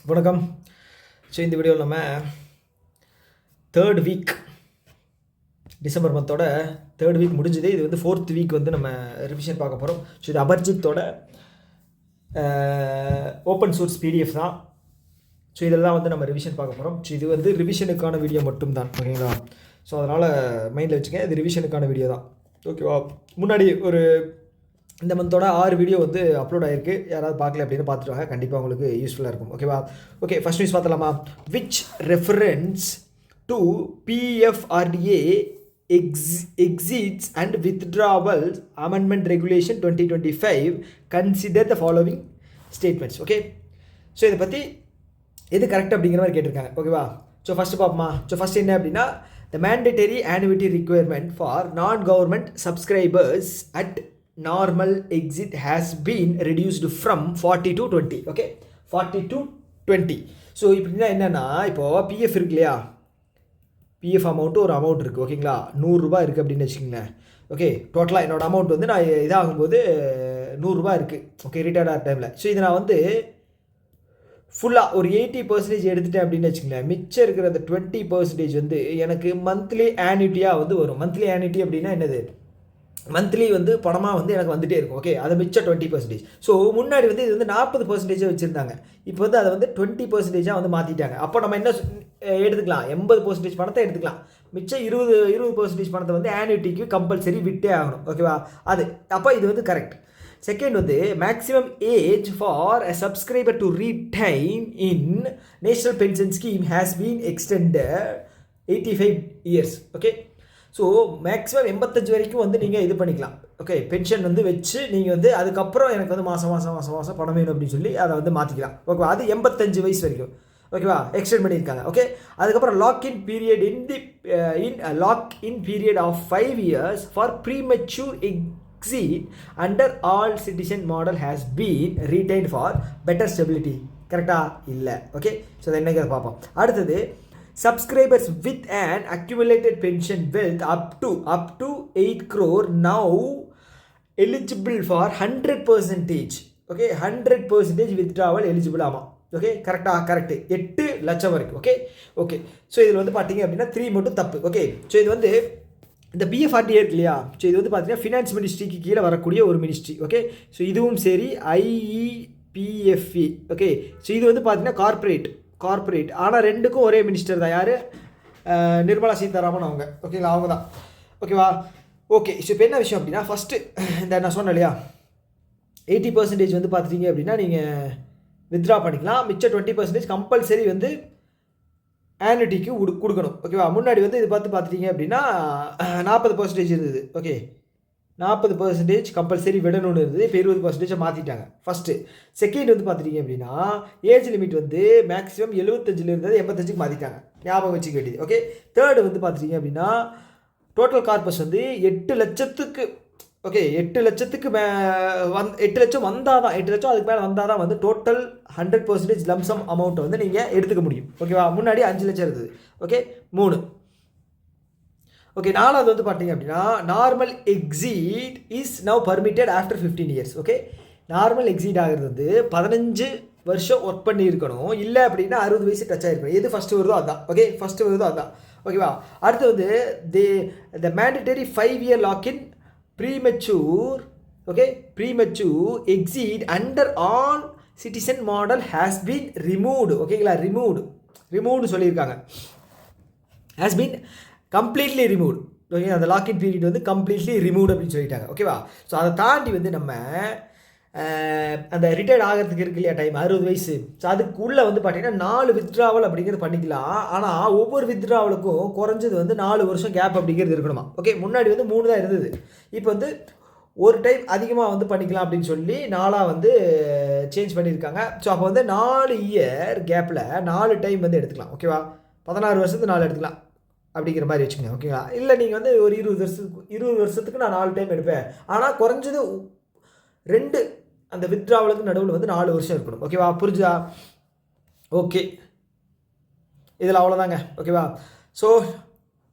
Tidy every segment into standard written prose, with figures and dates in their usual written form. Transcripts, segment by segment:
வணக்கம். ஸோ இந்த வீடியோவில் நம்ம தேர்ட் வீக் டிசம்பர் மந்தோட தேர்ட் வீக் முடிஞ்சுது. இது வந்து ஃபோர்த் வீக் வந்து நம்ம ரிவிஷன் பார்க்க போகிறோம். ஸோ இது அபர்ஜித்தோட ஓப்பன் சோர்ஸ் பிடிஎஃப் தான். ஸோ இதில் தான் வந்து நம்ம ரிவிஷன் பார்க்க போகிறோம். ஸோ இது வந்து ரிவிஷனுக்கான வீடியோ மட்டும்தான், ஓகேங்களா? ஸோ அதனால் மைண்டில் வச்சுக்கேன், இது ரிவிஷனுக்கான வீடியோ தான், ஓகேவா? முன்னாடி ஒரு இந்த மந்தோட 6 வீடியோ வந்து அப்லோட் ஆகிருக்கு. யாராவது பார்க்கல அப்படின்னு பார்த்துட்டு வாங்க, கண்டிப்பாக உங்களுக்கு யூஸ்ஃபுல்லாக இருக்கும், ஓகேவா? ஓகே, ஃபர்ஸ்ட் நியூஸ் பார்த்தலாமா? Which reference to PFRDA exceeds and withdrawals amendment regulation 2025 consider the following statements. Okay, so இதை பற்றி எது கரெக்ட் அப்படிங்கிற மாதிரி கேட்டிருக்காங்க, ஓகேவா? ஸோ ஃபஸ்ட்டு பார்ப்போமா? ஸோ ஃபஸ்ட் என்ன அப்படின்னா, the mandatory annuity requirement for non-government subscribers at normal exit has been reduced from 40 to 20. Okay, 40 to 20. So இப்படின்னா என்னென்னா, இப்போது பிஎஃப் இருக்கு இல்லையா, பிஎஃப் அமௌண்ட்டு ஒரு அமௌண்ட் இருக்குது, ஓகேங்களா? 100 ரூபா இருக்குது அப்படின்னு வச்சுக்கோங்களேன். ஓகே, டோட்டலாக என்னோடய அமௌண்ட் வந்து நான் இதாகும்போது 100 ரூபா இருக்குது, ஓகே, ரிட்டையர்ட் ஆகிற டைமில். ஸோ இதை நான் வந்து ஃபுல்லாக ஒரு 80% எடுத்துட்டேன் அப்படின்னு வச்சுக்கோங்களேன். மிச்சம் இருக்கிற அந்த 20% வந்து எனக்கு மந்த்லி ஆன்யூட்டியாக வந்து வரும். மந்த்லி ஆன்யூட்டி அப்படின்னா என்னது? மந்த்லி வந்து பணமாக வந்து எனக்கு வந்துகிட்டே இருக்கும், ஓகே? அதை மிச்சம் 20%. ஸோ முன்னாடி வந்து இது வந்து 40% வச்சுருந்தாங்க. இப்போ வந்து அதை வந்து 20% வந்து மாற்றிட்டாங்க. அப்போ நம்ம என்ன எடுத்துக்கலாம்? 80% பணத்தை எடுத்துக்கலாம். மிச்சம் 20% பணத்தை வந்து ஆன்யூட்டிக்கு கம்பல்சரி விட்டே ஆகணும், ஓகேவா? அது அப்போ இது வந்து கரெக்ட். செகண்ட் வந்து maximum age for a subscriber to retain in national pension scheme has been extended 85 years, okay? So maximum 85 வரைக்கும் வந்து நீங்கள் இது பண்ணிக்கலாம், ஓகே? பென்ஷன் வந்து வச்சு நீங்கள் வந்து அதுக்கப்புறம் எனக்கு வந்து மாதம் பணம் வேணும் அப்படின்னு சொல்லி அதை வந்து மாற்றிக்கலாம், ஓகேவா? அது 85 வயசு வரைக்கும், ஓகேவா? எக்ஸ்டெண்ட் பண்ணியிருக்காங்க, ஓகே? அதுக்கப்புறம் login period login period of 5 years for premature exit under all citizen model has been retained for better stability. கரெக்டா? இல்லை, ஓகே? ஸோ அதை என்னங்கிறத பார்ப்போம். அடுத்தது, subscribers with an accumulated pension wealth up to 8 crore now eligible for 100%, okay? 100% withdrawal eligible. ஆமாம், okay? கரெக்டாக? Correct. 8 லட்சம் வரைக்கும், ஓகே? ஓகே, ஸோ இதில் வந்து பார்த்தீங்க அப்படின்னா 3 மட்டும் தப்பு, ஓகே? ஸோ இது வந்து இந்த பிஎஃப்ஆர்டிஏ இருக்கு இல்லையா, ஸோ இது வந்து பார்த்தீங்கன்னா ஃபினான்ஸ் மினிஸ்ட்ரிக்கு கீழே வரக்கூடிய ஒரு மினிஸ்ட்ரி, ஓகே? ஸோ இதுவும் சரி, ஐஇபிஎஃப்இ, ஓகே? ஸோ இது வந்து பார்த்தீங்கன்னா கார்ப்பரேட், ஆனால் ரெண்டுக்கும் ஒரே மினிஸ்டர் தான். யார்? நிர்மலா சீதாராமன் அவங்க, ஓகேங்களா? அவங்க தான், ஓகேவா? ஓகே, ஸோ இப்போ என்ன விஷயம் அப்படின்னா, ஃபஸ்ட்டு இந்த நான் சொன்னேன் இல்லையா, 80% வந்து பார்த்துட்டீங்க அப்படின்னா நீங்கள் வித்ட்ரா பண்ணிக்கலாம். மிச்சம் 20% கம்பல்சரி வந்து ஆன்யூட்டிக்கு கொடுக்கணும், ஓகேவா? முன்னாடி வந்து இது பார்த்துட்டீங்க அப்படின்னா 40% இருந்தது, ஓகே? 40% கம்பல்சரி விடணும்னு இருந்தது. இப்போ 20% மாற்றிட்டாங்க, ஃபஸ்ட்டு. செகண்ட் வந்து பார்த்துட்டிங்க அப்படின்னா ஏஜ் லிமிட் வந்து மேக்ஸிமம் 75 இருந்தது 85க்கு மாற்றிட்டாங்க, ஞாபகம் வச்சுக்க வேண்டியது, ஓகே? தேர்டு வந்து பார்த்துட்டிங்க அப்படின்னா டோட்டல் கார்பஸ் வந்து 8 லட்சத்துக்கு, ஓகே? 8 லட்சத்துக்கு 8 லட்சம் வந்தால் தான், 8 லட்சம் அதுக்கு மேலே வந்தால் தான் வந்து டோட்டல் 100% லம்சம் அமௌண்ட்டை வந்து நீங்கள் எடுத்துக்க முடியும், ஓகேவா? முன்னாடி 5 லட்சம் இருந்தது, ஓகே? 3, ஓகே? 4வது வந்து பார்த்தீங்க அப்படின்னா normal exit is now permitted after 15 years, okay? Normal exit ஆகிறது வந்து 15 வருஷம் ஒர்க் பண்ணியிருக்கணும், இல்லை அப்படின்னா 60 வயசு டச் ஆகிருக்கணும். எது ஃபஸ்ட்டு வருதோ அதுதான், ஓகே? ஃபஸ்ட்டு வருதோ அதுதான், ஓகேவா? அடுத்து வந்து the mandatory 5 year lock in premature, okay? Premature exit under all citizen model has been removed, ஓகேங்களா? ரிமூவ்டு சொல்லியிருக்காங்க, has been completely removed, okay? அந்த லாக்இன் பீரியட் வந்து கம்ப்ளீட்லி ரிமூவ்டு அப்படின்னு சொல்லிட்டாங்க, ஓகேவா? ஸோ அதை தாண்டி வந்து நம்ம அந்த ரிட்டையர்ட் ஆகிறதுக்கு இருக்கு இல்லையா டைம், 60 வயசு. ஸோ அதுக்குள்ளே வந்து பார்த்தீங்கன்னா 4 வித்ட்ராவல் அப்படிங்கிறது பண்ணிக்கலாம். ஆனால் ஒவ்வொரு வித்ட்ராவலுக்கும் குறைஞ்சது வந்து 4 வருஷம் கேப் அப்படிங்கிறது இருக்கணுமா, ஓகே? முன்னாடி வந்து 3 தான் இருந்தது. இப்போ வந்து ஒரு டைம் அதிகமாக வந்து பண்ணிக்கலாம் அப்படின்னு சொல்லி 4 வந்து சேஞ்ச் பண்ணியிருக்காங்க. ஸோ அப்போ வந்து 4 இயர் கேப்பில் 4 டைம் வந்து எடுத்துக்கலாம், ஓகேவா? 16 வருஷத்துக்கு 4 எடுத்துக்கலாம் அப்படிங்கிற மாதிரி வச்சுக்கோங்க, ஓகேங்களா? இல்லை நீங்கள் வந்து ஒரு 20 வருஷத்துக்கு நான் 4 டைம் எடுப்பேன், ஆனால் குறைஞ்சது 2 அந்த வித்ட்ராவலுக்கு நடுவில் வந்து 4 வருஷம் இருக்கணும், ஓகேவா? புரிஞ்சுதா? ஓகே, இதில் அவ்வளோதாங்க, ஓகேவா? So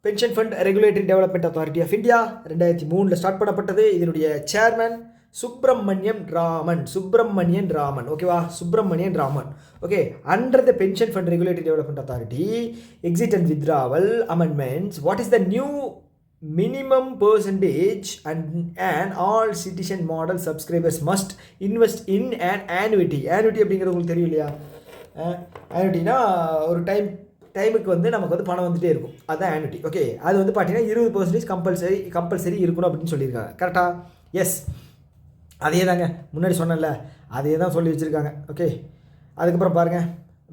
pension fund regulatory development authority of India 2003 start பண்ணப்பட்டது. இதனுடைய chairman Subramanian Raman, okay va, Subramanian Raman, okay, under the Pension Fund Regulatory Development Authority, exit and withdrawal amendments, what is the new minimum percentage and all citizen model subscribers must invest in an annuity அப்படிங்கிறது உங்களுக்கு தெரியும் இல்லையா? annuityனா ஒரு டைமுக்கு வந்து நமக்கு வந்து பணம் வந்துகிட்டே இருக்கும், அதுதான் annuity. ஓகே, அது வந்து பார்த்தீங்கன்னா 20% கம்பல்சரி இருக்கணும் அப்படின்னு சொல்லியிருக்காங்க. கரெக்டாக? எஸ், அதே தாங்க முன்னாடி சொன்னேன்ல, அதே தான் சொல்லி வச்சுருக்காங்க. ஓகே, அதுக்கப்புறம் பாருங்கள்,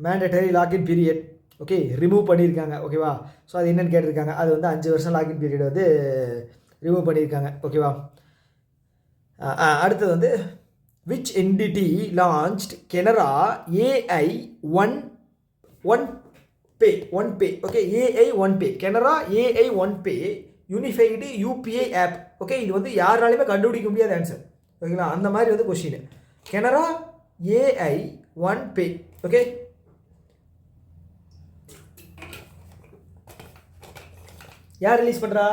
mandatory login period, okay, remove பண்ணியிருக்காங்க. ஓகேவா? ஸோ அது என்னென்னு கேட்டிருக்காங்க. அது வந்து 5 வருஷம் லாக்இன் பீரியட் வந்து ரிமூவ் பண்ணியிருக்காங்க. ஓகேவா? அடுத்தது வந்து which entity launched Canara AI One Pay, okay, AI One Pay, Canara AI One Pay unified UPI app. Okay, இது வந்து யாராலையுமே கண்டுபிடிக்க முடியாத ஆன்சர். ஓகேங்களா? அந்த மாதிரி வந்து question. Canara AI One Pay, okay, யார் ரிலீஸ் பண்ணுறா?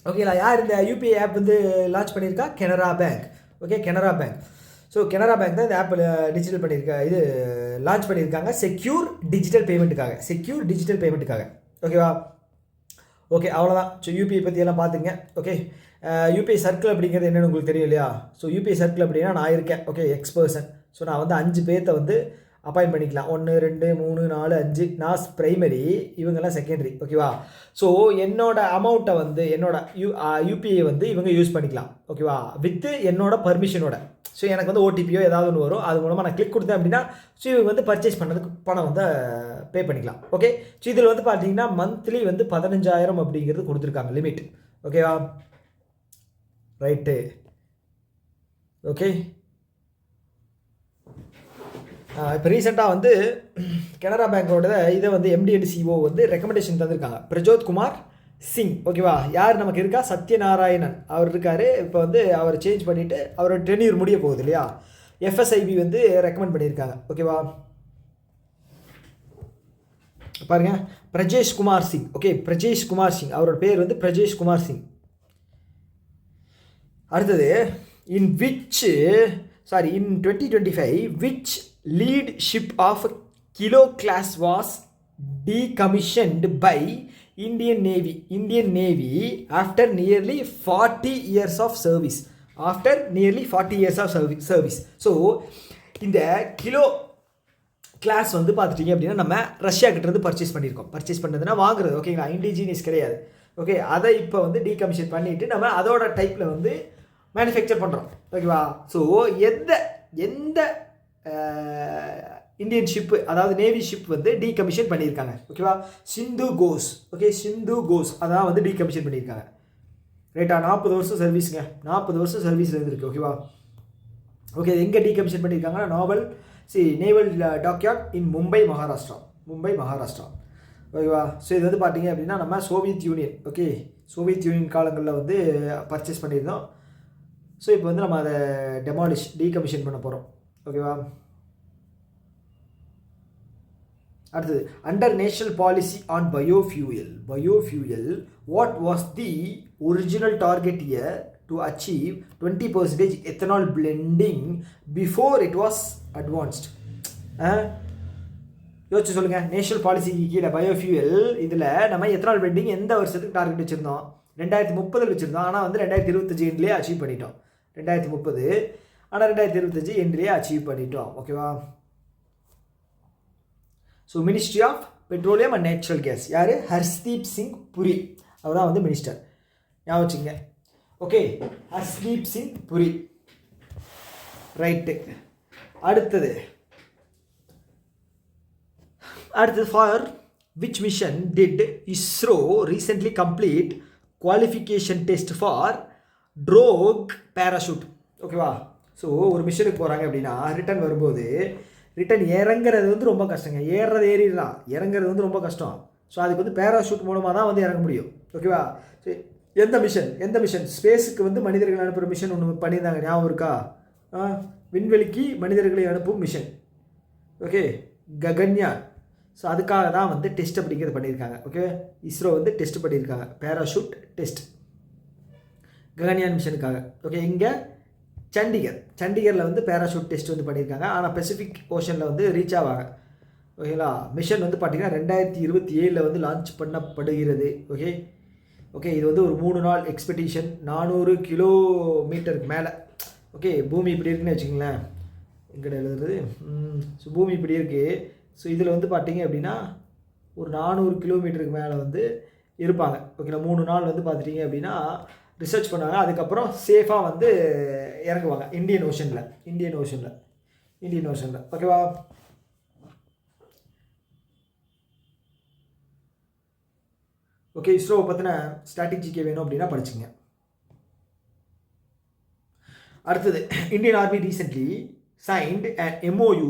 ஓகேங்களா? யார் இந்த UPI ஆப் வந்து லான்ச் பண்ணியிருக்கா? Canara bank. Okay, Canara bank. So Canara bank தான் இந்த ஆப் டிஜிட்டல் இது லான்ச் பண்ணியிருக்காங்க செக்யூர் டிஜிட்டல் பேமெண்ட்டுக்காக. ஓகேவா? ஓகே, அவ்வளோதான். ஸோ UPI பற்றியெல்லாம் பார்த்துங்க. ஓகே, UPI சர்க்கிள் அப்படிங்கிறது என்னென்னு உங்களுக்கு தெரியும் இல்லையா? ஸோ UPI சர்க்கிள் அப்படின்னா நான் இருக்கேன். ஓகே, எக்ஸ்பர்சன். ஸோ நான் வந்து 5 பேர்த்தை வந்து அப்பாயின்ட் பண்ணிக்கலாம். 1 2 3 4 5. நான் ப்ரைமரி, இவங்கெல்லாம் செகண்டரி. ஓகேவா? ஸோ என்னோட அமௌண்ட்டை வந்து என்னோட UPI வந்து இவங்க யூஸ் பண்ணிக்கலாம். ஓகேவா? வித்து என்னோட பர்மிஷனோட. ஸோ எனக்கு வந்து OTPயோ ஏதாவது ஒன்று வரும், அது மூலமாக நான் கிளிக் கொடுத்தேன் அப்படின்னா ஸோ இவங்க வந்து பர்ச்சேஸ் பண்ணதுக்கு பணம் வந்து பே பண்ணிக்கலாம். ஓகே, ஸோ இதில் வந்து பார்த்தீங்கன்னா மந்த்லி வந்து 15,000 அப்படிங்கிறது கொடுத்துருக்காங்க லிமிட். ஓகேவா? ரைட்டு. ஓகே, இப்போ ரீசெண்டாக வந்து கனரா பேங்கோட இதை வந்து MD and CEO வந்து ரெக்கமெண்டேஷன் தந்திருக்காங்க. பிரஜோத் குமார் சிங். ஓகேவா? யார் நமக்கு இருக்கா? சத்யநாராயணன் அவர் இருக்கார். இப்போ வந்து அவர் சேஞ்ச் பண்ணிவிட்டு அவரோட டென்யூர் முடிய போகுது இல்லையா? FSIB வந்து ரெக்கமெண்ட் பண்ணியிருக்காங்க. ஓகேவா? பாருங்க, பிரஜேஷ் குமார் சிங். ஓகே, பிரஜேஷ் குமார் சிங், அவரோட பேர் வந்து பிரஜேஷ் குமார் சிங். அடுத்தது, in 2025 which lead ship of Kilo class was decommissioned by Indian Navy after nearly 40 years of service. So இந்த கிலோ கிளாஸ் வந்து பார்த்துட்டிங்க அப்படின்னா நம்ம ரஷ்யா கிட்டேருந்து பர்ச்சேஸ் பண்ணியிருக்கோம். பர்ச்சேஸ் பண்ணுறதுனா வாங்குறது. ஓகேங்களா? இண்டிஜினியஸ் கிடையாது. ஓகே, அதை இப்போ வந்து டீகமிஷன் பண்ணிவிட்டு நம்ம அதோட டைப்பில் வந்து மேனுஃபேக்சர் பண்ணுறோம். ஓகேவா? ஸோ எந்த இந்தியன் ஷிப்பு, அதாவது நேவி ஷிப் வந்து டீகமிஷன் பண்ணியிருக்காங்க. ஓகேவா? சிந்து கோஸ். ஓகே, சிந்து கோஸ் அதான் வந்து டீகமிஷன் பண்ணியிருக்காங்க. ரைட்டா? 40 வருஷம் சர்வீஸுங்க. 40 வருஷம் சர்வீஸில் இருந்திருக்கு. ஓகேவா? ஓகே, எங்கே டீகமிஷன் பண்ணியிருக்காங்கன்னா நேவல் டாக்யார்ட் இன் மும்பை மகாராஷ்டிரா. ஓகேவா? ஸோ இது வந்து பார்த்தீங்க அப்படின்னா நம்ம சோவியத் யூனியன் காலங்களில் வந்து பர்ச்சேஸ் பண்ணியிருந்தோம். ஸோ இப்போ வந்து நம்ம அதை டீகமிஷன் பண்ண போகிறோம். ஓகேவா? அடுத்தது, under national policy on biofuel what was the original target year to achieve 20% ethanol blending before it was advanced? யோசிச்சு சொல்லுங்கள். நேஷனல் பாலிசிக்கு கீழே பயோஃபியூயல் இதில் நம்ம எத்தனால் பிளெண்டிங் எந்த வருஷத்துக்கு டார்கெட் வச்சுருந்தோம்? 2030 வச்சுருந்தோம். ஆனால் வந்து 2025 எண்ட்லேயே அச்சீவ் பண்ணிட்டோம். 2030 ஆனால் 2025 எண்ட்லேயே அச்சீவ் பண்ணிட்டோம். ஓகேவா? So ministry of petroleum and natural gas யார்? ஹர்ஷ்தீப் சிங் புரி, அவர் தான் வந்து மினிஸ்டர். ஞாபகம் வச்சுங்க. ஓகே, ஹர்ஷ்தீப் சிங் புரி. ரைட்டு. அடுத்தது for which mission did ISRO recently complete qualification test for ட்ரோக் parachute? ஓகேவா? ஸோ ஒரு மிஷனுக்கு போகிறாங்க அப்படின்னா ரிட்டர்ன் வரும்போது இறங்குறது வந்து ரொம்ப கஷ்டங்க. ஏறிடலாம், இறங்குறது வந்து ரொம்ப கஷ்டம். ஸோ அதுக்கு வந்து பேராஷூட் மூலமாக தான் வந்து இறங்க முடியும். ஓகேவா? ஸோ எந்த மிஷன் ஸ்பேஸுக்கு வந்து மனிதர்கள் அனுப்புகிற மிஷன் ஒன்று பண்ணியிருந்தாங்க, ஞாபகம் இருக்கா? விண்வெளிக்கு மனிதர்களை அனுப்பும் மிஷன். ஓகே, ககன்யான். ஸோ அதுக்காக தான் வந்து டெஸ்ட் அப்படிங்கிறது பண்ணியிருக்காங்க. ஓகே, இஸ்ரோ வந்து டெஸ்ட் பண்ணியிருக்காங்க, பேராஷூட் டெஸ்ட் ககன்யான் மிஷனுக்காக. ஓகே, இங்கே சண்டிகரில் வந்து பேராஷூட் டெஸ்ட் வந்து பண்ணியிருக்காங்க. ஆனால் பெசிஃபிக் ஓஷனில் வந்து ரீச் ஆவாங்க. ஓகேங்களா? மிஷன் வந்து பார்த்திங்கன்னா 2027 வந்து லான்ச் பண்ணப்படுகிறது. ஓகே இது வந்து ஒரு 3 நாள் எக்ஸ்பெடிஷன், 400 கிலோமீட்டருக்கு மேலே. ஓகே, பூமி இப்படி இருக்குன்னு வச்சுங்களேன். எங்கிட்ட எழுதுறது. ஸோ பூமி இப்படி இருக்குது. ஸோ இதில் வந்து பார்த்திங்க அப்படின்னா ஒரு 400 கிலோமீட்டருக்கு மேலே வந்து இருப்பாங்க. ஓகேங்களா? 3 நாள் வந்து பார்த்துட்டிங்க அப்படின்னா ரிசர்ச் பண்ணுவாங்க. அதுக்கப்புறம் சேஃபாக வந்து இறங்குவாங்க இந்தியன் ஓஷனில். ஓகேவா? ஓகே, இஸ்ரோவை பற்றின ஸ்ட்ராட்டஜிக்கே வேணும் அப்படின்னா படிச்சுங்க. அடுத்தது, Indian army recently signed an MOU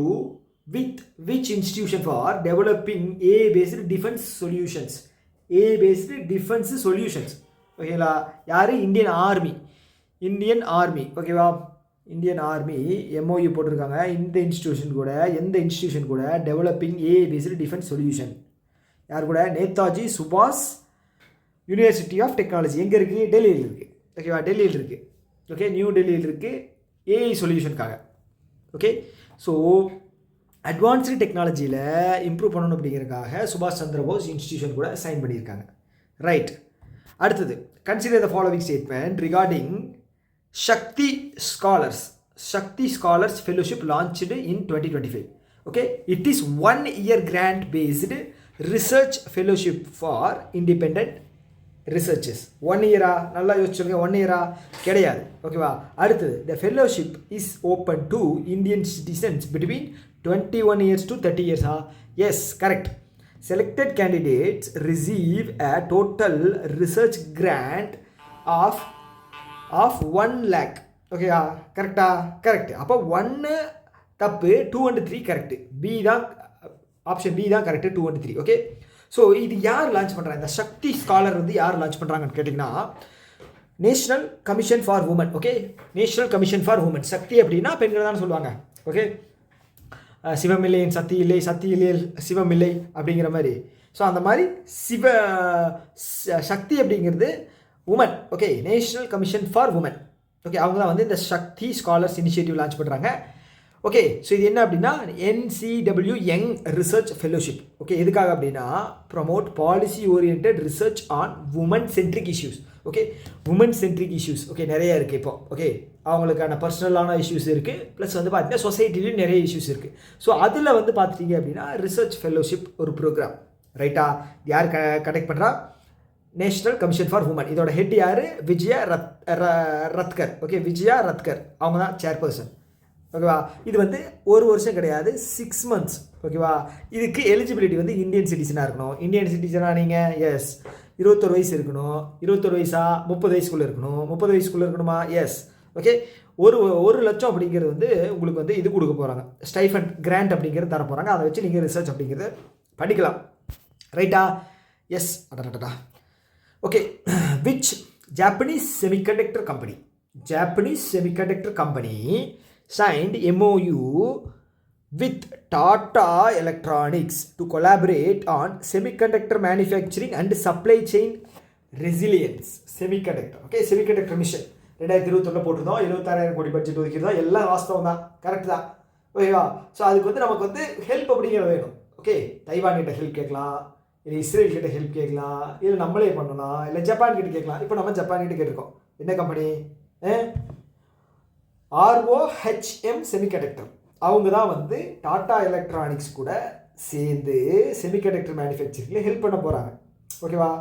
with which institution for developing AI-based defense solutions. ஓகேங்களா? யார்? Indian army. ஓகேவா? இந்தியன் ஆர்மி MOU போட்டிருக்காங்க. எந்த இன்ஸ்டிடியூஷன் கூட டெவலப்பிங் AI-based டிஃபென்ஸ் சொல்யூஷன். யார் கூட? நேதாஜி சுபாஷ் யூனிவர்சிட்டி ஆஃப் டெக்னாலஜி. எங்கே இருக்குது? டெல்லியில் இருக்குது. ஓகேவா? டெல்லியில் இருக்குது. ஓகே, நியூ டெல்லியில் இருக்குது. AI சொல்யூஷனுக்காக. ஓகே, ஸோ அட்வான்ஸ்டு டெக்னாலஜியில் இம்ப்ரூவ் பண்ணணும் அப்படிங்கிறதுக்காக சுபாஷ் சந்திர போஸ் இன்ஸ்டிடியூஷன் கூட சைன் பண்ணியிருக்காங்க. ரைட். அடுத்தது, consider the following statement regarding Shakti scholars fellowship launched in 2025. Okay, it is 1 year grant based research fellowship for independent researchers. 1 year நல்லா யோசிச்சுருங்க. 1 year கிடையாது. ஓகேவா? அடுத்தது, the fellowship is open to Indian citizens between 21 years to 30 years. Yes, correct. Selected candidates receive a total research grant of 1 lakh. ஓகேவா? கரெக்டா? Correct. அப்போ 1 தப்பு, 2 and 3 correct. Option B தான் correct. 2 and 3. Okay, so இது யார் launch பண்ணுறாங்க? இந்த சக்தி scholar வந்து யார் லான்ச் பண்ணுறாங்கன்னு கேட்டிங்கன்னா national commission for women. Okay, national commission for women. Shakti அப்படின்னா பெண்கள் தான் சொல்லுவாங்க. ஓகே, சிவமில்லை சக்தி இல்லை, சக்தி இல்லை சிவமில்லை அப்படிங்கிற மாதிரி. ஸோ அந்த மாதிரி சக்தி அப்படிங்கிறது women. Okay, national commission for women. Okay, அவங்க தான் வந்து இந்த சக்தி ஸ்காலர்ஸ் இனிஷியேட்டிவ் லான்ச் பண்ணுறாங்க. ஓகே, ஸோ இது என்ன அப்படின்னா NCW young research fellowship. Okay, எதுக்காக அப்படின்னா promote policy orient research on women centric issues. Okay, women centric issues okay நிறைய இருக்குது இப்போ. ஓகே, அவங்களுக்கான பர்சனலான இஷ்யூஸ் இருக்குது, ப்ளஸ் வந்து பார்த்தீங்கன்னா சொசைட்டிலையும் நிறைய இஷ்யூஸ் இருக்குது. ஸோ அதில் வந்து பார்த்துட்டீங்க அப்படின்னா ரிசர்ச் ஃபெலோஷிப் ஒரு ப்ரோக்ராம். ரைட்டா? யார் கனெக்ட் பண்ணுறா? National commission for women. இதோட ஹெட் யார்? விஜயா ரத்கர். ஓகே, விஜயா ரத்கர் அவங்க தான் சேர்பர்சன். ஓகேவா? இது வந்து 1 வருஷம் கிடையாது, 6 months. ஓகேவா? இதுக்கு எலிஜிபிலிட்டி வந்து இந்தியன் சிட்டிசனாக இருக்கணும். இந்தியன் சிட்டிசனாக நீங்கள் எஸ் 21 வயசு இருக்கணும். 21 வயசா 30 வயசுக்குள்ளே இருக்கணும். 30 வயசுக்குள்ளே இருக்கணுமா? எஸ். ஓகே, 1 லட்சம் அப்படிங்கிறது வந்து உங்களுக்கு வந்து இது கொடுக்க போகிறாங்க, ஸ்டைஃபண்ட் கிராண்ட் அப்படிங்கிறது தர போகிறாங்க. அதை வச்சு நீங்கள் ரிசர்ச் அப்படிங்கிறது படிக்கலாம். ரைட்டா? எஸ். அடடா. Okay, which Japanese semiconductor company signed MOU with Tata Electronics to collaborate on semiconductor manufacturing and supply chain resilience. Semiconductor. Okay, semiconductor mission 2021 போட்டிருந்தோம். 76,000 கோடி பட்ஜெட் ஒதுக்கியிருந்தோம். எல்லாம் வாஸ்தவம் தான், கரெக்ட் தான். ஓகேவா? ஸோ அதுக்கு வந்து நமக்கு வந்து ஹெல்ப் அப்படிங்கிறது வேணும். ஓகே, தைவான் கிட்ட ஹெல்ப் கேட்கலாம், இல்லை இஸ்ரேல் கிட்ட ஹெல்ப் கேட்கலாம், இல்லை நம்மளே பண்ணலாம், இல்லை ஜப்பான் கிட்ட கேட்கலாம். இப்போ நம்ம ஜப்பான் கிட்ட கேட்டிருக்கோம். என்ன கம்பெனி? ROHM semiconductor. அவங்க தான் வந்து டாடா எலக்ட்ரானிக்ஸ் கூட சேர்ந்து செமிகண்டக்டர் மேனுஃபேக்சரிங்கில் ஹெல்ப் பண்ண போகிறாங்க. ஓகேவா?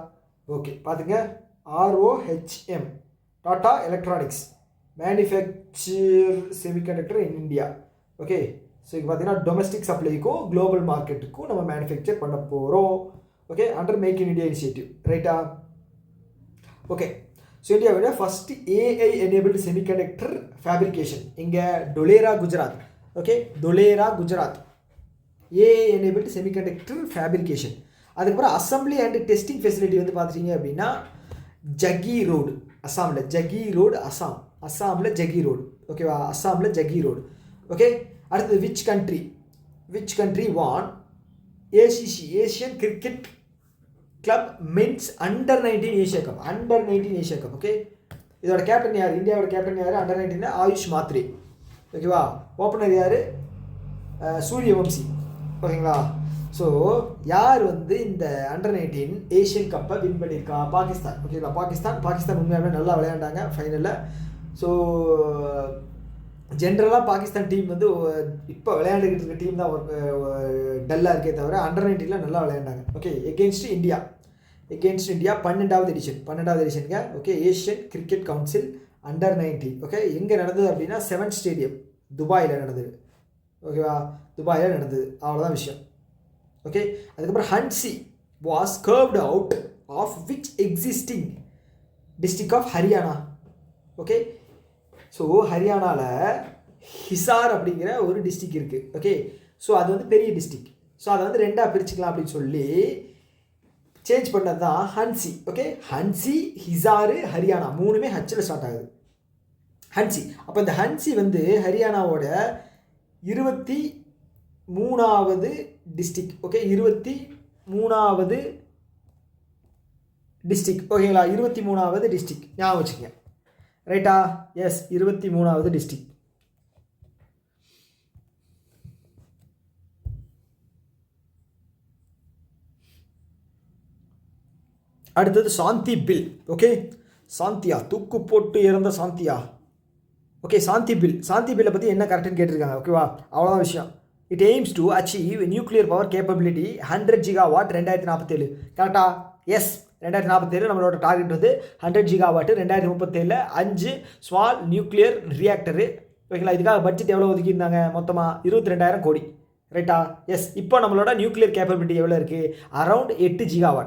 ஓகே, பார்த்துங்க. ROHM Tata electronics manufacture semiconductor in India. Okay, so இது பார்த்தீங்கன்னா டொமஸ்டிக் சப்ளைக்கும் குளோபல் மார்க்கெட்டுக்கும் நம்ம மேனுஃபேக்சர் பண்ண போகிறோம். Okay, under make in India initiative. ரைட்டா? ஓகே, ஸோ இந்தியாவோட first AI enabled semiconductor fabrication இங்கே Dholera, Gujarat. Okay, Dholera, Gujarat. AI enabled semiconductor fabrication. அதுக்கப்புறம் அசம்பிளி அண்ட் டெஸ்டிங் ஃபெசிலிட்டி வந்து பார்த்துட்டிங்க அப்படின்னா ஜகி ரோடு, அஸ்ஸாமில். ஜகி ரோடு, அஸ்ஸாமில் ஜகி ரோடு. ஓகேவா? அஸ்ஸாமில் ஜகி ரோடு. ஓகே, அடுத்தது which country won ACC Asian cricket club men's under 19 Asia cup. Okay, இதோட கேப்டன் யார், இந்தியாவோட கேப்டன் யார் அண்டர் 19 ஆயுஷ் மாத்ரே. ஓகேவா. ஓப்பனர் யார், சூரியவம்சி. ஓகேங்களா. ஸோ யார் வந்து இந்த அண்டர் 19 ஏஷியன் கப்பை வின் பண்ணியிருக்கா, பாகிஸ்தான். ஓகேங்களா. பாகிஸ்தான் உண்மையாகவே நல்லா விளையாண்டாங்க ஃபைனலில். ஸோ ஜென்ரலாக பாகிஸ்தான் டீம் வந்து இப்போ விளையாண்டுக்கிட்டு இருக்க டீம் தான் டல்லாக இருக்கே தவிர அண்டர் 19 நல்லா விளையாண்டாங்க. ஓகே. எகெயின்ஸ்ட் இந்தியா 12வது எடிஷனுங்க. Okay. Asian cricket council under 19. Okay. எங்கே நடந்தது அப்படின்னா 7 ஸ்டேடியம் துபாயில் நடந்தது. ஓகேவா. துபாயில் நடந்தது. அவ்வளோதான் விஷயம். ஓகே. அதுக்கப்புறம் Hansi was carved out of which existing district of Haryana. Okay. So ஹரியானாவில் ஹிசார் அப்படிங்கிற ஒரு டிஸ்ட்ரிக் இருக்குது. ஓகே. ஸோ அது வந்து பெரிய டிஸ்ட்ரிக். ஸோ அதை வந்து 2ஆக பிரிச்சுக்கலாம் அப்படின்னு சொல்லி சேஞ்ச் பண்ணது தான் ஹன்சி. ஓகே. ஹன்சி, ஹிசாரு, ஹரியானா 3மே ஹச்சில் ஸ்டார்ட் ஆகுது. ஹன்சி. அப்போ இந்த ஹன்சி வந்து ஹரியானாவோட 23வது டிஸ்ட்ரிக். ஓகே. 23வது டிஸ்ட்ரிக். ஓகேங்களா. 23வது டிஸ்ட்ரிக் ஞாபகம் வச்சுக்கங்க. ரைட்டா. எஸ், 23வது டிஸ்ட்ரிக். அடுத்தது சாந்தி பில். ஓகே. சாந்தியா, தூக்கு போட்டு இறந்த சாந்தியா. ஓகே. சாந்தி பில்லை பற்றி என்ன கரெக்டுன்னு கேட்டிருக்காங்க. ஓகேவா. அவ்வளோதான் விஷயம். It aims to achieve nuclear power capability 100 GW 2047. கரெக்டா. எஸ், 2047 நம்மளோட டார்கெட் வந்து 100 GW. 2037 5 small nuclear ரியாக்டரு. ஓகேங்களா. இதுக்காக பட்ஜெட் எவ்வளோ ஒதுக்கியிருந்தாங்க, மொத்தமாக 22,000 கோடி. ரைட்டா. எஸ். இப்போ நம்மளோட நியூக்ளியர் கேப்பபிலிட்டி எவ்வளோ இருக்குது, around 8 GW.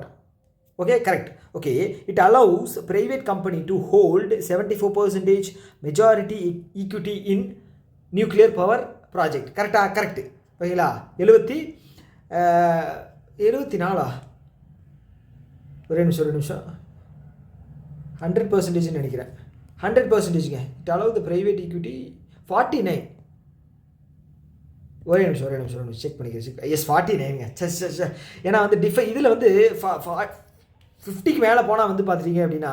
Okay. Correct. Okay. It allows private company to hold 74% majority equity in nuclear power project. கரெக்டா. கரெக்டு. ஓகேங்களா. 74 ஒரே நிமிஷம் 100% நினைக்கிறேன். 100%ங்க. It allow the private equity 49. ஒரே நிமிஷம் செக் பண்ணிக்கிறேன். எஸ், 49ங்க. ஏன்னா வந்து இதில் வந்து 50க்கு மேலே போனால் வந்து பார்த்துட்டீங்க அப்படின்னா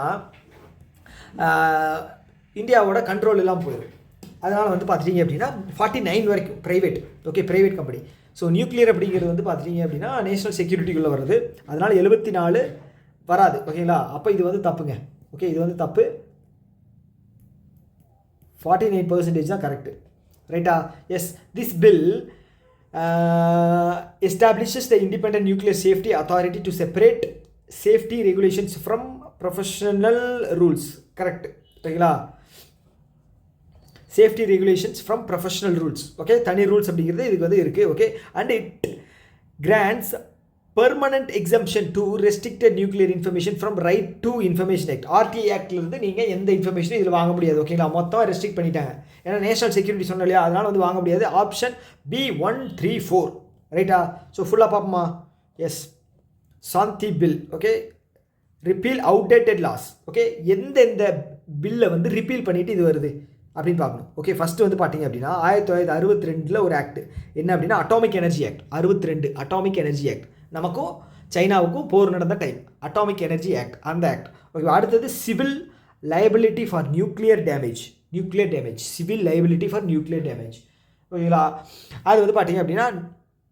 இந்தியாவோட கண்ட்ரோல் எல்லாம் போயிடும். அதனால் வந்து பார்த்துட்டீங்க அப்படின்னா 49 வரைக்கும் private. Okay. Private company. So nuclear அப்படிங்கிறது வந்து பார்த்துட்டீங்க அப்படின்னா நேஷனல் செக்யூரிட்டிக்குள்ளே வருது. அதனால் 74 வராது. ஓகேங்களா. அப்போ இது வந்து தப்புங்க. ஓகே. இது வந்து தப்பு. 49% தான் கரெக்டு. ரைட்டா. Yes. This bill establishes the independent nuclear safety authority to separate safety regulations from professional rules. Correct. ஓகேங்களா. Safety regulations from professional rules. Okay. தனி ரூல்ஸ் அப்படிங்கிறது இதுக்கு வந்து இருக்குது. Okay. And it grants permanent exemption to restricted nuclear information from right to information act. RTA ஆக்ட்லேருந்து நீங்கள் எந்த இன்ஃபர்மேஷனும் இதில் வாங்க முடியாது. ஓகேங்களா. மொத்தமாக ரெஸ்ட்ரிக்ட் பண்ணிட்டாங்க. ஏன்னா நேஷனல் செக்யூரிட்டி சொன்னோம் இல்லையா, அதனால் வந்து வாங்க முடியாது. Option B134. ரைட்டா. ஸோ ஃபுல்லாக பார்ப்போமா. Yes. Shanti bill. Okay. Repeal outdated laws. Okay. எந்தெந்த பில்லை வந்து ரிப்பீல் பண்ணிவிட்டு இது வருது அப்படின்னு பார்க்கணும். ஓகே. ஃபஸ்ட்டு வந்து பார்த்தீங்க அப்படின்னா 1962 ஒரு ஆக்ட் என்ன அப்படின்னா atomic energy act. 62 atomic energy act. நமக்கும் சைனாவுக்கும் போர் நடந்த டைம். அட்டாமிக் எனர்ஜி ஆக்ட், அந்த ஆக்ட். ஓகே. அடுத்தது civil liability for nuclear damage. Civil liability for nuclear damage. ஓகேங்களா. அது வந்து பார்த்தீங்க அப்படின்னா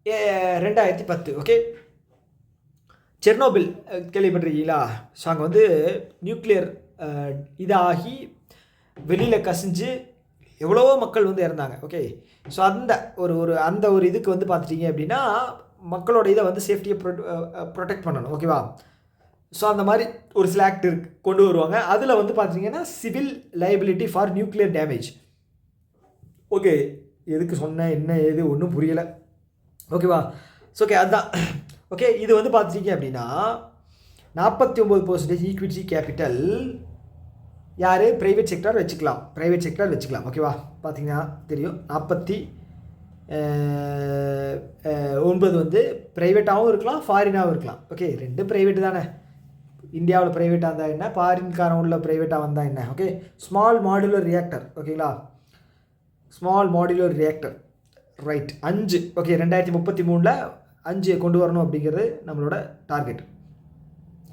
2010. ஓகே. செர்னோபில் கேள்விப்பட்டிருக்கீங்களா. ஸோ அங்கே வந்து நியூக்ளியர் இதாகி வெளியில் கசிஞ்சு எவ்வளவோ மக்கள் வந்து இறந்தாங்க. ஓகே. ஸோ அந்த ஒரு இதுக்கு வந்து பார்த்துட்டிங்க அப்படின்னா மக்களோட இதை வந்து சேஃப்டியை ப்ரொடெக்ட் பண்ணணும். ஓகேவா. ஸோ அந்த மாதிரி ஒரு சில ஆக்ட் கொண்டு வருவாங்க. அதில் வந்து பார்த்திங்கன்னா civil liability for nuclear damage. Okay. எதுக்கு சொன்னேன், என்ன ஏது ஒன்றும் புரியலை. ஓகேவா. ஸோ ஓகே, அதுதான். ஓகே. இது வந்து பார்த்துட்டிங்க அப்படின்னா 49% ஈக்விட்டி கேபிட்டல் யார், ப்ரைவேட் செக்டார் வச்சுக்கலாம். ஓகேவா. பார்த்தீங்கன்னா தெரியும் 49 வந்து ப்ரைவேட்டாகவும் இருக்கலாம், ஃபாரினாகவும் இருக்கலாம். ஓகே. 2 ப்ரைவேட்டு தானே. இந்தியாவில் ப்ரைவேட்டாக இருந்தால் என்ன, ஃபாரின்காரன் உள்ள ப்ரைவேட்டாக வந்தால் என்ன. ஓகே. Small modular reactor. ஓகேங்களா. Small modular reactor. Right. 5. Okay. 2033 5 கொண்டு வரணும் அப்படிங்கிறது நம்மளோட டார்கெட்.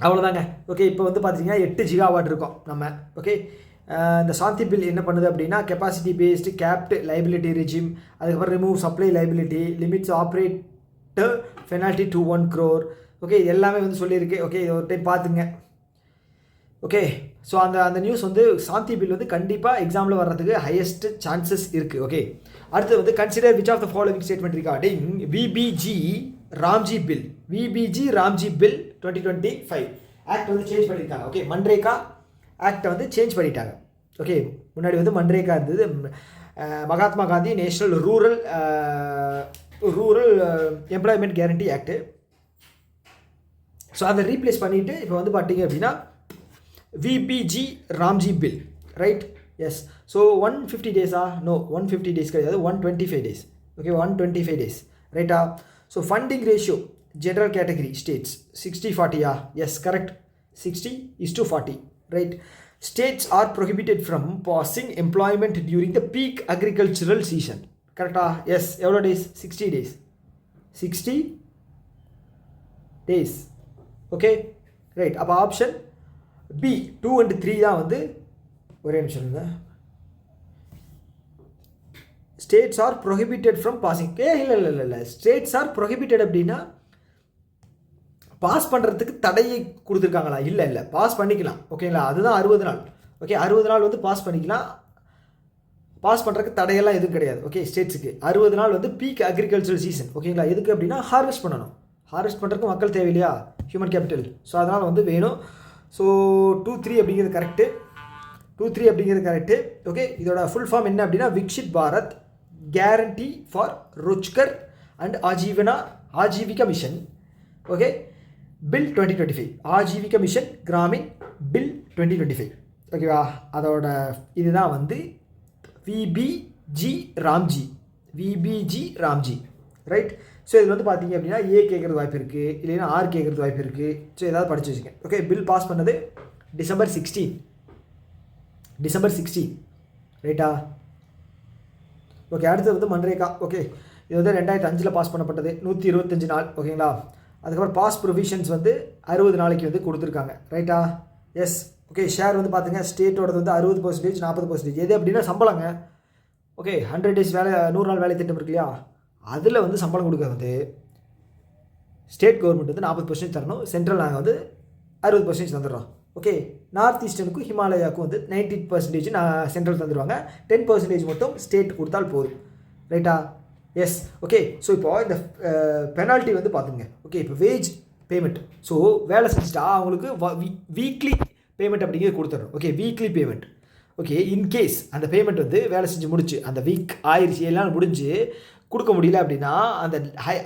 அவ்வளோதாங்க. ஓகே. இப்போ வந்து பார்த்தீங்கன்னா 8 GW இருக்கோம் நம்ம. ஓகே. இந்த சாந்தி பில் என்ன பண்ணுது அப்படின்னா capacity based capped liability regime, அதுக்கப்புறம் remove supply liability, limits operator penalty to 1 crore. Okay, எல்லாமே வந்து சொல்லியிருக்கு. ஓகே, இது ஒரு டைம் பார்த்துங்க. ஓகே, ஸோ அந்த நியூஸ் வந்து சாந்தி பில் வந்து கண்டிப்பாக எக்ஸாமில் வர்றதுக்கு ஹையஸ்ட் சான்சஸ் இருக்குது. ஓகே, அடுத்து வந்து consider which of the following statement regarding VBG RAM G bill. VBG RAM G bill 2025 act வந்து சேஞ்ச் பண்ணியிருக்காங்க. ஓகே, மன்ரேகா ஆக்டை வந்து சேஞ்ச் பண்ணிட்டாங்க. ஓகே, முன்னாடி வந்து மன்ரேகா இருந்தது, Mahatma Gandhi national rural employment guarantee act. So அதை ரீப்ளேஸ் பண்ணிவிட்டு இப்போ வந்து பார்த்தீங்க அப்படின்னா VBG RAM G bill, right? Yes. So 150 டேஸா? நோ, 150 டேஸ் கிடையாது, 125 டேஸ். ஓகே, 125 டேஸ், ரைட்டா? So funding ratio general category states 60-40. Yes, correct. 60:40, right? States are prohibited from pausing employment during the peak agricultural season. கரெக்டா? Yes. எவ்வளோ days? 60 days. 60 days. Okay, right. அப்போ option B 2 and 3 தான் வந்து, ஒரே நிமிஷம் இருங்க. States are prohibited from passing. இல்லை, states are prohibited அப்படின்னா பாஸ் பண்ணுறதுக்கு தடையை கொடுத்துருக்காங்களா? இல்லை, பாஸ் பண்ணிக்கலாம். ஓகேங்களா? அதுதான் 60 நாள். ஓகே, 60 நாள் வந்து பாஸ் பண்ணிக்கலாம். பாஸ் பண்ணுறதுக்கு தடையெல்லாம் எதுவும் கிடையாது. ஓகே, ஸ்டேட்ஸுக்கு 60 நாள் வந்து பீக் அக்ரிகல்ச்சரல் சீசன். ஓகேங்களா? எதுக்கு அப்படின்னா ஹார்வெஸ்ட் பண்ணணும். ஹார்வெஸ்ட் பண்ணுறதுக்கு மக்கள் தேவை இல்லையா, ஹியூமன் கேபிட்டல். ஸோ அதனால் வந்து வேணும். ஸோ 2-3 அப்படிங்கிறது கரெக்டு. 2-3 அப்படிங்கிறது கரெக்டு. ஓகே, இதோட ஃபுல் ஃபார்ம் என்ன அப்படின்னா Viksit Bharat guarantee for Rozgar and Ajeevika mission. Okay, bill 2025, Ajeevika mission Gramin bill 2025. ஓகேவா? அதோட இதுதான் வந்து விபிஜி ராம்ஜி, ரைட்? ஸோ இதில் வந்து பார்த்தீங்க அப்படின்னா ஏ கேட்குறது வாய்ப்பு இருக்குது, இல்லைன்னா ஆர் கேட்குறது வாய்ப்பு இருக்குது. ஸோ ஏதாவது படித்து வச்சுக்கேன். ஓகே, பில் பாஸ் பண்ணது டிசம்பர் 16, ரைட்டா? ஓகே, அடுத்தது வந்து மன்ரேகா. ஓகே, இது வந்து 2005 பாஸ் பண்ணப்பட்டது, 125 நாள். ஓகேங்களா? அதுக்கப்புறம் பாஸ் ப்ரொவிஷன்ஸ் வந்து 60 நாளைக்கு வந்து கொடுத்துருக்காங்க, ரைட்டா? எஸ். ஓகே, ஷேர் வந்து பார்த்துங்க, ஸ்டேட்டோடது வந்து 60%, 40%. எது அப்படின்னா சம்பளங்க. ஓகே, 100 டேஸ் வேலை, 100 நாள் வேலை திட்டம் இருக்கு இல்லையா, அதில் வந்து சம்பளம் கொடுக்குறது வந்து ஸ்டேட் கவர்மெண்ட் வந்து 40% தரணும், சென்ட்ரல் நாங்கள் வந்து 60% தந்துடுறோம். ஓகே, நார்த் ஈஸ்டர்னுக்கும் ஹிமாலயாவுக்கும் வந்து 90% நான் சென்ட்ரல் தந்துடுவாங்க, 10% மட்டும் ஸ்டேட் கொடுத்தால் போதும், ரைட்டா? எஸ். ஓகே, ஸோ இப்போ இந்த பெனால்ட்டி வந்து பார்த்துங்க. ஓகே, இப்போ வேஜ் பேமெண்ட், ஸோ வேலை செஞ்சுட்டா அவங்களுக்கு வீக்லி பேமெண்ட் அப்படிங்கிறது கொடுத்துட்றோம். Okay, weekly payment. Okay, in case அந்த பேமெண்ட் வந்து வேலை செஞ்சு முடிச்சு அந்த வீக் ஆயிடுச்சு, எல்லாம் முடிஞ்சு கொடுக்க முடியல அப்படின்னா அந்த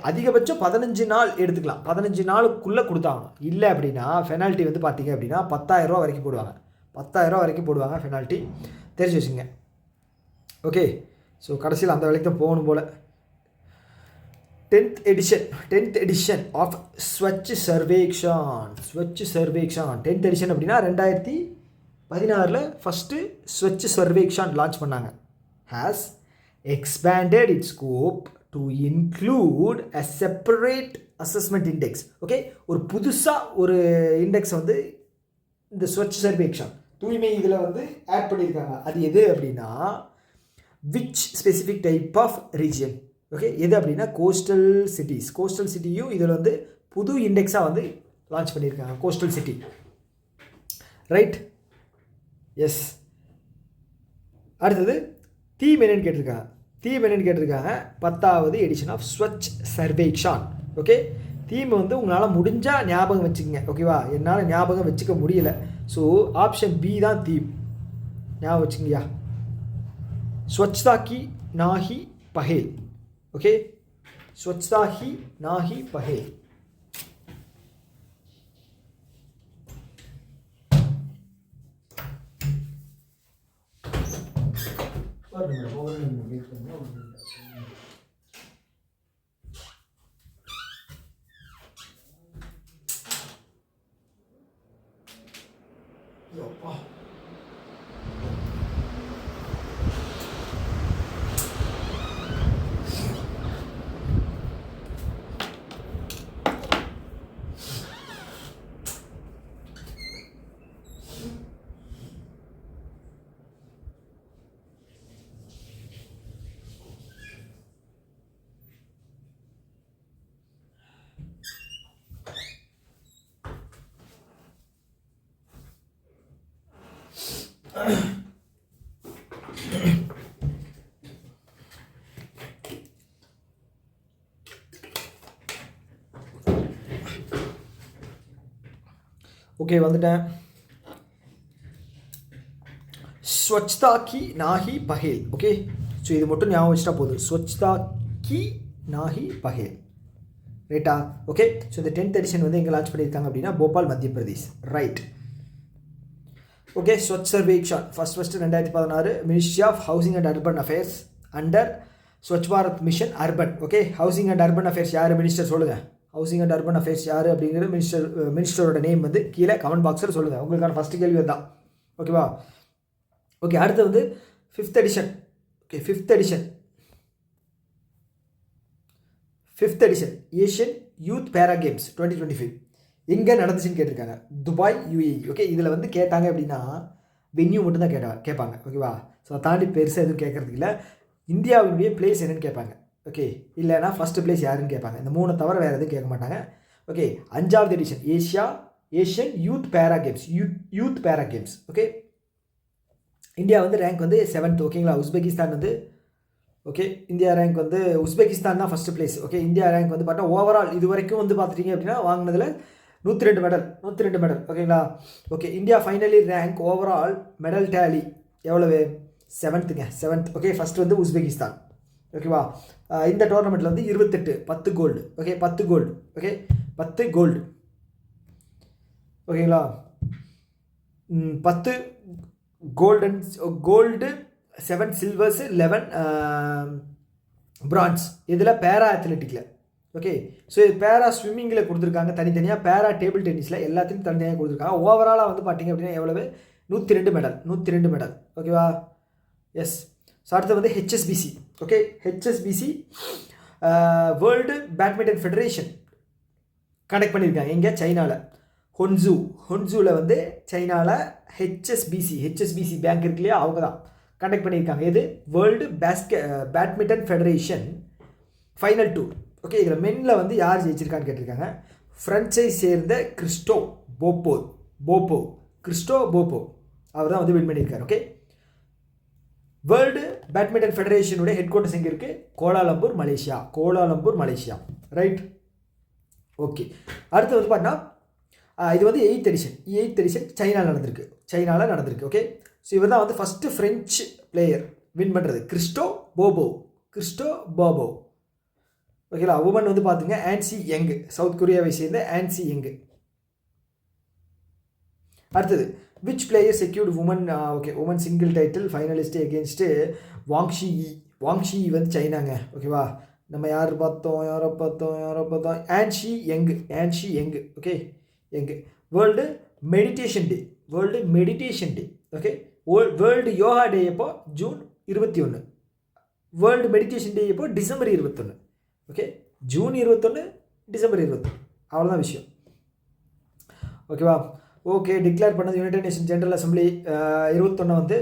அதிகபட்சம் 15 நாள் எடுத்துக்கலாம், 15 நாளுக்குள்ளே கொடுத்தாகணும். இல்லை அப்படின்னா பெனால்ட்டி வந்து பார்த்தீங்க அப்படின்னா 10,000 ரூபா வரைக்கும் போடுவாங்க, 10,000 ரூபா வரைக்கும் போடுவாங்க பெனால்ட்டி, தெரிஞ்சு வச்சுங்க. ஓகே, ஸோ கடைசியில் அந்த வேலைக்கு தான் போகணும் போல். 10th edition of Swachh Survekshan. 10th edition அப்படின்னா 2016 ஃபஸ்ட்டு ஸ்வச் சர்வேக்ஷான் லான்ச் பண்ணாங்க. Has expanded its scope to include a separate assessment index. Okay, ஒரு புதுசாக ஒரு இண்டெக்ஸ் வந்து இந்த ஸ்வச் சர்வேக்ஷன் தூய்மை இதில் வந்து ஆட் பண்ணியிருக்காங்க. அது எது அப்படின்னா which specific type of region. Okay, எது அப்படின்னா கோஸ்டல் சிட்டியும் இதில் வந்து புது இண்டெக்ஸாக வந்து லான்ச் பண்ணியிருக்காங்க, கோஸ்டல் சிட்டி, ரைட்? எஸ். அடுத்தது தீம் என்னன்னு கேட்டிருக்காங்க. 10th edition of Swachh Survekshan. Okay, theme வந்து உங்களால் முடிஞ்சால் ஞாபகம் வச்சுக்கோங்க. ஓகேவா? என்னால் ஞாபகம் வச்சுக்க முடியல. ஸோ ஆப்ஷன் பி தான் தீம், ஞாபகம் வச்சுங்கய்யா. ஸ்வச்தா கி நாஹி பஹேல். ஓகே, ஸ்வச்தா ஹி நாஹி பஹேல். ஓகே வந்துட்டேன். ஸ்வச்தா கி நாஹி பஹேல். ஓகே, ஸோ இது மட்டும் ஞாபகம் வச்சுட்டா போதும். ஸ்வச்தா கி நாஹி பஹேல். ரைட்டா? ஓகே, ஸோ இந்த 10th எடிஷன் வந்து எங்கே லான்ச் பண்ணியிருக்காங்க அப்படின்னா Bhopal, Madhya Pradesh. Right. Okay, Swachh Survekshan first 2016 ministry of housing and urban affairs under Swachh Bharat mission urban. Okay, housing and urban affairs யார் மினிஸ்டர் சொல்லுங்கள். ஹவுசிங் அண்ட் அர்பன் அஃபேர்ஸ் யார் அப்படிங்கிற மினிஸ்டரோட நேம் வந்து கீழே கமெண்ட் பாக்ஸில் சொல்லுங்கள். உங்களுக்கான ஃபஸ்ட்டு கேள்வி தான். ஓகேவா? ஓகே, அடுத்து வந்து 5th edition. Okay, 5th edition Asian youth para games 2025 எங்கே நடந்துச்சுன்னு கேட்டிருக்காங்க. Dubai, UAE. ஓகே, இதில் வந்து கேட்டாங்க அப்படின்னா வென்யூ மட்டும் தான் கேட்பாங்க. ஓகேவா? ஸோ அதை தாண்டி பெருசாக எதுவும் கேட்குறதுக்கு இல்லை. இந்தியாவுடைய பிளேஸ் என்னன்னு கேட்பாங்க. ஓகே, இல்லைனா ஃபஸ்ட்டு பிளேஸ் யாருன்னு கேட்பாங்க. இந்த 3 தவிர வேறு எதுவும் கேட்க மாட்டாங்க. Okay, 5th edition Asian youth para games. Okay, India வந்து ரேங்க் வந்து 7th. ஓகேங்களா? உஸ்பெகிஸ்தான் வந்து ஓகே, இந்தியா ரேங்க் வந்து உஸ்பெகிஸ்தான் தான் first place. Okay, India rank வந்து பார்த்தா ஓவரால் இது வரைக்கும் வந்து பார்த்துட்டிங்க அப்படின்னா வாங்கினதில் 102 மெடல். ஓகேங்களா? Okay, India finally rank overall medal tally எவ்வளவு? 7th. ஓகே, ஃபஸ்ட்டு வந்து உஸ்பெகிஸ்தான். ஓகேவா? இந்த டோர்னமெண்ட்டில் வந்து 28 10 gold. Okay, 10 gold. Okay, 10 gold. ஓகேங்களா? 10 கோல்டு 7 சில்வர்ஸு 11 பிரான்ஸ். இதில் பேரா அத்லெட்டிக்கில். ஓகே, ஸோ இது பேரா ஸ்விம்மிங்கில் கொடுத்துருக்காங்க தனித்தனியாக, பேரா டேபிள் டென்னிஸில் எல்லாத்தையும் தனித்தனியாக கொடுத்துருக்காங்க. ஓவராலாக வந்து பார்த்தீங்க அப்படின்னா எவ்வளவு? 102 மெடல். ஓகேவா? எஸ். ஸோ அடுத்து வந்து HSBC. Okay, HSBC world badminton federation connect பண்ணியிருக்காங்க. எங்கே? சைனாவில் ஹொன்சூவில் வந்து சைனாவில் HSBC பேங்க் இருக்கு இல்லையா, அவங்க தான் கண்டக்ட் பண்ணியிருக்காங்க. இது world badminton federation final tour. Okay, இதில் மென்னில் வந்து யார் ஜெயிச்சிருக்கான்னு கேட்டிருக்காங்க. ஃப்ரெஞ்சை சேர்ந்த கிறிஸ்டோ போப்போ அவர் தான் வந்து வின் பண்ணியிருக்காரு. ஓகே, வேர்ல்டு பேட்மிண்டன் ஃபெடரேஷனுடைய ஹெட் குவார்ட்டர்ஸ் எங்கே இருக்குது? Kuala Lumpur Malaysia. ரைட். ஓகே, அடுத்து வந்து பார்த்தீங்கன்னா இது வந்து 8th எடிஷன் சைனாவில் நடந்திருக்கு. ஓகே, ஸோ இவர் தான் வந்து ஃபஸ்ட்டு ஃப்ரெஞ்சு பிளேயர் வின் பண்ணுறது. கிறிஸ்டோ போபோ. ஓகேங்களா? உமன் வந்து பார்த்துங்க ஆன்சி யங், சவுத் கொரியாவை சேர்ந்த ஆன்சி யங். அடுத்தது which player secured women single title finalist against Wang Zhiyi வந்து சைனாங்க. ஓகேவா? நம்ம யாரை பார்த்தோம் An Se Young. Okay, world meditation day. Okay, world yoga day எப்போ? ஜூன் 21. வேர்ல்டு மெடிடேஷன் டே எப்போ? டிசம்பர் 21. Okay, June 21 December 21. அவ்வளோதான் விஷயம். ஓகேவா? ஓகே, டிக்ளேர் பண்ணது யுனைடெட் நேஷன் ஜெனரல் அசம்பிளி 21 வந்து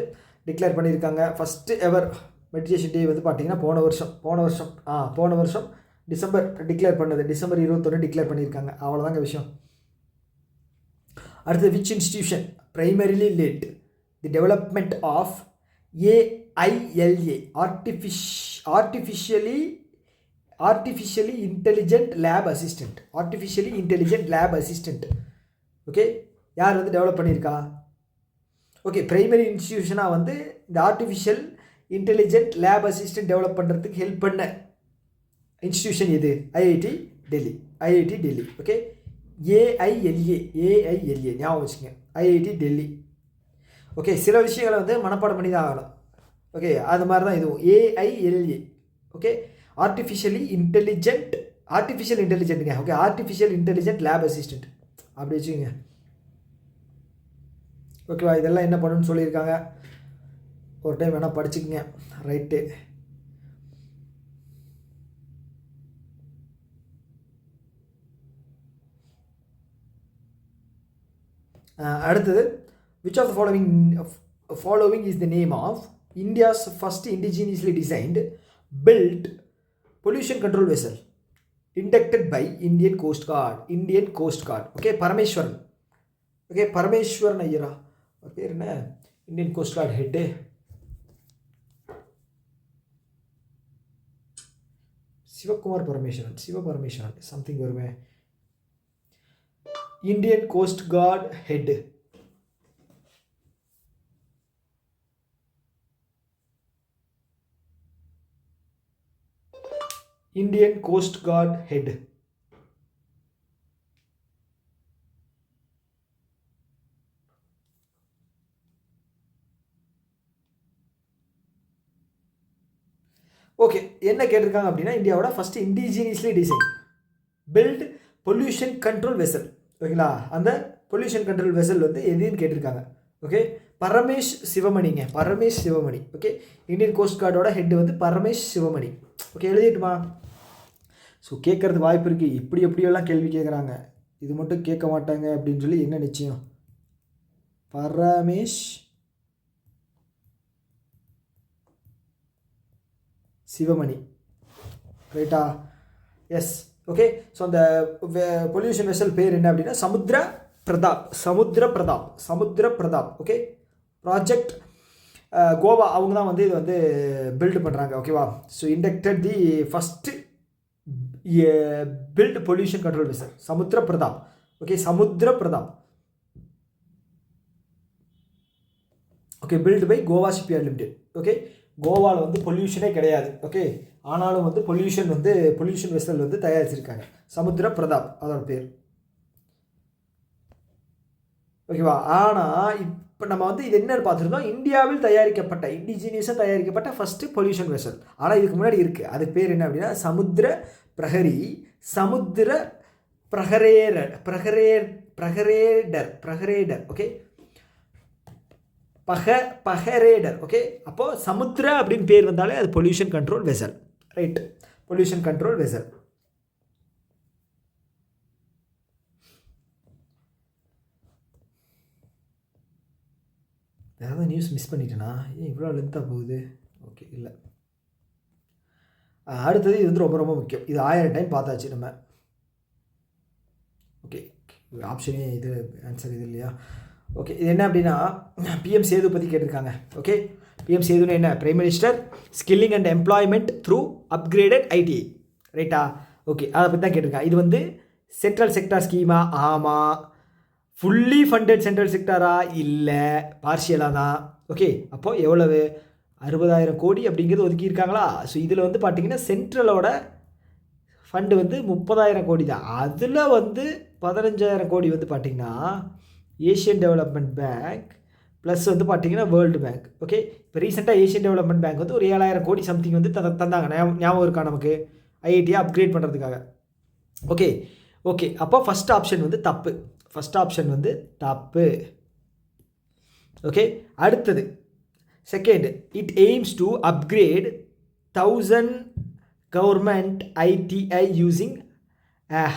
டிக்ளேர் பண்ணியிருக்காங்க. ஃபஸ்ட்டு எவர் மெடிடேஷன் டே வந்து பார்த்தீங்கன்னா போன வருஷம் டிசம்பர் டிக்ளேர் பண்ணது. டிசம்பர் 21 டிக்ளேர் பண்ணியிருக்காங்க. அவ்வளோதாங்க விஷயம். அடுத்தது which institution primarily led the development of AILA artificially intelligent lab assistant. Okay, யார் வந்து டெவலப் பண்ணியிருக்கா? ஓகே, பிரைமரி இன்ஸ்டிடியூஷனாக வந்து இந்த artificial intelligent lab assistant develop பண்ணுறதுக்கு ஹெல்ப் பண்ண இன்ஸ்டிடியூஷன் எது? ஐஐடி டெல்லி. ஓகே, AILA ஞாபகம் வச்சுங்க. ஐஐடி டெல்லி. ஓகே, சில விஷயங்களை வந்து மனப்பாடம் பண்ணி தான் ஆகணும். ஓகே, அது மாதிரி தான் இதுவும். AILA. ஓகே, ஆர்டிஃபிஷியல் இன்டெலிஜென்ட்டுங்க. Okay, artificial intelligent lab assistant அப்படி வச்சுக்கோங்க. ஓகேவா? இதெல்லாம் என்ன பண்ணணும்னு சொல்லியிருக்காங்க. ஒரு டைம் வேணால் படிச்சுக்கோங்க. ரைட்டு. அடுத்தது which of the following is the name of India's first indigenously designed built pollution control vessel inducted by Indian Coast Guard. Okay, Parameswaran ஐயரா பேர் என்ன? Indian coast guard head Sivakumar Parameswaran, Sivaparameswaran something வருமே. Indian coast guard head Indian coast guard head okay. என்ன கேட்டிருக்காங்க அப்படின்னா இந்தியாவோட first indigenously design build pollution control vessel. ஓகேங்களா, அந்த பொல்யூஷன் கண்ட்ரோல் வெசல் வந்து எதுன்னு கேட்டிருக்காங்க. ஓகே, பரமேஷ் சிவமணிங்க, Paramesh Sivamani. Okay, Indian coast கார்டோட ஹெட் வந்து பரமேஷ் சிவமணி. ஓகே, எழுதிட்டுமா? ஸோ கேட்குறது வாய்ப்பு இருக்குது. இப்படி எப்படியெல்லாம் கேள்வி கேட்குறாங்க, இது மட்டும் கேட்க மாட்டாங்க அப்படின்னு சொல்லி என்ன நிச்சயம்? பரமேஷ் சிவமணி, ரைட்டா? எஸ். ஓகே, ஸோ அந்த பொல்யூஷன் வெசல் பேர் என்ன அப்படின்னா சமுத்திர பிரதாப், சமுத்திர பிரதாப், சமுத்திர பிரதாப். ஓகே, ப்ராஜெக்ட் கோவா அவங்க தான் வந்து இது வந்து பில்டு பண்ணுறாங்க. ஓகேவா? So inducted the first built pollution control vessel Samudra Pratap. Okay, Samudra Pratap. Okay, built by Goa shipyard limited. Okay, கோவாவில் வந்து பொல்யூஷனே கிடையாது. ஓகே, ஆனாலும் வந்து பொல்யூஷன் வெசல் வந்து தயாரிச்சிருக்காங்க. சமுத்திர பிரதாப் அதோட பேர். ஓகேவா? ஆனால் இப்போ நம்ம வந்து இது என்னன்னு பார்த்துருந்தோம், இந்தியாவில் தயாரிக்கப்பட்ட இண்டிஜினியஸாக தயாரிக்கப்பட்ட ஃபஸ்ட்டு பொல்யூஷன் வெசல். ஆனால் இதுக்கு முன்னாடி இருக்குது, அதுக்கு பேர் என்ன அப்படின்னா சமுத்திர பிரஹரி, சமுத்திர பிரஹரேடர். ஓகே, பஹரேடர். ஓகே, அப்போது சமுத்திர அப்படின்னு பேர் வந்தாலே அது pollution control vessel. Right, pollution control vessel. ஏதாவது நியூஸ் மிஸ் பண்ணிட்டேனா? ஏன் இவ்வளோ லென்த்தாக போகுது? ஓகே, இல்லை. அடுத்தது இது வந்து ரொம்ப ரொம்ப முக்கியம். இது 1000 டைம் பார்த்தாச்சு நம்ம. ஓகே, ஆப்ஷனே இது ஆன்சர் இது இல்லையா? ஓகே, இது என்ன அப்படின்னா பிஎம் சேது பற்றி கேட்டிருக்காங்க. ஓகே, பிஎம் சேதுன்னு என்ன? Prime minister skilling and employment through upgraded ITI. ரைட்டா? ஓகே, அதை பற்றி தான் கேட்டிருக்காங்க. இது வந்து சென்ட்ரல் செக்டார் ஸ்கீமா? ஆமாம். ஃபுல்லி ஃபண்டட் சென்ட்ரல் செக்டாரா? இல்லை, பார்ஷியலாக தான். ஓகே, அப்போது எவ்வளவு? 60,000 கோடி அப்படிங்கிறது ஒதுக்கியிருக்காங்களா? ஸோ இதில் வந்து பார்த்திங்கன்னா சென்ட்ரலோட ஃபண்டு வந்து 30,000 கோடி தான். அதில் வந்து 15,000 கோடி வந்து பார்த்திங்கன்னா ஏஷியன் டெவலப்மெண்ட் பேங்க் ப்ளஸ் வந்து பார்த்திங்கன்னா வேர்ல்டு பேங்க். ஓகே, இப்போ ரீசெண்டாக ஏஷியன் டெவலப்மெண்ட் பேங்க் வந்து ஒரு 7,000 கோடி சம்திங் வந்து தந்தாங்க. ஞாபகம் இருக்கா நமக்கு? ஐஐடியை அப்கிரேட் பண்ணுறதுக்காக. ஓகே ஓகே, அப்போ ஃபஸ்ட் ஆப்ஷன் வந்து தப்பு. ஃபஸ்ட் ஆப்ஷன் வந்து தப்பு. ஓகே, அடுத்தது second, it aims to upgrade 1000 government ITI using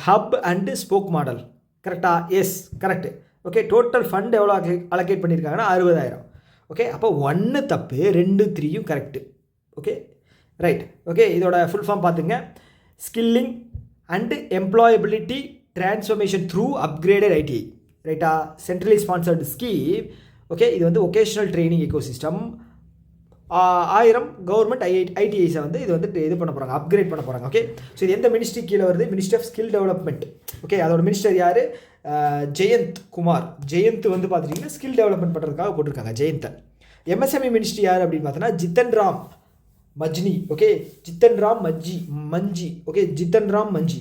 hub and spoke model. கரெக்டா? Yes, correct. Okay, total fund எவ்வளோ அலோகேட் பண்ணியிருக்காங்கன்னா 60,000. ஓகே, அப்போ 1 தப்பு, 2 3யும் கரெக்டு. Okay, right. ஓகே, இதோட ஃபுல் ஃபார்ம் பார்த்துங்க. Skilling and employability transformation through upgraded ITI. ரைட்டா? Centrally sponsored scheme. Okay, இது வந்து ஒகேஷ்னல் ட்ரைனிங் எக்கோசிஸ்டம். 1000 கவர்மெண்ட் ஐடிஐஸை வந்து இது வந்து இது பண்ண போகிறாங்க, அப்கிரேட் பண்ண போகிறாங்க. ஓகே, ஸோ இது எந்த மினிஸ்ட்ரி கீழே வருது? Ministry of skill development. Okay, அதோட மினிஸ்டர் யார்? ஜெயந்த் குமார். ஜெயந்த் வந்து பார்த்துட்டிங்கன்னா ஸ்கில் டெவலப்மெண்ட் பண்ணுறதுக்காக போட்டிருக்காங்க ஜெயந்தை. எம்எஸ்எம்இ மினிஸ்ட்ரி யார் அப்படின்னு பார்த்தோன்னா ஜித்தன் ராம் மஜ்னி. ஓகே, ஜித்தன் ராம் மஞ்சி. ஓகே, ஜித்தன் ராம் மஞ்சி.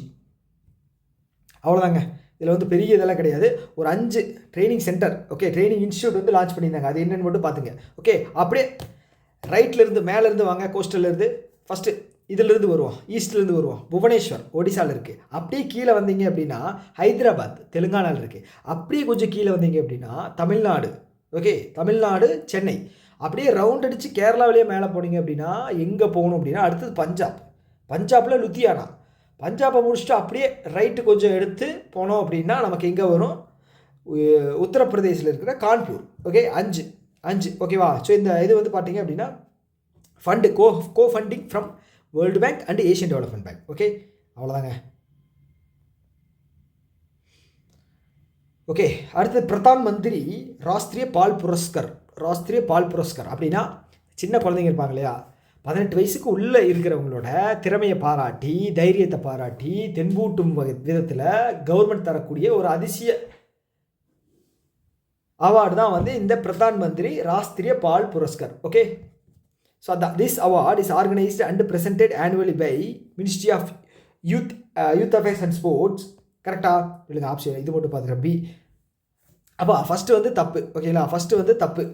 அவ்வளோதாங்க. இதில் வந்து பெரிய இதெல்லாம் கிடையாது. ஒரு 5 training centre, okay, training institute வந்து லான்ச் பண்ணியிருந்தாங்க. அது என்னென்னு மட்டும் பார்த்துங்க. ஓகே, அப்படியே ரைட்லேருந்து மேலேருந்து வாங்க, கோஸ்டல்லேருந்து ஃபஸ்ட்டு இதிலேருந்து வருவோம், ஈஸ்ட்லேருந்து வருவோம். புவனேஸ்வர் ஒடிசாவில் இருக்குது. அப்படியே கீழே வந்தீங்க அப்படின்னா ஹைதராபாத் தெலுங்கானாவில் இருக்குது. அப்படியே கொஞ்சம் கீழே வந்தீங்க அப்படின்னா தமிழ்நாடு. ஓகே, தமிழ்நாடு சென்னை. அப்படியே ரவுண்ட் அடித்து கேரளாவிலேயே மேலே போனீங்க அப்படின்னா எங்கே போகணும் அப்படின்னா அடுத்தது பஞ்சாப். பஞ்சாபில் லுத்தியானா. பஞ்சாபை முடிச்சுட்டு அப்படியே ரைட்டு கொஞ்சம் எடுத்து போனோம் அப்படின்னா நமக்கு எங்கே வரும்? உத்தரப்பிரதேசில் இருக்கிற கான்பூர். ஓகே, 5 ஓகேவா? ஸோ இந்த இது வந்து பார்த்தீங்க அப்படின்னா fund co funding from world bank and Asian development bank. Okay, அவ்வளோதாங்க. ஓகே, அடுத்தது பிரதான் மந்திரி ராஷ்ட்ரிய பால் புரஸ்கர். ராஷ்ட்ரிய பால் புரஸ்கார் அப்படின்னா சின்ன குழந்தைங்க இருப்பாங்க இல்லையா, 18 வயசுக்கு உள்ளே இருக்கிறவங்களோட திறமையை பாராட்டி, தைரியத்தை பாராட்டி, தென்பூட்டும் விதத்தில் கவர்மெண்ட் தரக்கூடிய ஒரு அதிசய அவார்டு தான் வந்து இந்த Pradhan Mantri Rashtriya Bal Puraskar. Okay, so this award is organised and presented annually by ministry of youth affairs and sports. கரெக்டாக இல்லைங்க, ஆப்ஷன் இது மட்டும் பார்த்துக்கிறேன் பி. அப்போ ஃபஸ்ட்டு வந்து தப்பு. ஓகேங்களா, ஃபஸ்ட்டு வந்து தப்பு.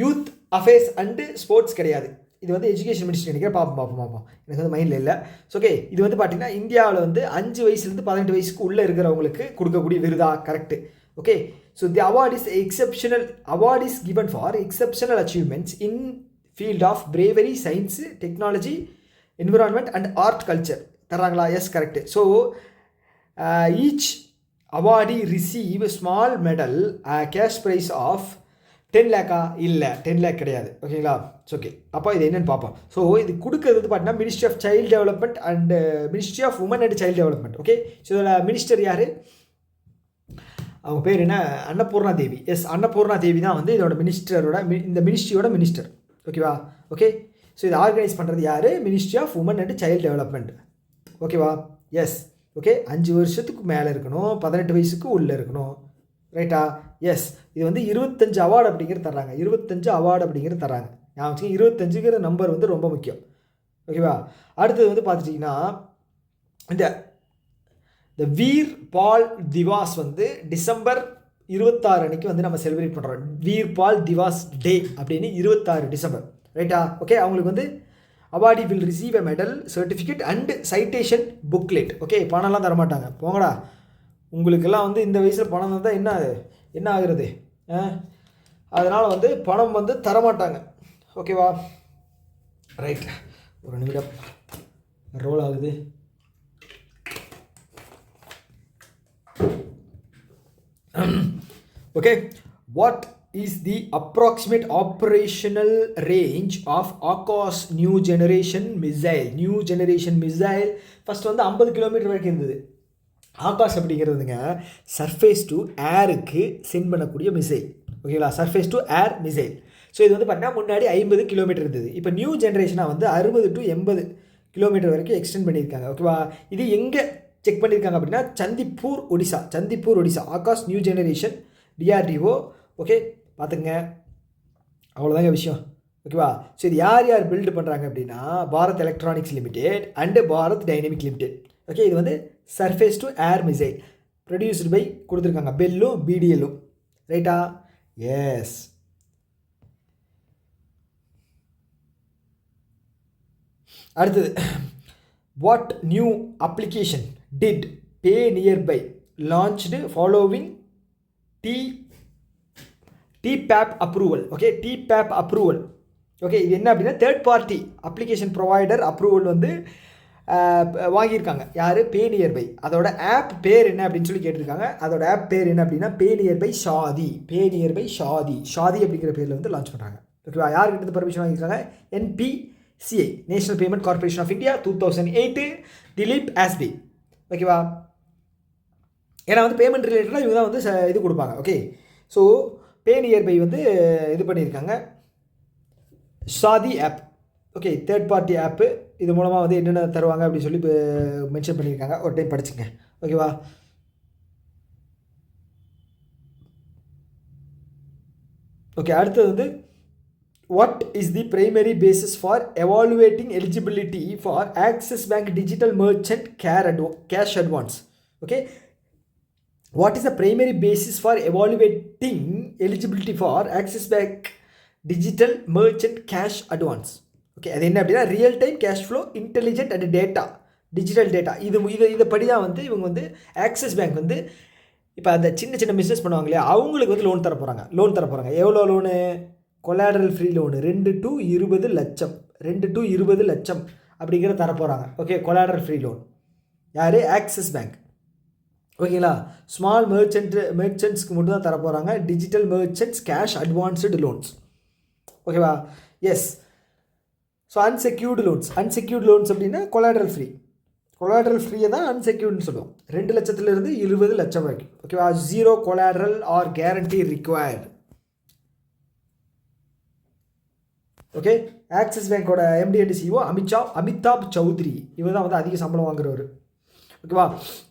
யூத் அஃபேர்ஸ் அண்டு ஸ்போர்ட்ஸ் கிடையாது, இது வந்து எஜுகேஷன் மினிஸ்ட்ரி நினைக்கிறேன். பார்ப்போம் எனக்கு வந்து மைண்டில் இல்லை. ஸோ ஓகே, இது வந்து பார்த்தீங்கன்னா இந்தியாவில் வந்து 5 வயசுலேருந்து 18 வயசுக்கு உள்ளே இருக்கிறவங்களுக்கு கொடுக்கக்கூடிய விருதா. Correct. Okay, so the award is exceptional. Award is given for exceptional achievements in field of bravery, science, technology, environment and art culture தர்றாங்களா? Yes, correct. So each awardee receive small medal, cash prize of 10 லேக்கா? இல்லை, 10 லேக் கிடையாது. ஓகேங்களா, it's okay. அப்போ இது என்னென்னு பார்ப்போம். So இது கொடுக்குறது வந்து பார்த்தீங்கன்னா ministry of child development and ministry of women and child development. Okay, so இதில் மினிஸ்டர் யார்? அவங்க பேர் என்ன? அன்னபூர்ணா தேவி. எஸ், அன்னபூர்ணா தேவி தான் வந்து இதோட மினிஸ்டரோட இந்த மினிஸ்ட்ரியோட மினிஸ்டர். ஓகேவா? ஓகே, ஸோ இதை ஆர்கனைஸ் பண்ணுறது யார்? Ministry of women and child development. ஓகேவா? Yes, okay. 5 வருஷத்துக்கு மேலே இருக்கணும், 18 வயசுக்கு உள்ளே இருக்கணும். ரைட்டா? எஸ், இது வந்து 25 அவார்டு அப்படிங்கிறது தர்றாங்க. 25 அவார்டு அப்படிங்கிறது தர்றாங்க. நான் 25ங்கிற நம்பர் வந்து ரொம்ப முக்கியம். ஓகேவா? அடுத்தது வந்து பார்த்துட்டிங்கன்னா இந்த வீர் பால் திவாஸ் வந்து டிசம்பர் 26 அன்றைக்கி வந்து நம்ம செலிப்ரேட் பண்ணுறோம். வீர் பால் திவாஸ் டே அப்படின்னு 26 டிசம்பர். ரைட்டா? ஓகே, அவங்களுக்கு வந்து awardee will receive a medal, certificate and citation booklet. Okay, பணம்லாம் தரமாட்டாங்க, போங்கடா. உங்களுக்கெல்லாம் வந்து இந்த வயசில் பணம் தந்தால் என்ன ஆகுறது? அதனால் வந்து பணம் வந்து தரமாட்டாங்க. ஓகேவா? ரைட், ஒரு நிமிடம் ரோல் ஆகுது. Okay, what is the approximate operational range of Akash new generation missile? First வந்து 50 கிலோமீட்டர் வரைக்கும் இருந்தது. ஆகாஷ் அப்படிங்கிறதுங்க சர்ஃபேஸ் டு ஏருக்கு சென்ட் பண்ணக்கூடிய மிசைல். ஓகேங்களா, surface to air missile. So இது வந்து பார்த்தீங்கன்னா முன்னாடி 50 கிலோமீட்டர் இருந்தது. இப்போ நியூ ஜென்ரேஷனாக வந்து 60 to 80 கிலோமீட்டர் வரைக்கும் எக்ஸ்டெண்ட் பண்ணியிருக்காங்க. ஓகேவா? இது எங்கே செக் பண்ணியிருக்காங்க அப்படின்னா Chandipur, Odisha. Akash new generation DRDO. Okay, பார்த்துங்க, அவ்வளோதாங்க விஷயம். ஓகேவா? ஸோ இது யார் பில்டு பண்ணுறாங்க அப்படின்னா Bharat electronics limited and Bharat dynamic limited. Okay, இது வந்து surface to air missile produced by கொடுத்துருக்காங்க பெல்லும் பிடிஎல்லும். ரைட்டா? எஸ். அடுத்தது, what new application did pay nearby launched following TPAP approval. Okay, TPAP approval. Okay, இது என்ன அப்படின்னா third party application provider approval வந்து வாங்கியிருக்காங்க. யார்? பே நியர்பை. அதோட ஆப் பேர் என்ன அப்படின்னு சொல்லி கேட்டிருக்காங்க. அதோட ஆப் பேர் என்ன அப்படின்னா பே நியர்பை ஷாதி. ஷாதி அப்படிங்கிற பேரில் வந்து லான்ச் பண்ணுறாங்க. ஓகேவா? யார்கிட்ட பர்மிஷன் வாங்கியிருக்காங்க? NPCI, national payment corporation of India. 2008 Dilip Asbe. ஓகேவா? ஏன்னா வந்து பேமெண்ட் ரிலேட்டடாக இவங்க தான் வந்து இது கொடுப்பாங்க. ஓகே, ஸோ பே நியர்பை வந்து இது பண்ணியிருக்காங்க Shaadi app. Okay, third party app. இது மூலமாக வந்து என்னென்ன தருவாங்க அப்படின்னு சொல்லி மென்ஷன் பண்ணியிருக்காங்க. ஒரு டைம் படிச்சுங்க. ஓகேவா? ஓகே, அடுத்தது வந்து what is the primary basis for evaluating eligibility for Axis Bank digital merchant cash advance? Okay, what is the primary basis for evaluating eligibility for Axis Bank digital merchant cash advance? Okay, அது என்ன அப்படின்னா real time cash flow intelligent and data, digital data. இதை படி தான் வந்து இவங்க வந்து axis bank வந்து இப்போ அந்த சின்ன பிஸ்னஸ் பண்ணுவாங்க இல்லையா, அவங்களுக்கு வந்து லோன் தர போகிறாங்க. எவ்வளோ loan? Collateral free loan 2 to 20 லட்சம் அப்படிங்கிற தரப்போகிறாங்க. ஓகே, கொலாட்ரல் ஃப்ரீ லோன் யார்? Axis bank. ஓகேங்களா? ஸ்மால் மெர்ச்சன்ட்ஸ்க்கு மட்டும் தான் தரப்போகிறாங்க. Digital merchants cash advanced loans. ஓகேவா? எஸ். ஸோ அன்செக்யூர்டு லோன்ஸ் அப்படின்னா கொலாட்ரல் ஃப்ரீயை தான் அன்செக்யூர்டுன்னு சொல்லுவோம். 2 லட்சத்துலேருந்து 20 லட்சம் வரைக்கும். ஓகேவா? 0 collateral or guarantee required. Okay, Axis பேங்கோட MD and CEO Amitabh Chaudhry, இவர் தான் வந்து அதிக சம்பளம் வாங்குறவர். ஓகேவா.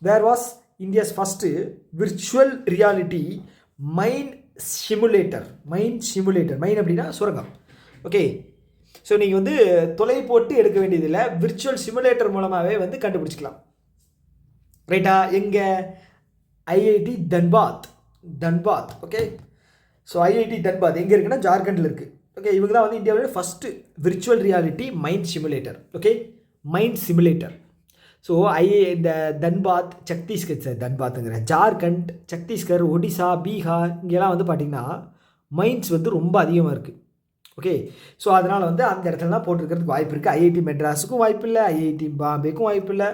There was India's first virtual reality mine simulator. Mine அப்படின்னா சுரங்கம். ஓகே, ஸோ நீங்கள் வந்து தொலை போட்டு எடுக்க வேண்டியதில்லை, விர்ச்சுவல் சிமுலேட்டர் மூலமாகவே வந்து கண்டுபிடிச்சிக்கலாம். ரைட்டா. எங்கே? IIT Dhanbad. Okay, so IIT Dhanbad எங்கே இருக்குன்னா ஜார்க்கண்டில் இருக்குது. ஓகே, இவங்க தான் வந்து இந்தியாவோட first virtual reality mind simulator. Okay, mind simulator. So இந்த தன்பாத், ஜார்க்கண்ட், சத்தீஸ்கர், ஒடிசா, பீகார் இங்கெல்லாம் வந்து பார்த்திங்கன்னா மைண்ட்ஸ் வந்து ரொம்ப அதிகமாக இருக்குது. ஓகே, ஸோ அதனால் வந்து அந்த இடத்துலலாம் போட்டிருக்கிறதுக்கு வாய்ப்பு இருக்குது. ஐஐடி மெட்ராஸுக்கும் வாய்ப்பு இல்லை, ஐஐடி பாம்பேக்கும் வாய்ப்பு இல்லை,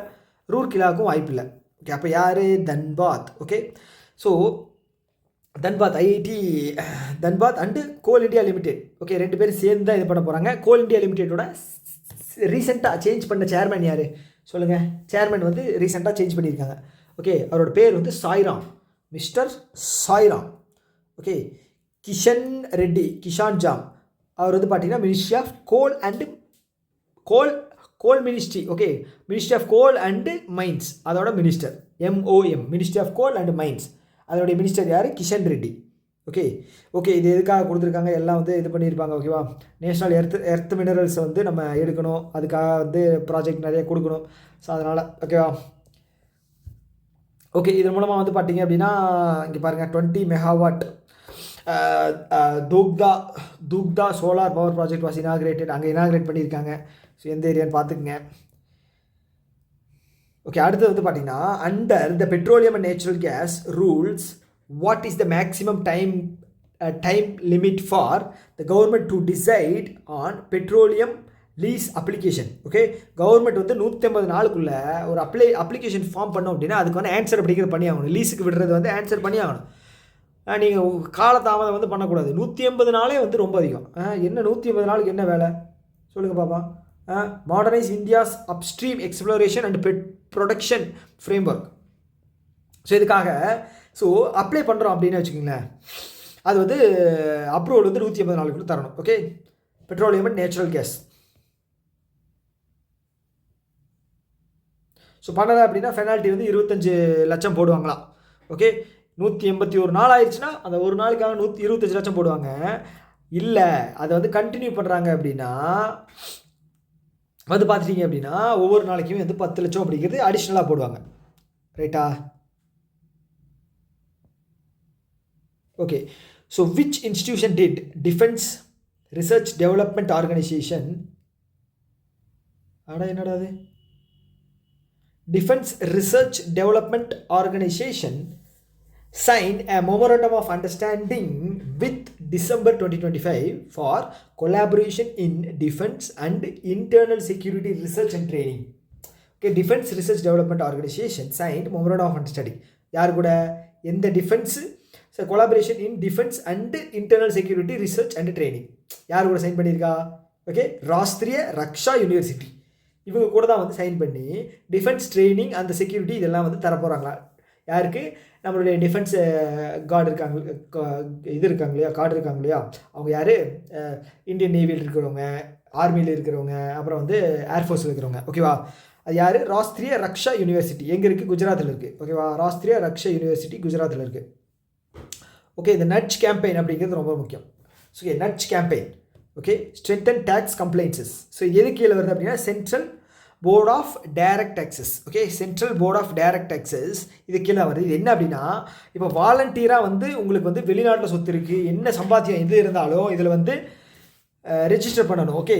ரூர்கிலாவுக்கும் வாய்ப்பு இல்லை. ஓகே, அப்போ யார்? Dhanbad. Okay, so Dhanbad, IIT Dhanbad and goal India limited. Okay, 2 பேரும் சேர்ந்து தான் இது பண்ண போகிறாங்க. கோல் இண்டியா லிமிடெட்டோட ரீசெண்டாக சேஞ்ச் பண்ண சேர்மன் யார் சொல்லுங்கள்? சேர்மன் வந்து ரீசெண்டாக சேஞ்ச் பண்ணியிருக்காங்க. ஓகே, அவரோட பேர் வந்து சாய்ராம், மிஸ்டர் சாய்ராம். ஓகே, கிஷான் ஜாம், அவர் வந்து பார்த்தீங்கன்னா ministry of coal ministry. Okay, ministry of coal and mines, அதோட மினிஸ்டர் MOM, ministry of coal and mines, அதோடைய மினிஸ்டர் யார்? கிஷன் ரெட்டி. ஓகே, இது எதுக்காக கொடுத்துருக்காங்க எல்லாம் வந்து இது பண்ணியிருப்பாங்க. ஓகேவா. நேஷ்னல் எர்த் மினரல்ஸை வந்து நம்ம எடுக்கணும், அதுக்காக வந்து ப்ராஜெக்ட் நிறைய கொடுக்கணும். ஸோ அதனால் ஓகேவா. ஓகே, இதன் மூலமாக வந்து பார்த்தீங்க அப்படின்னா இங்கே பாருங்கள் 20 மெகாவாட் தூக்தா solar power project was inaugurated. அங்கே இனாகிரேட் பண்ணியிருக்காங்க. ஸோ எந்த ஏரியான்னு பார்த்துக்குங்க. ஓகே, அடுத்தது வந்து பார்த்தீங்கன்னா under the petroleum and natural gas rules what is the maximum time limit for the government to decide on petroleum lease application. Okay, government வந்து 150 நாளுக்குள்ள ஒரு அப்ளிகேஷன் ஃபார்ம் பண்ணோம் அப்படின்னா அதுக்கு வந்து ஆன்சர் அப்படிங்கிறது பண்ணி ஆகணும். லீஸுக்கு விடுறது வந்து ஆன்சர் பண்ணி ஆகணும். நீங்கள் காலதாமதம் வந்து பண்ணக்கூடாது. 180 நாளே வந்து ரொம்ப அதிகம். என்ன 180 நாளுக்கு என்ன வேலை சொல்லுங்கள் பாப்பா. Modernise India's upstream exploration and production framework. So இதுக்காக அப்ளை பண்ணுறோம் அப்படின்னு வச்சுக்கோங்களேன், அது வந்து அப்ரூவல் வந்து 180 நாளுக்குள்ள தரணும். Okay, petroleum and natural case. So பண்ணலை அப்படின்னா பெனால்ட்டி வந்து 25 லட்சம் போடுவாங்களாம். ஓகே, 181 நாள் ஆயிடுச்சுன்னா அந்த ஒரு நாளுக்காக 125 லட்சம் போடுவாங்க. இல்லை அதை வந்து கண்டினியூ பண்ணுறாங்க அப்படின்னா வந்து பார்த்துட்டிங்க அப்படின்னா ஒவ்வொரு நாளைக்குமே வந்து 10 லட்சம் அப்படிங்கிறது அடிஷ்னலாக போடுவாங்க. ரைட்டா. Okay, so which institution did defence research development organisation என்னடா அது defence research development organisation signed a memorandum of understanding with December 2025 for collaboration in defense and internal security research and training. Okay, Defense Research Development Organization signed memorandum of understanding. யார் கூட? எந்த defence collaboration in defence and internal security research and training யார் கூட sign பண்ணியிருக்கா? Okay, Rashtriya ரக்ஷா university இவங்க கூட தான் வந்து சைன் பண்ணி டிஃபென்ஸ் ட்ரைனிங் அந்த செக்யூரிட்டி இதெல்லாம் வந்து தரப்போகிறாங்களா? யாருக்கு? நம்மளுடைய டிஃபென்ஸ் கார்டு இருக்காங்க இல்லையா, கார்டு இருக்காங்க இல்லையா, அவங்க யார்? இந்தியன் நேவியில் இருக்கிறவங்க, ஆர்மியில் இருக்கிறவங்க, அப்புறம் வந்து ஏர்ஃபோர்ஸில் இருக்கிறவங்க. ஓகேவா. அது யார்? ராஷ்ட்ரிய ரக்ஷா யூனிவர்சிட்டி எங்கே இருக்குது? குஜராத்தில் இருக்குது. ஓகேவா. ராஷ்ட்ரிய ரக்ஷா யூனிவர்சிட்டி குஜராத்தில் இருக்குது. ஓகே, இந்த நட்ஜ் கேம்பெயின் அப்படிங்கிறது ரொம்ப முக்கியம். So nudge campaign. Okay, strengthen tax compliances. So எது கீழே வருது அப்படின்னா central board of direct taxes. Okay, central board of direct taxes இது கீழே வருது. இது என்ன அப்படின்னா இப்போ வாலண்டியராக வந்து உங்களுக்கு வந்து வெளிநாட்டில் சொத்து இருக்குது, என்ன சம்பாத்தியம் எது இருந்தாலும் இதில் வந்து ரெஜிஸ்டர் பண்ணணும். ஓகே,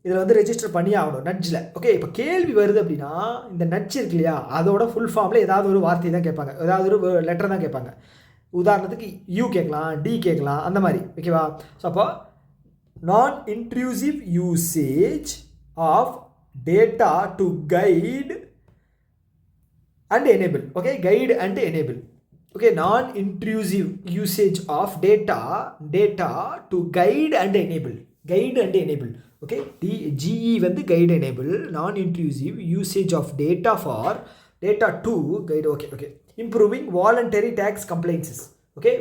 இதில் வந்து ரெஜிஸ்டர் பண்ணி ஆகணும் நட்ஜில். ஓகே, இப்போ கேள்வி வருது அப்படின்னா இந்த நட்ஜ் இருக்கு இல்லையா, அதோட ஃபுல் ஃபார்மில் ஏதாவது ஒரு வார்த்தை தான் கேட்பாங்க, ஏதாவது ஒரு லெட்டர் தான் கேட்பாங்க. உதாரணத்துக்கு யூ கேட்கலாம், டி கேட்கலாம், அந்த மாதிரி. ஓகேவா. ஸோ அப்போ நான் intrusive usage of data to guide and enable. Okay, guide and enable. Okay, non-intrusive usage of data to guide and enable. Okay, GE வந்து guide enable. Non-intrusive usage of data to guide. Okay, improving voluntary tax compliances. Okay,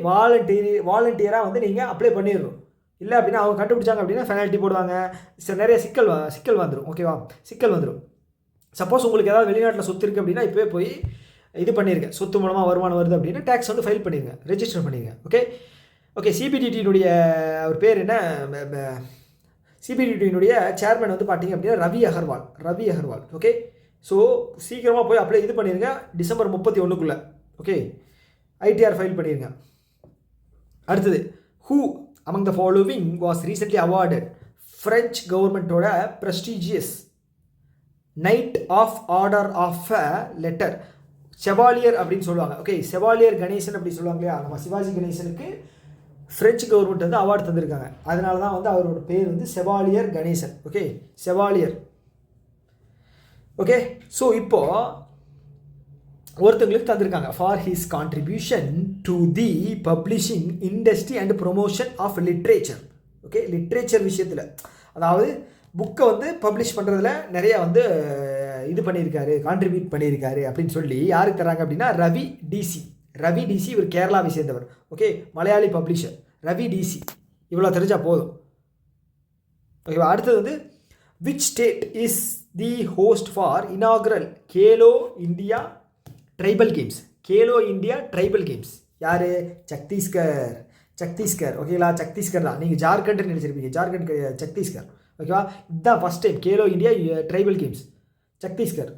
வாலண்டியராக வந்து நீங்கள் apply பண்ணிடணும். இல்லை அப்படின்னா அவங்க கண்டுபிடிச்சாங்க அப்படின்னா penalty போடுவாங்க. நிறைய சிக்கல் வந்துடும். ஓகேவா, சிக்கல் வந்துடும். சப்போஸ் உங்களுக்கு ஏதாவது வெளிநாட்டில் சொத்து இருக்குது அப்படின்னா இப்போவே போய் இது பண்ணியிருக்கேன், சொத்து மூலமாக வருமானம் வருது அப்படின்னா டேக்ஸ் வந்து ஃபைல் பண்ணிடுங்க, ரெஜிஸ்டர் பண்ணிடுங்க. ஓகே சிபிடிடியினுடைய அவர் பேர் என்ன, சிபிடிடியினுடைய சேர்மன் வந்து பார்த்தீங்க அப்படின்னா ரவி அகர்வால். ஓகே, ஸோ சீக்கிரமாக போய் அப்ளை இது பண்ணிடுங்க, டிசம்பர் 31க்குள்ளே. ஓகே, ஐடிஆர் ஃபைல் பண்ணிடுங்க. அடுத்தது, who among the following was recently awarded French governmentோட prestigious Knight of Order of a Letter, Chevalier அப்படின்னு சொல்லுவாங்க. ஓகே, செவாலியர் கணேசன் அப்படி சொல்லுவாங்க இல்லையா, நம்ம சிவாஜி கணேசனுக்கு ஃப்ரெஞ்சு கவர்மெண்ட் வந்து அவார்டு தந்திருக்காங்க. அதனால தான் வந்து அவரோட பேர் வந்து chevalier Ganesan. Okay, chevalier. Okay, so இப்போது ஒருத்தங்களுக்கு தந்திருக்காங்க for his contribution to the publishing industry and promotion of literature. Okay, literature விஷயத்தில், அதாவது புக்கை வந்து பப்ளிஷ் பண்ணுறதுல நிறையா வந்து இது பண்ணியிருக்காரு, கான்ட்ரிபியூட் பண்ணியிருக்காரு அப்படின்னு சொல்லி யாருக்கு தராங்க அப்படின்னா ரவி டிசி. இவர் கேரளாவை சேர்ந்தவர். Okay, Malayali publisher Ravi DC. இவ்வளோ தெரிஞ்சால் போதும். ஓகேவா, அடுத்தது வந்து which state is the host for inaugural Khelo India tribal games. யார்? சத்தீஸ்கர். ஓகேங்களா, சத்தீஸ்கர் தான். நீங்கள் ஜார்க்கண்ட்னு நினச்சிருப்பீங்க, ஜார்க்கண்ட் சத்தீஸ்கர். ஓகேவா, இதுதான் first time Khelo India tribal games, Chhattisgarh.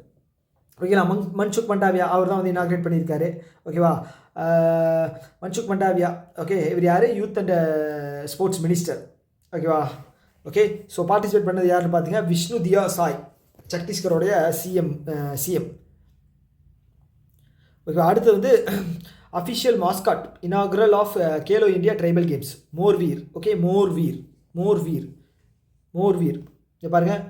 ஓகேங்களா, மன்சுக் மண்டாவியா அவர் தான் வந்து இனாக்ரேட் பண்ணியிருக்காரு. ஓகேவா, மன்சுக் மண்டாவியா. ஓகே, இவர் யார்? Youth and sports minister. ஓகேவா, ஓகே. ஸோ பார்ட்டிசிபேட் பண்ணது யாருன்னு பார்த்தீங்கன்னா விஷ்ணு தியா சாய், சத்தீஸ்கரோடைய சிஎம். ஓகே, அடுத்து வந்து official mascot inaugural of Khelo India tribal games Morveer. Okay, Morveer. இங்கே பாருங்கள்,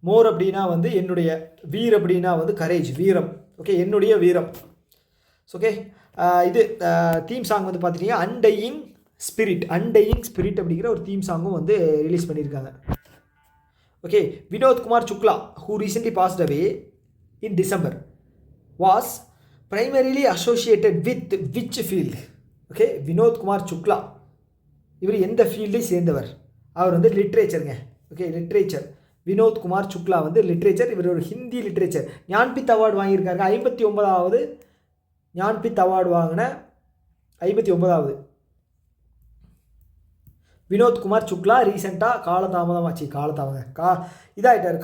மோர் அப்படின்னா வந்து என்னுடைய, வீர் அப்படின்னா வந்து கரேஜ், வீரம். ஓகே, என்னுடைய வீரம். ஓகே, இது தீம் சாங் வந்து பார்த்துட்டிங்கன்னா அன்டையிங் ஸ்பிரிட் அப்படிங்கிற ஒரு தீம் சாங்கும் வந்து ரிலீஸ் பண்ணியிருக்காங்க. Okay, Vinod Kumar Shukla who recently passed away in December was primarily associated with which field? Okay, Vinod Kumar Shukla இவர் எந்த ஃபீல்டை சேர்ந்தவர்? அவர் வந்து லிட்ரேச்சருங்க. Okay, literature. வினோத் குமார் சுக்லா வந்து லிட்ரேச்சர். இவர் ஒரு ஹிந்தி லிட்ரேச்சர். ஞான்பித் அவார்டு வாங்கியிருக்காங்க. 59வது ஞான்பித் அவார்டு வாங்கின 59வது வினோத் குமார் சுக்லா ரீசெண்டாக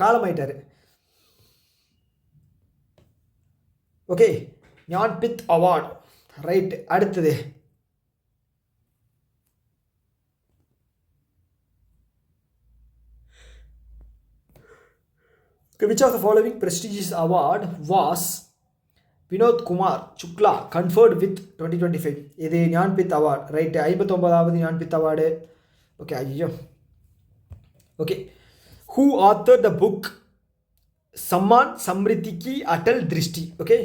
காலமாயிட்டார். Okay, Jnanpith award. ரைட், அடுத்தது which of the following prestigious award was Vinod Kumar Shukla conferred with 2025? இது ஞான்பித் அவார்டு. ரைட்டு, 59வது ஞான்பித் அவார்டு. ஓகே, ஐயோ. Okay, who authored the book Samman Samriddhi ki Atal திருஷ்டி? ஓகே,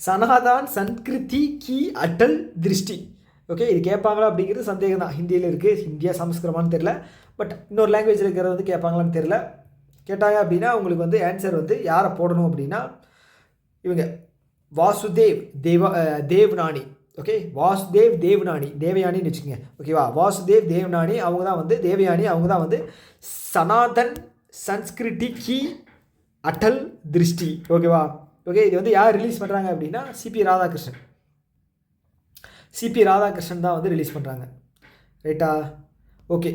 சனாதான் சன்ஸ்கிருதி கி அட்டல் திருஷ்டி. ஓகே, இது கேட்பாங்களா அப்படிங்கிறது சந்தேகம் தான். ஹிந்தியில் இருக்குது, ஹிந்தியா சமஸ்கிருதமானு தெரில, பட் இன்னொரு லாங்குவேஜில் இருக்கிறது வந்து கேட்பாங்களான்னு தெரில. கேட்டாங்க அப்படின்னா உங்களுக்கு வந்து ஆன்சர் வந்து யாரை போடணும் அப்படின்னா இவங்க தேவ்நானி. ஓகே, தேவயானின்னு வச்சுக்கோங்க. ஓகேவா, தேவ்நானி அவங்க தான் வந்து அவங்க தான் வந்து சனாதன் சன்ஸ்கிருதி கி அட்டல் திருஷ்டி. ஓகேவா, ஓகே. இது வந்து யார் ரிலீஸ் பண்ணுறாங்க அப்படின்னா சிபி ராதாகிருஷ்ணன் தான் வந்து ரிலீஸ் பண்ணுறாங்க. ரைட்டா, okay.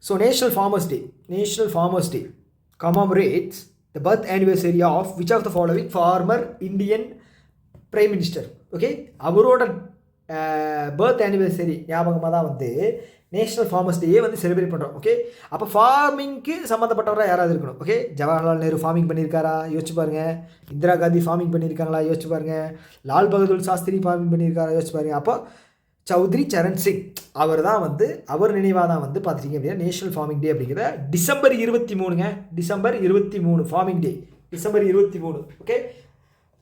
So national farmers day commemorates the birth anniversary of which of the following former Indian Prime Minister? Okay, அவரோட பர்த் ஆனிவர்சரி ஞாபகமாக தான் வந்து நேஷ்னல் ஃபார்மர்ஸ் டேயே வந்து செலிப்ரேட் பண்ணுறோம். ஓகே, அப்போ ஃபார்மிங்க்கு சம்மந்தப்பட்டவராக யாராவது இருக்கணும். ஓகே, ஜவஹர்லால் நேரு ஃபார்மிங் பண்ணியிருக்காரா? யோசிச்சு பாருங்கள். இந்திரா காந்தி ஃபார்மிங் பண்ணியிருக்காங்களா? யோசிச்சு பாருங்கள். லால் பகதூர் சாஸ்திரி ஃபார்மிங் பண்ணியிருக்காரா? யோசிச்சு பாருங்கள். அப்போ சௌத்ரி சரண் சிங் அவர் தான் வந்து அவர் நினைவாக தான் வந்து பார்த்துட்டிங்க அப்படின்னா நேஷ்னல் ஃபார்மிங் டே அப்படிங்கிற டிசம்பர் 23 ஃபார்மிங் டே, டிசம்பர் 23. ஓகே,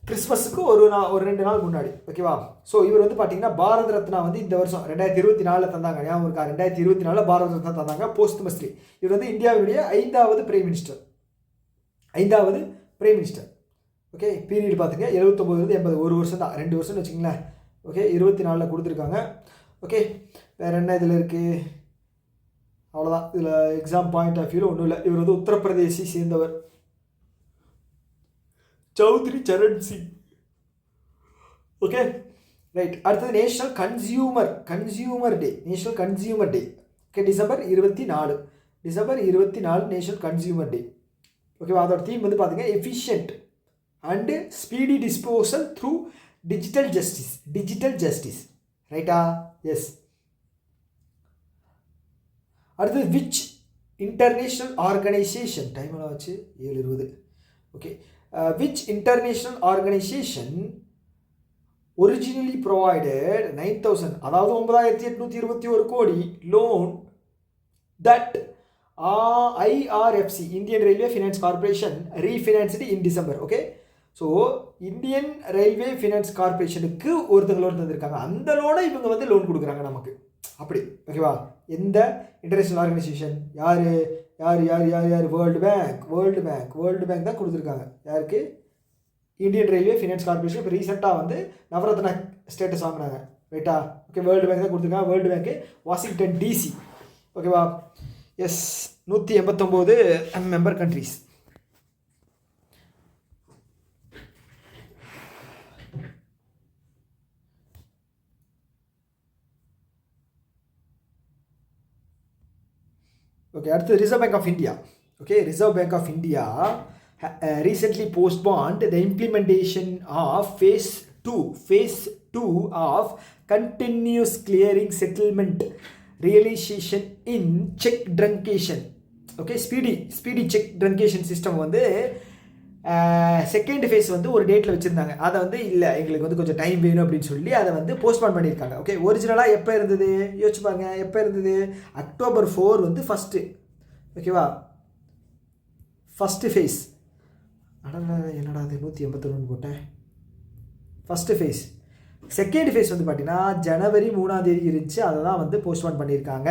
கிறிஸ்மஸுக்கு ஒரு 2 நாள் முன்னாடி. ஓகேவா, ஸோ இவர் வந்து பார்த்தீங்கன்னா பாரத ரத்னா வந்து இந்த வருஷம் 2024 தந்தாங்க. ஞாபகம் இருக்கா? 2024 பாரத ரத்னா தந்தாங்க போஸ்ட்மஸ்லி. இவர் வந்து இந்தியாவுடைய 5வது பிரைம் மினிஸ்டர். ஓகே, பீரியட் பார்த்துங்க 79 80, 1 வருஷம் தான், 2 வருஷம்னு வச்சுங்களேன். ஓகே, 24 கொடுத்துருக்காங்க. ஓகே, வேறு என்ன இதில் இருக்குது? அவ்வளோதான். இதில் எக்ஸாம் பாயிண்ட் ஆஃப் வியூவில் ஒன்றும் இல்லை. இவர் வந்து உத்தரப்பிரதேசி சேர்ந்தவர், சௌத்ரி சரண் சிங். Okay right. அடுத்தது national consumer day. National consumer day okay, December 24 national consumer day. ஓகேவா? அதோட தீம் வந்து பார்த்தீங்க efficient and speedy disposal through digital justice. ரைட்டா? எஸ். அடுத்தது விச் இன்டர்நேஷ்னல் ஆர்கனைசேஷன், டைம் எல்லாம் வச்சு 7:20. Okay, which international organisation originally provided 9,000, அதாவது 9,821 crore loan that IRFC Indian railway finance corporation refinanced in December. Okay, so Indian railway finance கார்பரேஷனுக்கு ஒருத்தங்க loan தந்திருக்காங்க, அந்த லோனை இவங்க வந்து லோன் கொடுக்குறாங்க நமக்கு, அப்படி. ஓகேவா? எந்த இன்டர்நேஷ்னல் ஆர்கனைசேஷன்? யார்? வேர்ல்டு பேங்க் தான் கொடுத்துருக்காங்க. யாருக்கு? Indian railway finance corporation. இப்போ ரீசெண்டாக வந்து நவரத்னா ஸ்டேட்டஸ் வாங்கினாங்க. ரைட்டா? ஓகே, வேர்ல்டு பேங்க் தான் கொடுத்துருக்காங்க. வேர்ல்டு பேங்க்கு வாஷிங்டன் DC. ஓகேவா? எஸ். 189 member countries. ஓகே, அடுத்து reserve bank of India. Okay, reserve bank of India recently postponed the implementation of phase 2 of continuous clearing settlement realization in check truncation. Okay, speedy check truncation system வந்து second phase வந்து ஒரு டேட்டில் வச்சுருந்தாங்க. அதை வந்து இல்லை, எங்களுக்கு வந்து கொஞ்சம் டைம் வேணும் அப்படின்னு சொல்லி அதை வந்து போஸ்ட்பான் பண்ணியிருக்காங்க. ஓகே, ஒரிஜினலாக எப்போ இருந்தது யோசிச்சு பாருங்க. எப்போ இருந்தது? October 4 வந்து ஃபஸ்ட்டு. ஓகேவா? First phase. என்னடா அது 181 போட்டேன். First face. செகண்ட் ஃபேஸ் வந்து பார்த்தீங்கன்னா January 3 இருந்துச்சு, அதை தான் வந்து போஸ்ட்பான் பண்ணியிருக்காங்க.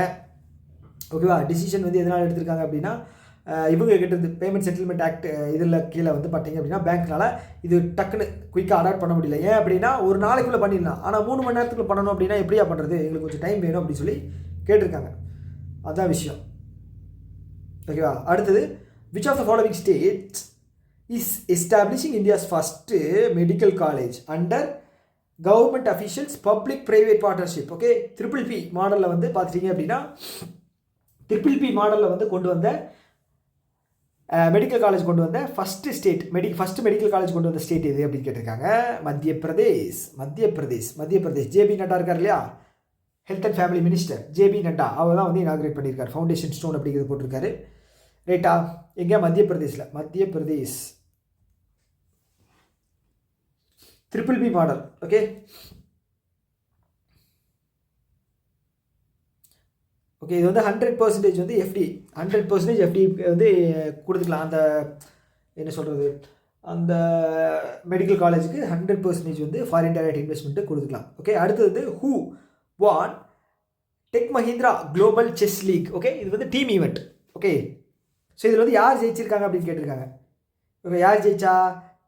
ஓகேவா? டிசிஷன் வந்து எதனால் எடுத்திருக்காங்க அப்படின்னா, இவங்க கிட்ட இருந்து பேமெண்ட் செட்டில்மெண்ட் ஆக்ட் இதில் கீழே வந்து பார்த்தீங்க அப்படின்னா பேங்க்னால இது டக்குன்னு குயிக்காக அடாப்ட் பண்ண முடியல. ஏன் அப்படின்னா ஒரு நாளைக்குள்ளே பண்ணிடலாம், ஆனால் 3 மணி நேரத்துக்குள்ள பண்ணணும் அப்படின்னா எப்படியா பண்ணுறது, எங்களுக்கு கொஞ்சம் டைம் வேணும் அப்படின்னு சொல்லி கேட்டிருக்காங்க. அதுதான் விஷயம். ஓகேவா? அடுத்தது which of the following states is establishing India's first medical college under government officials public private partnership? Okay, PPP மாடலில் வந்து பார்த்துட்டீங்க அப்படின்னா PPP மாடலில் வந்து கொண்டு வந்த மெடிக்கல் காலேஜ் கொண்டு வந்த ஃபஸ்ட்டு மெடிக்கல் காலேஜ் கொண்டு வந்த ஸ்டேட் எது அப்படின்னு கேட்டிருக்காங்க. மத்திய பிரதேஷ். ஜேபி நட்டா இருக்கார் இல்லையா, health and family minister JP Nadda, அவர் தான் வந்து இனாகிரேட் பண்ணியிருக்காரு. ஃபவுண்டேஷன் ஸ்டோன் அப்படிங்கிறது போட்டிருக்காரு. ரைட்டா? எங்கே? மத்திய Pradesh PPP model. Okay, okay, இது வந்து 100% வந்து FDI 100% FDI வந்து கொடுத்துக்கலாம். அந்த என்ன சொல்கிறது, அந்த மெடிக்கல் காலேஜுக்கு 100% வந்து ஃபாரின் டைரக்ட் இன்வெஸ்ட்மெண்ட்டு கொடுத்துக்கலாம். ஓகே, அடுத்தது who won tech Mahindra global chess league. Okay, இது வந்து டீம் ஈவெண்ட். ஓகே, ஸோ இதில் வந்து யார் ஜெயிச்சிருக்காங்க அப்படின்னு கேட்டிருக்காங்க. ஓகே, யார் ஜெயிச்சா?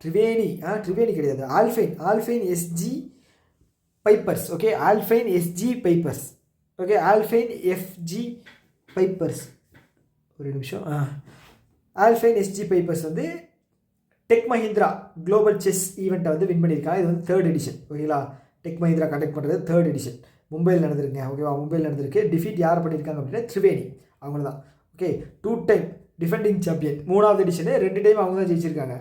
ட்ரிவேணி கிடையாது, alpine SG pipers. Okay, alpine SG pipers. Okay, alpine FG pipers. ஒரு நிமிஷம். ஆல்ஃபைன் SG பைப்பர்ஸ் வந்து டெக் மஹிந்திரா குளோபல் செஸ் ஈவெண்ட்டை வந்து வின் பண்ணியிருக்காங்க. இது வந்து 3rd எடிஷன். ஓகேங்களா? டெக் மஹிந்திரா கண்டக்ட் பண்ணுறது 3rd எடிஷன். மும்பையில் நடந்திருக்குங்க. ஓகேவா? மும்பையில் நடந்திருக்கு. டிஃபீட் யார் பண்ணியிருக்காங்க அப்படின்னா த்ரிவேணி, அவங்க தான். Okay, 2 time defending champion. 3வது எடிஷனு 2 டைம் அவங்க தான் ஜெயிச்சிருக்காங்க.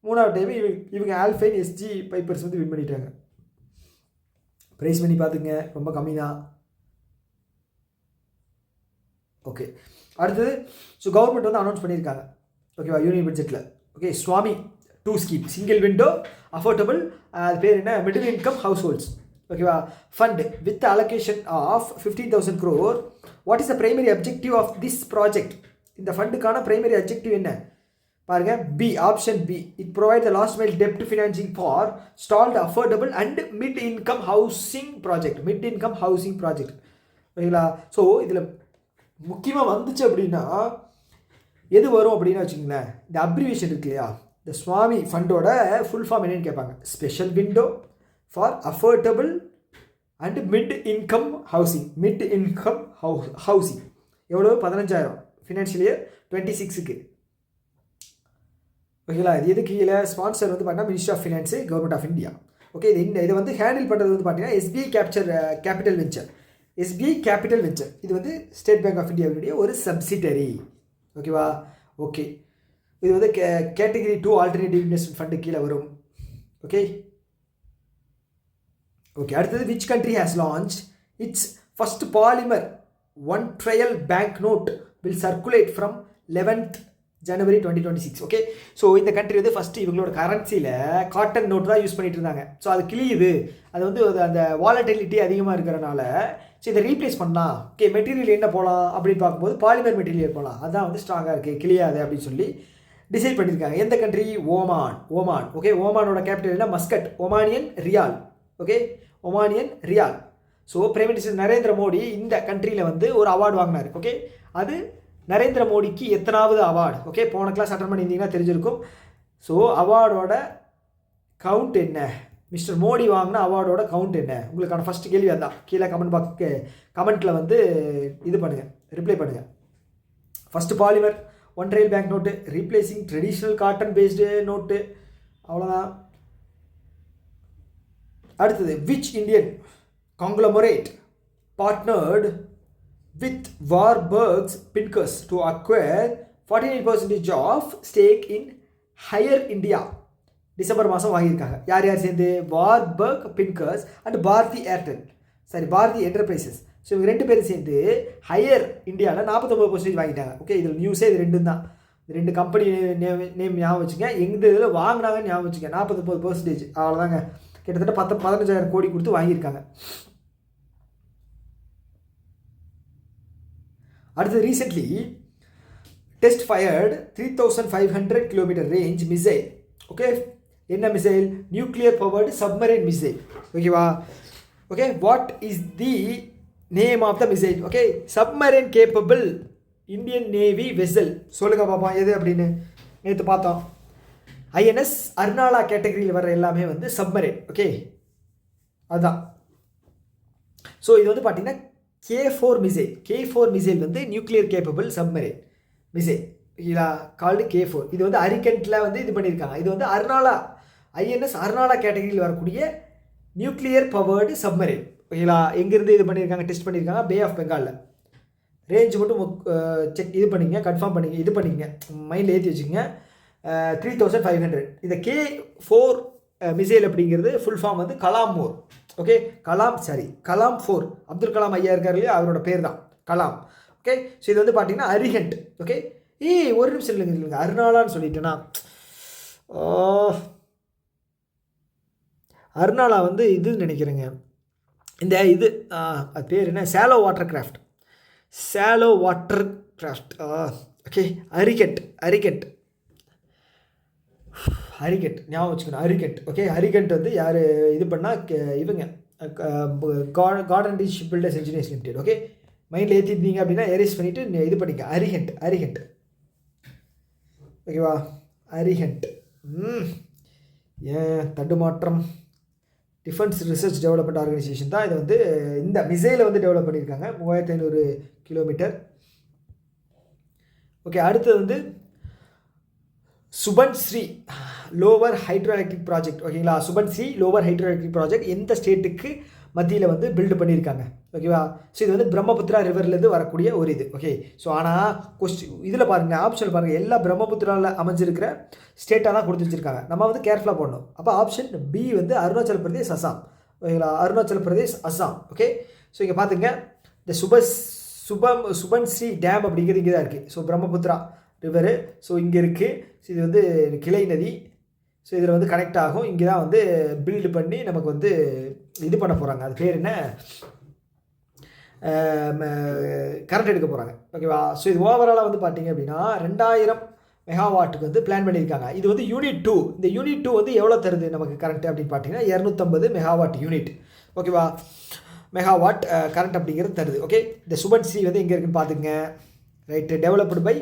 3வது டைம் இவங்க ஆல்ஃபைன் SG பைப்பர்ஸ் வந்து வின் பண்ணிட்டாங்க. ப்ரைஸ் பண்ணி பார்த்துங்க, ரொம்ப கம்மி தான். ஓகே, அடுத்தது ஸோ கவர்மெண்ட் வந்து அனௌன்ஸ் பண்ணியிருக்காங்க. ஓகேவா? யூனியன் பட்ஜெட்டில். ஓகே, ஸ்வாமி 2 ஸ்கீம், சிங்கிள் விண்டோ அஃபோர்டபுள், அது பேர் என்ன, மிடில் இன்கம் ஹவுஸ் ஹோல்ட்ஸ். ஓகேவா? Fund with allocation of 15,000 crore. What is the primary objective of this project? இந்த ஃபண்டுக்கான பிரைமரி அப்ஜெக்டிவ் என்ன பாருங்க. Option B, it provide the last mile டெப்ட் financing for stalled affordable and mid income housing project. ஓகேங்களா? So இதில் முக்கியமாக வந்துச்சு அப்படின்னா எது வரும் அப்படின்னு வச்சுக்கோங்களேன், இந்த அப்ரிவேஷன் இருக்கு இல்லையா, இந்த சுவாமி ஃபண்டோட ஃபுல் ஃபார்ம் என்னன்னு கேட்பாங்க. Special window for affordable and mid income housing. எவ்வளோ 15,000 ஃபினான்ஷியல் இயர் 26க்கு. ஓகேங்களா? இது எது கீழே ஸ்பான்சர் வந்து பார்த்தீங்கன்னா ministry of finance government of India. Okay, இதை வந்து ஹேண்டில் பண்ணுறது வந்து பார்த்தீங்கன்னா SBI capital venture. SBI capital venture இது வந்து ஸ்டேட் பேங்க் ஆஃப் இந்தியாவுடைய ஒரு சப்சிடரி. ஓகேவா? ஓகே, இது வந்து கேட்டகரி 2 ஆல்டர்னேட்டிவ் இன்வெஸ்ட்மெண்ட் ஃபண்டு கீழே வரும். ஓகே ஓகே அடுத்தது which country has launch its first polymer one trial bank note will circulate from 11th January 2026. Okay, so இந்த கண்ட்ரி வந்து ஃபஸ்ட்டு இவங்களோட கரன்சியில் காட்டன் நோட் தான் யூஸ் பண்ணிட்டு இருந்தாங்க. ஸோ அது கிளியுது, அது வந்து அந்த வாலட்டிலிட்டி அதிகமாக இருக்கிறனால ஸோ இதை ரீப்ளேஸ் பண்ணலாம். ஓகே, மெட்டீரியல் என்ன போகலாம் அப்படின்னு பார்க்கும்போது பாலிமர் மெட்டீரியல் போகலாம், அதுதான் வந்து ஸ்ட்ராங்காக இருக்குது, கிளியாது அப்படின்னு சொல்லி டிசைட் பண்ணியிருக்காங்க. எந்த கண்ட்ரி? ஓமான். ஓகே, ஓமானோட கேபிட்டல் என்ன? Muscat. Omanian rial. Okay, Omanian rial. So prime minister Narendra Modi இந்த கண்ட்ரியில் வந்து ஒரு அவார்டு வாங்கினார். ஓகே, அது நரேந்திர மோடிக்கு எத்தனாவது அவார்டு? ஓகே, போன கிளாஸ் அட்டன் பண்ணியிருந்தீங்கன்னா தெரிஞ்சிருக்கும். ஸோ அவார்டோட கவுண்ட் என்ன? மிஸ்டர் மோடி வாங்கின அவார்டோட கவுண்ட் என்ன? உங்களுக்கான ஃபஸ்ட் கேள்வி அதான். கீழே கமெண்ட்டில் வந்து இது பண்ணுங்கள், ரிப்ளை பண்ணுங்கள். First polymer one trial bank note, replacing traditional cotton based note, அவ்வளோதான். அடுத்தது which Indian conglomerate partnered with Warburg Pincus to acquire 49% of stake in Haier India. December மாதம் வாங்கியிருக்காங்க. யார் யார் சேர்ந்து? Warburg Pincus and Bharti Bharti enterprises. So இவங்க 2 பேரும் சேர்ந்து ஹையர் இந்தியாவில் 49% வாங்கிட்டாங்க. ஓகே, இதில் நியூஸே இது 2 தான். 2 கம்பெனி நேம் ஞாபகம் வச்சுங்க, எந்த இதில் வாங்கினாங்கன்னு ஞாபகம் வச்சுங்க. 49%, அவ்வளோதாங்க. கிட்டத்தட்ட 15,000 கோடி கொடுத்து வாங்கியிருக்காங்க. அடுத்து recently test fired 3,500 kilometre range missile. Okay, என்ன missile? Nuclear powered submarine missile. ஓகேவா? Okay, what is the name of the missile? Okay, submarine capable Indian navy vessel. சொல்லுங்கள் பார்ப்போம் எது அப்படின்னு. நேற்று பார்த்தோம், ஐஎன்எஸ் அர்னாலா கேட்டகரியில் வர எல்லாமே வந்து சப்மரைன். ஓகே, அதுதான். ஸோ இது வந்து பார்த்தீங்கன்னா K4 மிசைல் வந்து நியூக்ளியர் கேப்பபிள் சப்மரைன் மிசைல். ஓகேங்களா? Called K4. இது வந்து அரிகண்டில் வந்து இது பண்ணியிருக்காங்க. இது வந்து அர்னாலா ஐஎன்எஸ் அர்னாலா கேட்டகரியில் வரக்கூடிய நியூக்ளியர் பவர்டு சப்மரைன். ஓகேங்களா? எங்கேருந்து இது பண்ணியிருக்காங்க? டெஸ்ட் பண்ணியிருக்காங்க பே ஆஃப் பெங்காலில். ரேஞ்சு மட்டும் இது பண்ணிங்க, கன்ஃபார்ம் பண்ணிங்க, இது பண்ணிங்க, மைண்டில் ஏற்றி வச்சுக்கோங்க. 3,500. இந்த K4 மிசைல் அப்படிங்கிறது ஃபுல் ஃபார்ம் வந்து கலாம் 4. ஓகே, கலாம் 4. அப்துல் கலாம் ஐயா இருக்கார் இல்லையா, அவரோட பேர் தான் கலாம். ஓகே, ஸோ இது வந்து பார்த்தீங்கன்னா அரிஹண்ட். ஓகே, ஒரு நிமிஷம் இல்லைங்க, அர்னாலான்னு சொல்லிட்டேன்னா, அர்னாலா வந்து இதுன்னு நினைக்கிறேங்க. இந்த இது அது பேர் என்ன? Salem water craft. Okay, Arihant ஞாபகம் வச்சுக்கணும். அரிகண்ட். ஓகே, அரிகண்ட் வந்து யார் இது பண்ணால்? இவங்க Garden Reach Builders Engineers Limited. Okay, மைண்டில் ஏற்றிருந்தீங்க அப்படின்னா எரேஸ் பண்ணிவிட்டு இது பண்ணிக்க. அரிகண்ட். ஓகேவா? அரிகண்ட். ஏன் தடுமாற்றம் டிஃபென்ஸ் ரிசர்ச் டெவலப்மெண்ட் ஆர்கனைசேஷன் தான் இது வந்து இந்த மிசைலை வந்து டெவலப் பண்ணியிருக்காங்க. 3,500 கிலோமீட்டர். ஓகே, அடுத்தது வந்து Subansiri lower hydro electric project. ஓகேங்களா? Subansiri lower hydro electric project எந்த ஸ்டேட்டுக்கு மத்தியில் வந்து பில்டு பண்ணியிருக்காங்க? ஓகேவா? ஸோ இது வந்து பிரம்மபுத்திரா ரிவர்லேருந்து வரக்கூடிய ஒரு இது. ஓகே, ஸோ ஆனால் இதில் பாருங்கள், ஆப்ஷன் பாருங்கள், எல்லா பிரம்மபுத்திராவில் அமைஞ்சிருக்கிற ஸ்டேட்டாக தான் கொடுத்து வச்சுருக்காங்க. நம்ம வந்து கேர்ஃபுல்லாக போடணும். அப்போ ஆப்ஷன் பி வந்து அருணாச்சல பிரதேஷ், அசாம். ஓகேங்களா? அருணாச்சல பிரதேஷ், அசாம். ஓகே, ஸோ இங்கே பார்த்துங்க, இந்த சுபன்ஸ்ரீ டேம் அப்படிங்கிறது இங்கே தான் இருக்குது. ஸோ பிரம்மபுத்திரா ரிவரு, ஸோ இங்கே இருக்குது. ஸோ இது வந்து கிளை நதி. ஸோ இதில் வந்து கனெக்ட் ஆகும். இங்கே தான் வந்து பில்டு பண்ணி நமக்கு வந்து இது பண்ண போகிறாங்க. அது பேர் என்ன? கரண்ட் எடுக்க போகிறாங்க. ஓகேவா? ஸோ இது ஓவராலாக வந்து பார்த்தீங்க அப்படின்னா 2,000 மெகாவாட்டுக்கு வந்து பிளான் பண்ணியிருக்காங்க. இது வந்து யூனிட் 2. இந்த யூனிட் 2 வந்து எவ்வளோ தருது நமக்கு கரண்ட் அப்படின்னு பார்த்தீங்கன்னா 250 மெகாவாட் யூனிட். ஓகேவா? மெகாவாட் கரண்ட் அப்படிங்கிறது தருது. ஓகே, இந்த சுபன்ஸ்ரீ வந்து எங்கே இருக்குன்னு பார்த்துங்க. Right, developed by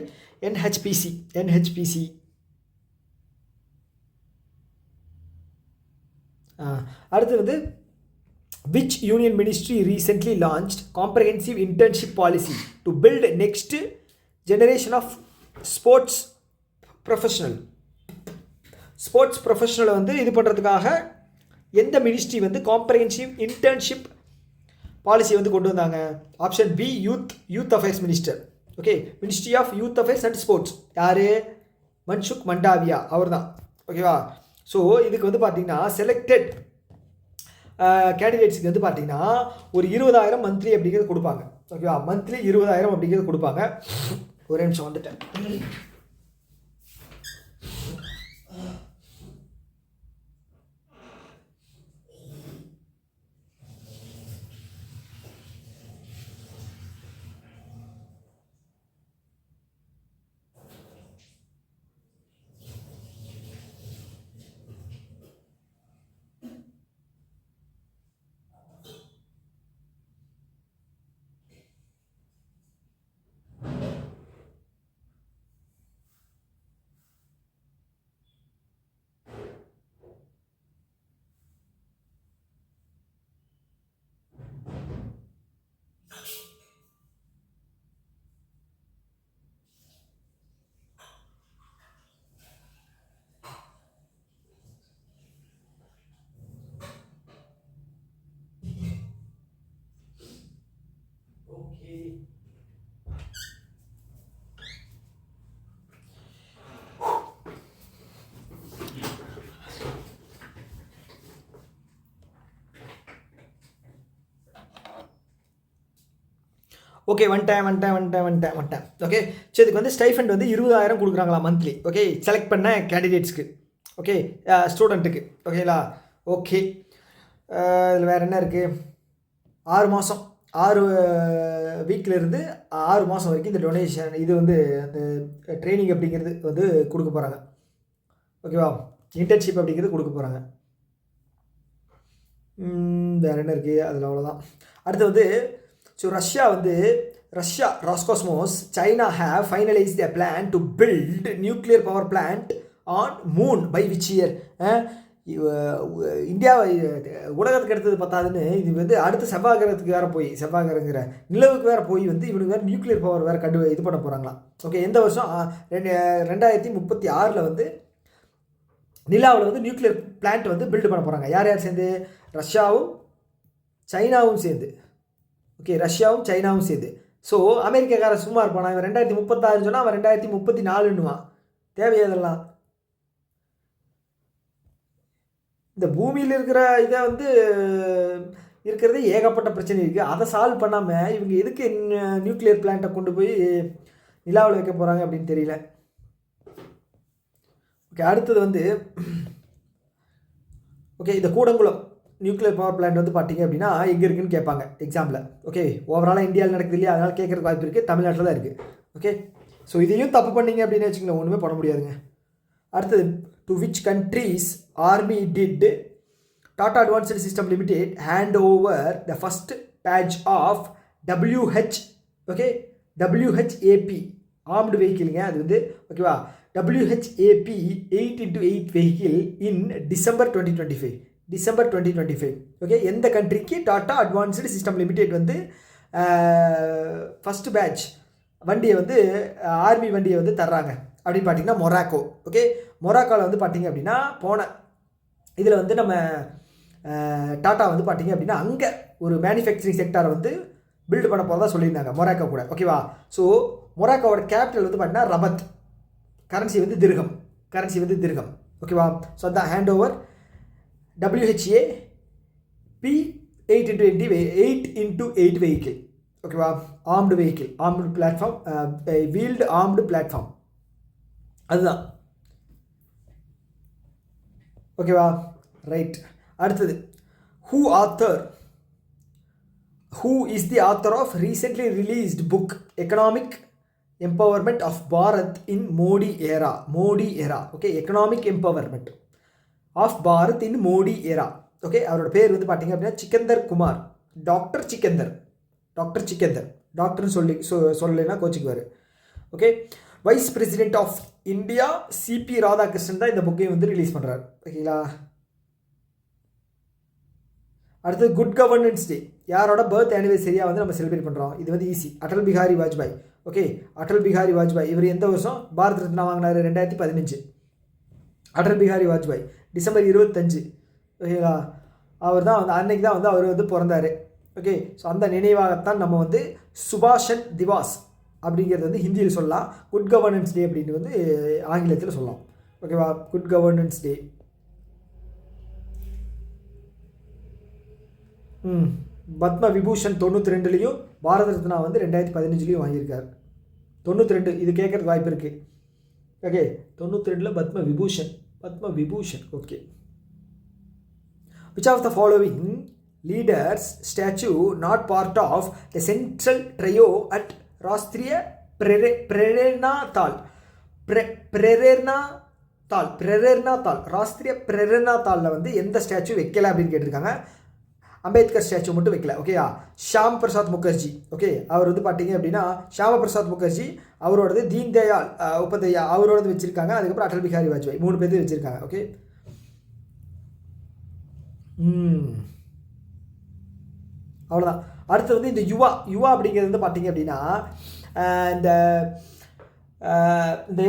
NHPC. அடுத்து வந்து which union ministry recently launched comprehensive internship policy to build next generation of sports professional? ஸ்போர்ட்ஸ் ப்ரொஃபஷனலை வந்து இது பண்ணுறதுக்காக எந்த மினிஸ்ட்ரி வந்து காம்ப்ரஹென்சிவ் இன்டர்ன்ஷிப் பாலிசி வந்து கொண்டு வந்தாங்க? Option B youth affairs minister. Okay, ministry of youth affairs and sports. யார்? மன்சுக் மண்டாவியா, அவர் தான். ஓகேவா? ஸோ இதுக்கு வந்து பார்த்தீங்கன்னா செலக்டட் கேண்டிடேட்ஸுக்கு வந்து பார்த்தீங்கன்னா ஒரு 20,000 மந்த்லி அப்படிங்கிறது கொடுப்பாங்க. ஓகேவா? மந்த்லி 20,000 அப்படிங்கிறது கொடுப்பாங்க. ஒரு நிமிஷம் வந்துட்டேன். ஓகே, வந்துட்டேன். ஓகே, ஸோ இதுக்கு வந்து ஸ்டைஃபண்ட் வந்து 20,000 கொடுக்குறாங்களா மந்த்லி. ஓகே, செலக்ட் பண்ண கேண்டிடேட்ஸ்க்கு. ஓகே, ஸ்டூடெண்ட்டுக்கு. ஓகேங்களா? ஓகே, இதில் வேறு என்ன இருக்குது? 6 மாதம் 6 வீக்கிலேருந்து 6 மாதம் வரைக்கும் இந்த டொனேஷன் இது வந்து அந்த ட்ரைனிங் அப்படிங்கிறது வந்து கொடுக்க போகிறாங்க. ஓகேவா? இன்டர்ன்ஷிப் அப்படிங்கிறது கொடுக்க போகிறாங்க. வேறு என்ன இருக்குது? அதில் அவ்வளோதான். அடுத்து வந்து so Russia Roscosmos China have finalise the plan to build nuclear power plant on moon by which year? India உலகத்துக்கு எடுத்தது பத்தாதுன்னு இது வந்து அடுத்து செவ்வாய் கிரகத்துக்கு வேறு போய் செவ்வாய்ங்கிற நிலவுக்கு வேறு போய் வந்து இவனுக்கு வேறு நியூக்ளியர் பவர் வேறு இது பண்ண போகிறாங்களாம். ஓகே, எந்த வருஷம்? 2036 வந்து நிலாவில் வந்து நியூக்ளியர் பிளான்ட் வந்து பில்டு பண்ண போகிறாங்க. யார் யார் சேர்ந்து? ரஷ்யாவும் சைனாவும் சேர்ந்து. ஓகே, ரஷ்யாவும் சைனாவும் சேர்ந்து. ஸோ அமெரிக்காக்காரன் சும்மா இருப்பான். இவன் 2036 சொன்னால் அவன் 2034ன்னுவான். தேவையதெல்லாம் இந்த பூமியில் இருக்கிற இதை வந்து இருக்கிறது ஏகப்பட்ட பிரச்சனை இருக்குது. அதை சால்வ் பண்ணாமல் இவங்க எதுக்கு நியூக்ளியர் பிளான்ட்டை கொண்டு போய் நிலாவில் வைக்க போகிறாங்க அப்படின்னு தெரியல. ஓகே, அடுத்தது வந்து ஓகே, இந்த கூடங்குளம் நியூக்ளியர் பவர் பிளான்ட் வந்து பார்த்தீங்க அப்படின்னா எங்கே இருக்குதுன்னு கேட்பாங்க எக்ஸாம்பிள். ஓகே, ஓவராலாக இந்தியாவில் நடக்குது இல்லையா, அதனால் கேட்குறதுக்கு வாய்ப்பு இருக்குது. தமிழ்நாட்டில் தான் இருக்குது. ஓகே, ஸோ இதையும் தப்பு பண்ணிங்க அப்படின்னு வச்சுக்கோங்களேன், ஒன்றுமே பண்ண முடியாதுங்க. அடுத்தது, to which countries army did Tata advanced system limited hand over the first batch of okay WHAP armed வெஹிக்கிளுங்க அது வந்து. ஓகேவா? WHAP 8x8 vehicle in December 2025. Okay, எந்த கண்ட்ரிக்கு டாடா அட்வான்ஸ்டு சிஸ்டம் லிமிடெட் வந்து ஃபஸ்ட்டு பேட்ச் வண்டியை வந்து ஆர்மி வண்டியை வந்து தர்றாங்க அப்படின்னு பார்த்தீங்கன்னா மொராக்கோ. ஓகே, மொராக்கோவில் வந்து பார்த்தீங்க அப்படின்னா போன இதில் வந்து நம்ம டாட்டா வந்து பார்த்தீங்க அப்படின்னா அங்கே ஒரு மேனுஃபேக்சரிங் செக்டாரை வந்து பில்டு பண்ண போகிறதா சொல்லியிருந்தாங்க மொராக்கோ கூட. ஓகேவா? ஸோ மொராக்கோவோட கேபிட்டல் வந்து பார்த்தீங்கன்னா ரபத். கரன்சி வந்து திர்கம். ஓகேவா? ஸோ அதான் hand over WHAP 8x8 vehicle. ஓகேவா? Armed platform, wheeled armed platform, அதுதான். ஓகேவா? ரைட். அடுத்தது, who is the author of recently released book economic empowerment of Bharat in Modi era? Okay, economic empowerment of Bharat in Modi era. Okay, அவரோட பேர் வந்து பார்த்தீங்க அப்படின்னா Sikandar Kumar. Doctor Sikandar. டாக்டர்னு சொல்லலைன்னா கோச்சிக்குவார். Okay, vice president of India CP Radhakrishnan தான் இந்த புக்கையும் வந்து ரிலீஸ் பண்ணுறாரு. ஓகேங்களா? அடுத்தது குட் கவர்னன்ஸ் டே. யாரோட பர்த் ஆனிவர்சரியாக வந்து நம்ம செலிப்ரேட் பண்ணுறோம்? இது வந்து ஈஸி. அடல் பிஹாரி வாஜ்பாய். ஓகே, அடல் பிஹாரி வாஜ்பாய் இவர் எந்த வருஷம் பாரத் ரத்னா வாங்கினார்? 2015. அடல் பிஹாரி வாஜ்பாய் டிசம்பர் 25. ஓகேங்களா? அவர் தான் வந்து அன்னைக்கு தான் வந்து அவர் வந்து பிறந்தார். ஓகே, ஸோ அந்த நினைவாகத்தான் நம்ம வந்து சுபாஷன் திவாஸ் அப்படிங்கிறது வந்து ஹிந்தியில் சொல்லலாம். குட் கவர்னன்ஸ் டே அப்படின்னு வந்து ஆங்கிலத்தில் சொல்லலாம். ஓகேவா? Good governance day. Padma Vibhushan 92லையும் பாரத ரத்னா வந்து 2015லையும் வாங்கியிருக்கார். 92 இது கேட்குறதுக்கு வாய்ப்பு இருக்குது. ஓகே, 92ல் Padma Vibhushan. Okay, which of the following leaders statue not part of the central trio at Rashtriya Prerana தாள்? ராஷ்ட்ரிய பிரேரணா தாளில் வந்து எந்த ஸ்டாச்சு வைக்கல அப்படின்னு கேட்டிருக்காங்க. அம்பேத்கர் ஸ்டாச்சு மட்டும் வைக்கல. ஓகேயா? ஷாம் பிரசாத் முகர்ஜி. ஓகே, அவர் வந்து பார்த்தீங்க அப்படின்னா ஷாம பிரசாத் முகர்ஜி, அவரோடது தீன் தயாள் உபாத்யாயா அவரோடது வச்சுருக்காங்க. அதுக்கப்புறம் அடல் பிஹாரி வாஜ்பாய் 3 பேர் வச்சுருக்காங்க. ஓகே, அவ்வளோதான். அடுத்து வந்து இந்த யுவா அப்படிங்கிறது வந்து பார்த்தீங்க அப்படின்னா இந்த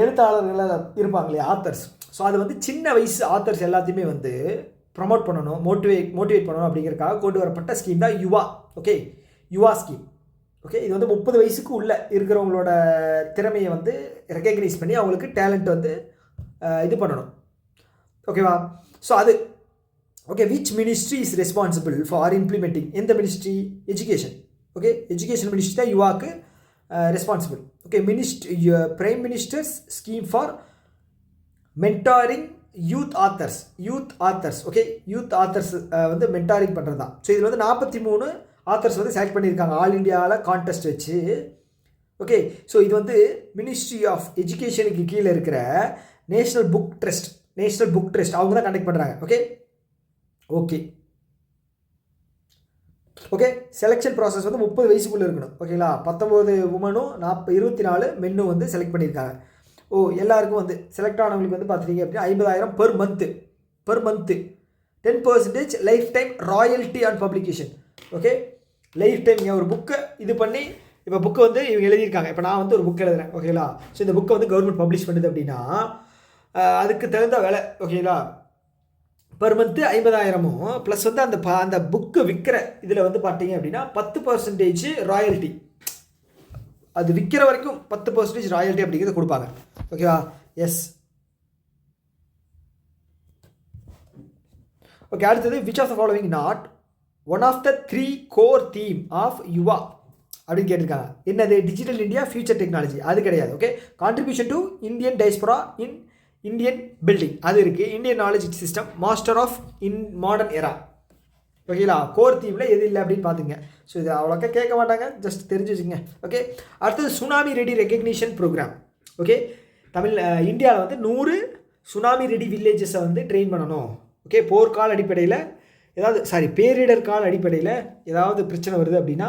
எழுத்தாளர்கள் இருப்பாங்க இல்லையா, ஆத்தர்ஸ். ஸோ அது வந்து சின்ன வயசு ஆத்தர்ஸ் எல்லாத்தையுமே வந்து ப்ரமோட் பண்ணணும், மோட்டிவேட் பண்ணணும் அப்படிங்கிறதுக்காக கொண்டு வரப்பட்ட ஸ்கீம் தான் யுவா. ஓகே, யுவா ஸ்கீம். ஓகே, இது வந்து 30 வயசுக்கு உள்ளே இருக்கிறவங்களோட திறமையை வந்து ரெக்கக்னைஸ் பண்ணி அவங்களுக்கு டேலண்ட் வந்து இது பண்ணணும். ஓகேவா? ஸோ அது okay. Which ministry is responsible for implementing? எந்த ministry? Education. Okay, education ministry தான் யுவாக்கு responsible. Okay, prime minister's scheme for mentoring youth authors. Okay, youth authors வந்து மென்டாரிங் பண்ணுறது தான். ஸோ இதில் வந்து 43 ஆத்தர்ஸ் வந்து செலக்ட் பண்ணியிருக்காங்க ஆல் இண்டியாவில் கான்டெஸ்ட் வச்சு. ஓகே, ஸோ இது வந்து மினிஸ்ட்ரி ஆஃப் எஜுகேஷனுக்கு கீழே இருக்கிற நேஷ்னல் புக் ட்ரஸ்ட் அவங்க தான் கண்டக்ட் பண்ணுறாங்க. ஓகே, செலெக்ஷன் ப்ராசஸ் வந்து 30 வயசுக்குள்ளே இருக்கணும். ஓகேங்களா? 19 உமனும் 24 மென்னும் வந்து செலக்ட் பண்ணியிருக்காங்க. எல்லாருக்கும் வந்து செலக்ட் ஆனவங்களுக்கு வந்து பார்த்துட்டீங்க அப்படின்னா 50,000 per month 10% life time royalty on publication. Okay, life time நீங்கள் ஒரு புக்கை இது பண்ணி இப்போ புக்கை வந்து இவங்க எழுதியிருக்காங்க. இப்போ நான் வந்து ஒரு புக் எழுதுறேன். ஓகேங்களா? ஸோ இந்த புக்கை வந்து கவர்மெண்ட் பப்ளிஷ் பண்ணுது அப்படின்னா அதுக்கு தகுந்த வேலை. ஓகேங்களா? பெர் மந்த்து 50,000 ப்ளஸ் வந்து அந்த புக்கு விற்கிற இதில் வந்து பார்த்தீங்க அப்படின்னா 10% ராயல்ட்டி. அது விற்கிற வரைக்கும் 10% ராயல்ட்டி அப்படிங்கிறத கொடுப்பாங்க. ஓகேவா? எஸ். ஓகே, அடுத்தது which of the following not one of the 3 core theme of Yuva அப்படின்னு கேட்டிருக்காங்க. என்னது? Digital India, future technology. அது கிடையாது. Okay, contribution to Indian diaspora in Indian building அது இருக்குது. Indian knowledge system, master of modern era. ஓகேங்களா? Core தீமில் எது இல்லை அப்படின்னு பார்த்துங்க. ஸோ இது அவ்வளோக்கா கேட்க மாட்டாங்க, ஜஸ்ட் தெரிஞ்சு வச்சுங்க. ஓகே, அடுத்தது tsunami ready recognition programme. Okay, இந்தியாவில் வந்து 100 சுனாமி ரெடி வில்லேஜஸை வந்து ட்ரெயின் பண்ணணும். ஓகே, போர்க்கால அடிப்படையில் பேரிடர் கால அடிப்படையில் ஏதாவது பிரச்சனை வருது அப்படின்னா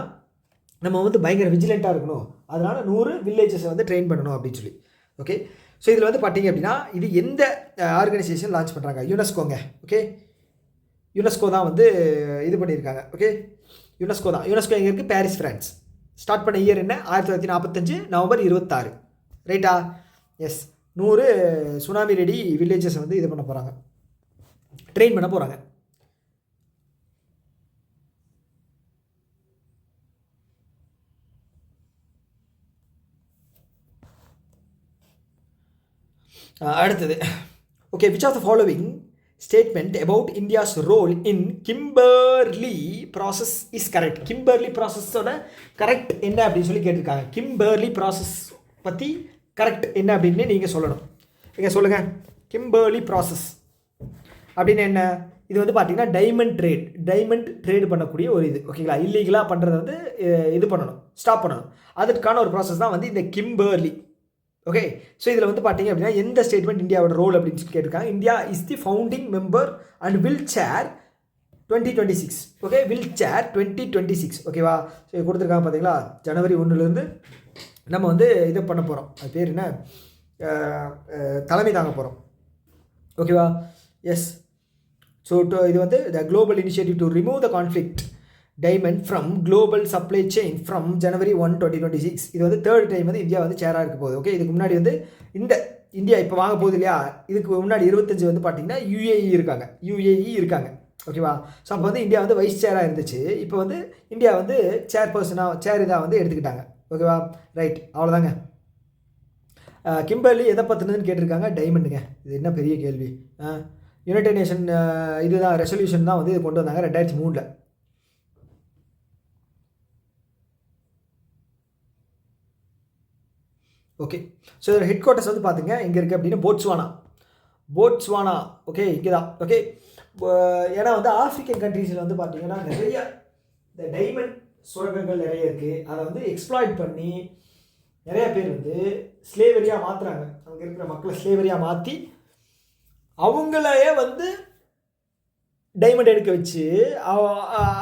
நம்ம வந்து பயங்கர விஜிலண்ட்டாக இருக்கணும். அதனால் 100 வில்லேஜஸை வந்து ட்ரெயின் பண்ணணும் அப்படின்னு சொல்லி. ஓகே, ஸோ இதில் வந்து பார்த்தீங்க அப்படின்னா இது எந்த ஆர்கனைசேஷன் லான்ச் பண்ணுறாங்க? யுனெஸ்கோங்க. ஓகே, யுனெஸ்கோ தான் வந்து இது பண்ணியிருக்காங்க. ஓகே, யுனெஸ்கோ எங்கே இருக்குது? Paris, France. ஸ்டார்ட் பண்ண இயர் என்ன? 1945 நவம்பர் 26. ரைட்டா? எஸ். 100 சுனாமி ரெடி வில்லேஜஸ் வந்து இது பண்ண போகிறாங்க, ட்ரெயின் பண்ண போகிறாங்க. அடுத்தது okay, which of the following statement about India's role in Kimberley process is correct? Kimberley ப்ராசஸோட கரெக்ட் என்ன அப்படின்னு சொல்லி கேட்டிருக்காங்க. கிம்பர்லி ப்ராசஸ் பற்றி கரெக்ட் என்ன அப்படின்னு நீங்கள் சொல்லணும். ஓகே, சொல்லுங்கள். கிம்பர்லி ப்ராசஸ் அப்படின்னு என்ன? இது வந்து பார்த்தீங்கன்னா டைமண்ட் ட்ரேடு பண்ணக்கூடிய ஒரு இது. ஓகேங்களா? இல்லீகலாக பண்ணுறதை வந்து இது பண்ணணும், ஸ்டாப் பண்ணணும். அதற்கான ஒரு ப்ராசஸ் தான் வந்து இந்த கிம்பர்லி. ஓகே, ஸோ இதில் வந்து பார்த்தீங்க அப்படின்னா எந்த ஸ்டேட்மெண்ட் இந்தியாவோட ரோல் அப்படின்னு சொல்லி கேட்டிருக்காங்க. India is the founding member and will chair 2026. Okay, will chair 2026. ஓகேவா? ஸோ கொடுத்துருக்காங்க பார்த்தீங்களா? ஜனவரி 1 நம்ம வந்து இது பண்ண போகிறோம். அது பேர் என்ன? தலைமை தாங்க போகிறோம். ஓகேவா? எஸ். ஸோ ஸோ இது வந்து the global initiative to remove the conflict diamond from global supply chain from January 1, 2026. இது வந்து தேர்ட் டைம் வந்து இந்தியா வந்து சேராக இருக்க போகுது. ஓகே, இதுக்கு முன்னாடி வந்து இந்தியா இப்போ வாங்க போகுது இல்லையா, இதுக்கு முன்னாடி 25 வந்து பார்த்தீங்கன்னா UAE இருக்காங்க. ஓகேவா? ஸோ அப்போ வந்து இந்தியா வந்து வைஸ் சேராக இருந்துச்சு. இப்போ வந்து இந்தியா வந்து சேர் இதாக வந்து எடுத்துக்கிட்டாங்க. ஓகேவா? ரைட், அவ்வளோதாங்க. கிம்பர்லி எதை பற்றினதுன்னு கேட்டிருக்காங்க. டைமண்டுங்க. இது என்ன பெரிய கேள்வி. யுனைடெட் நேஷன் இதுதான் ரெசல்யூஷன் தான் வந்து இது கொண்டு வந்தாங்க 2003. ஓகே, ஸோ இதோட ஹெட் குவார்ட்டர்ஸ் வந்து பார்த்துங்க எங்கே இருக்குது அப்படின்னு போட்ஸ்வானா. ஓகே, இங்கே தான். ஓகே, ஏன்னா வந்து ஆஃப்ரிக்கன் கண்ட்ரீஸில் வந்து பார்த்தீங்கன்னா நிறைய இந்த டைமண்ட் சுரங்கங்கள் நிறைய இருக்குது. அதை வந்து எக்ஸ்ப்ளாய்ட் பண்ணி நிறைய பேர் வந்து ஸ்லேவரியாக மாற்றுறாங்க. அங்கே இருக்கிற மக்களை ஸ்லேவரியாக மாற்றி அவங்களையே வந்து டைமண்ட் எடுக்க வச்சு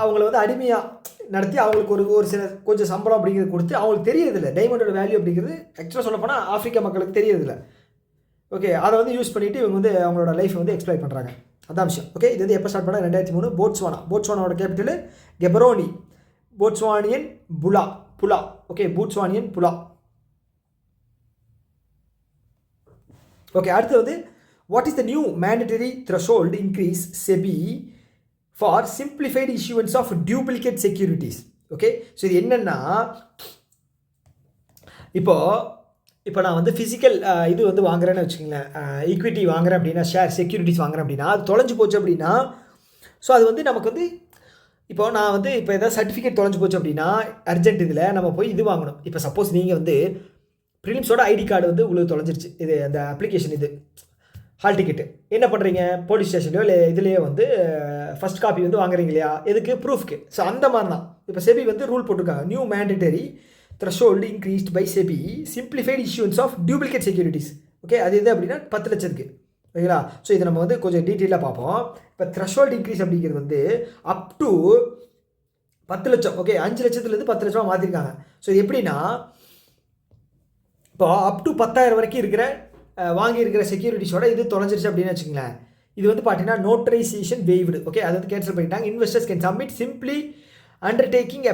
அவங்கள வந்து அடிமையாக நடத்தி அவங்களுக்கு ஒரு சில கொஞ்சம் சம்பளம் அப்படிங்கிறது கொடுத்து அவங்களுக்கு தெரியறதில்ல டைமண்டோட வேல்யூ அப்படிங்கிறது. ஆக்சுவலாக சொல்ல போனால் ஆஃப்ரிக்கா மக்களுக்கு தெரியறதில்ல. ஓகே, அதை வந்து யூஸ் பண்ணிவிட்டு இவங்க வந்து அவங்களோட லைஃப் வந்து எக்ஸ்ப்ளாய்ட் பண்ணுறாங்க. அதான் விஷயம். ஓகே, இது வந்து எப்போ ஸ்டார்ட் பண்ணால் 2003. போட்ஸ்வானாவோட capital Gaborone. Botswanian pula. Okay, Botswanian pula. Okay, அடுத்து வந்து what is the new mandatory threshold increase SEBI for simplified issuance of duplicate securities. Okay, so இது என்னென்னா இப்போ நான் வந்து ஃபிசிக்கல் இது வந்து வாங்குறேன்னு வச்சுக்கோங்களேன், ஈக்விட்டி வாங்குறேன் அப்படின்னா, ஷேர் செக்யூரிட்டிஸ் வாங்குறேன் அப்படின்னா, அது தொலைஞ்சு போச்சு அப்படின்னா, ஸோ அது வந்து நமக்கு வந்து இப்போ நான் வந்து இப்போ எதாவது சர்டிஃபிகேட் தொலைஞ்சு போச்சு அப்படின்னா அர்ஜென்ட் இதில் நம்ம போய் இது வாங்கணும். இப்போ சப்போஸ் நீங்கள் வந்து ப்ரிலிம்ஸோட ஐடி கார்டு வந்து உங்களுக்கு தொலைஞ்சிருச்சு, இது அந்த அப்ளிகேஷன் இது ஹால் டிக்கெட்டு என்ன பண்ணுறீங்க, போலீஸ் ஸ்டேஷன்லையோ இல்லை இதுலேயே வந்து ஃபஸ்ட் காப்பி வந்து வாங்குறீங்க இல்லையா, எதுக்கு ப்ரூஃப்க்கு. ஸோ அந்த மாதிரி தான் இப்போ செபி வந்து ரூல் போட்டிருக்காங்க. New mandatory threshold increased by SEBI simplified issuance of duplicate securities. Okay, அது எது அப்படின்னா 10 லட்சத்துக்கு. ஓகேங்களா? ஸோ இதை நம்ம வந்து கொஞ்சம் டீட்டெயிலாக பார்ப்போம். இப்போ த்ரெஷோல்டு இன்க்ரீஸ் அப்படிங்கிறது வந்து அப் டு 10 லட்சம். ஓகே, 5 லட்சத்துலேருந்து 10 லட்சமாக மாற்றிருக்காங்க. ஸோ இது எப்படின்னா இப்போ அப் டு 10,000 வரைக்கும் இருக்கிற வாங்கியிருக்கிற செக்யூரிட்டிஸோட இது தொலைஞ்சிருச்சு அப்படின்னு வச்சுங்களேன். இது வந்து பார்த்தீங்கன்னா நோட்டரைசேஷன் வேவ்டு. ஓகே, அது வந்து கேன்சல் பண்ணிட்டாங்க. Investors can submit simply undertaking a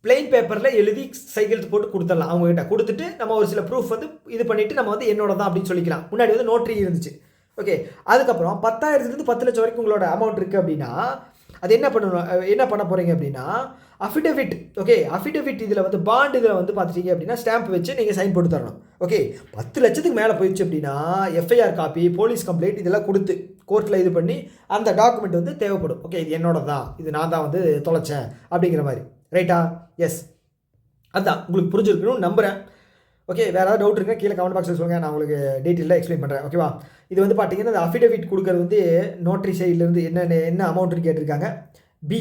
plain பேப்பரில் எழுதி சைக்கிள் போட்டு கொடுத்துடலாம். அவங்ககிட்ட கொடுத்துட்டு நம்ம ஒரு சில ப்ரூஃப் வந்து இது பண்ணிவிட்டு நம்ம வந்து என்னோட தான் அப்படின்னு சொல்லிக்கலாம். முன்னாடி வந்து நோட்டரி இருந்துச்சு. ஓகே, அதுக்கப்புறம் 10,000லேருந்து 10 லட்சம் வரைக்கும் உங்களோட அமௌண்ட் இருக்குது அப்படின்னா அது என்ன பண்ண போகிறீங்க அப்படின்னா அஃபிடவிட். ஓகே, அஃபிடவிட் இதில் வந்து பாண்ட் இதில் வந்து பார்த்துட்டீங்க அப்படின்னா ஸ்டாம்ப் வச்சு நீங்கள் சைன் போட்டு தரணும். ஓகே, 10 லட்சத்துக்கு மேலே போயிடுச்சு அப்படின்னா எஃப்ஐஆர் காப்பி, போலீஸ் கம்ப்ளைண்ட் இதெல்லாம் கொடுத்து கோர்ட்டில் இது பண்ணி அந்த டாக்குமெண்ட் வந்து தேவைப்படும். ஓகே, இது என்னோட தான், இது நான் தான் வந்து தொலைச்சேன் அப்படிங்கிற மாதிரி. ரைட்டா? எஸ், அதுதான் உங்களுக்கு புரிஞ்சிருக்கணும்னு நம்புகிறேன். ஓகே, வேறு ஏதாவது டவுட் இருக்குன்னா கீழே கமெண்ட் பாக்ஸில் சொல்லுங்கள், நான் உங்களுக்கு டீட்டெயிலாக எக்ஸ்பிளைன் பண்ணுறேன். ஓகேவா? இது வந்து பார்த்தீங்கன்னா இந்த அஃபிடவிட் கொடுக்குறது வந்து நோட்டரி சைட்லேருந்து என்ன அமௌண்ட்டுன்னு கேட்டிருக்காங்க. பி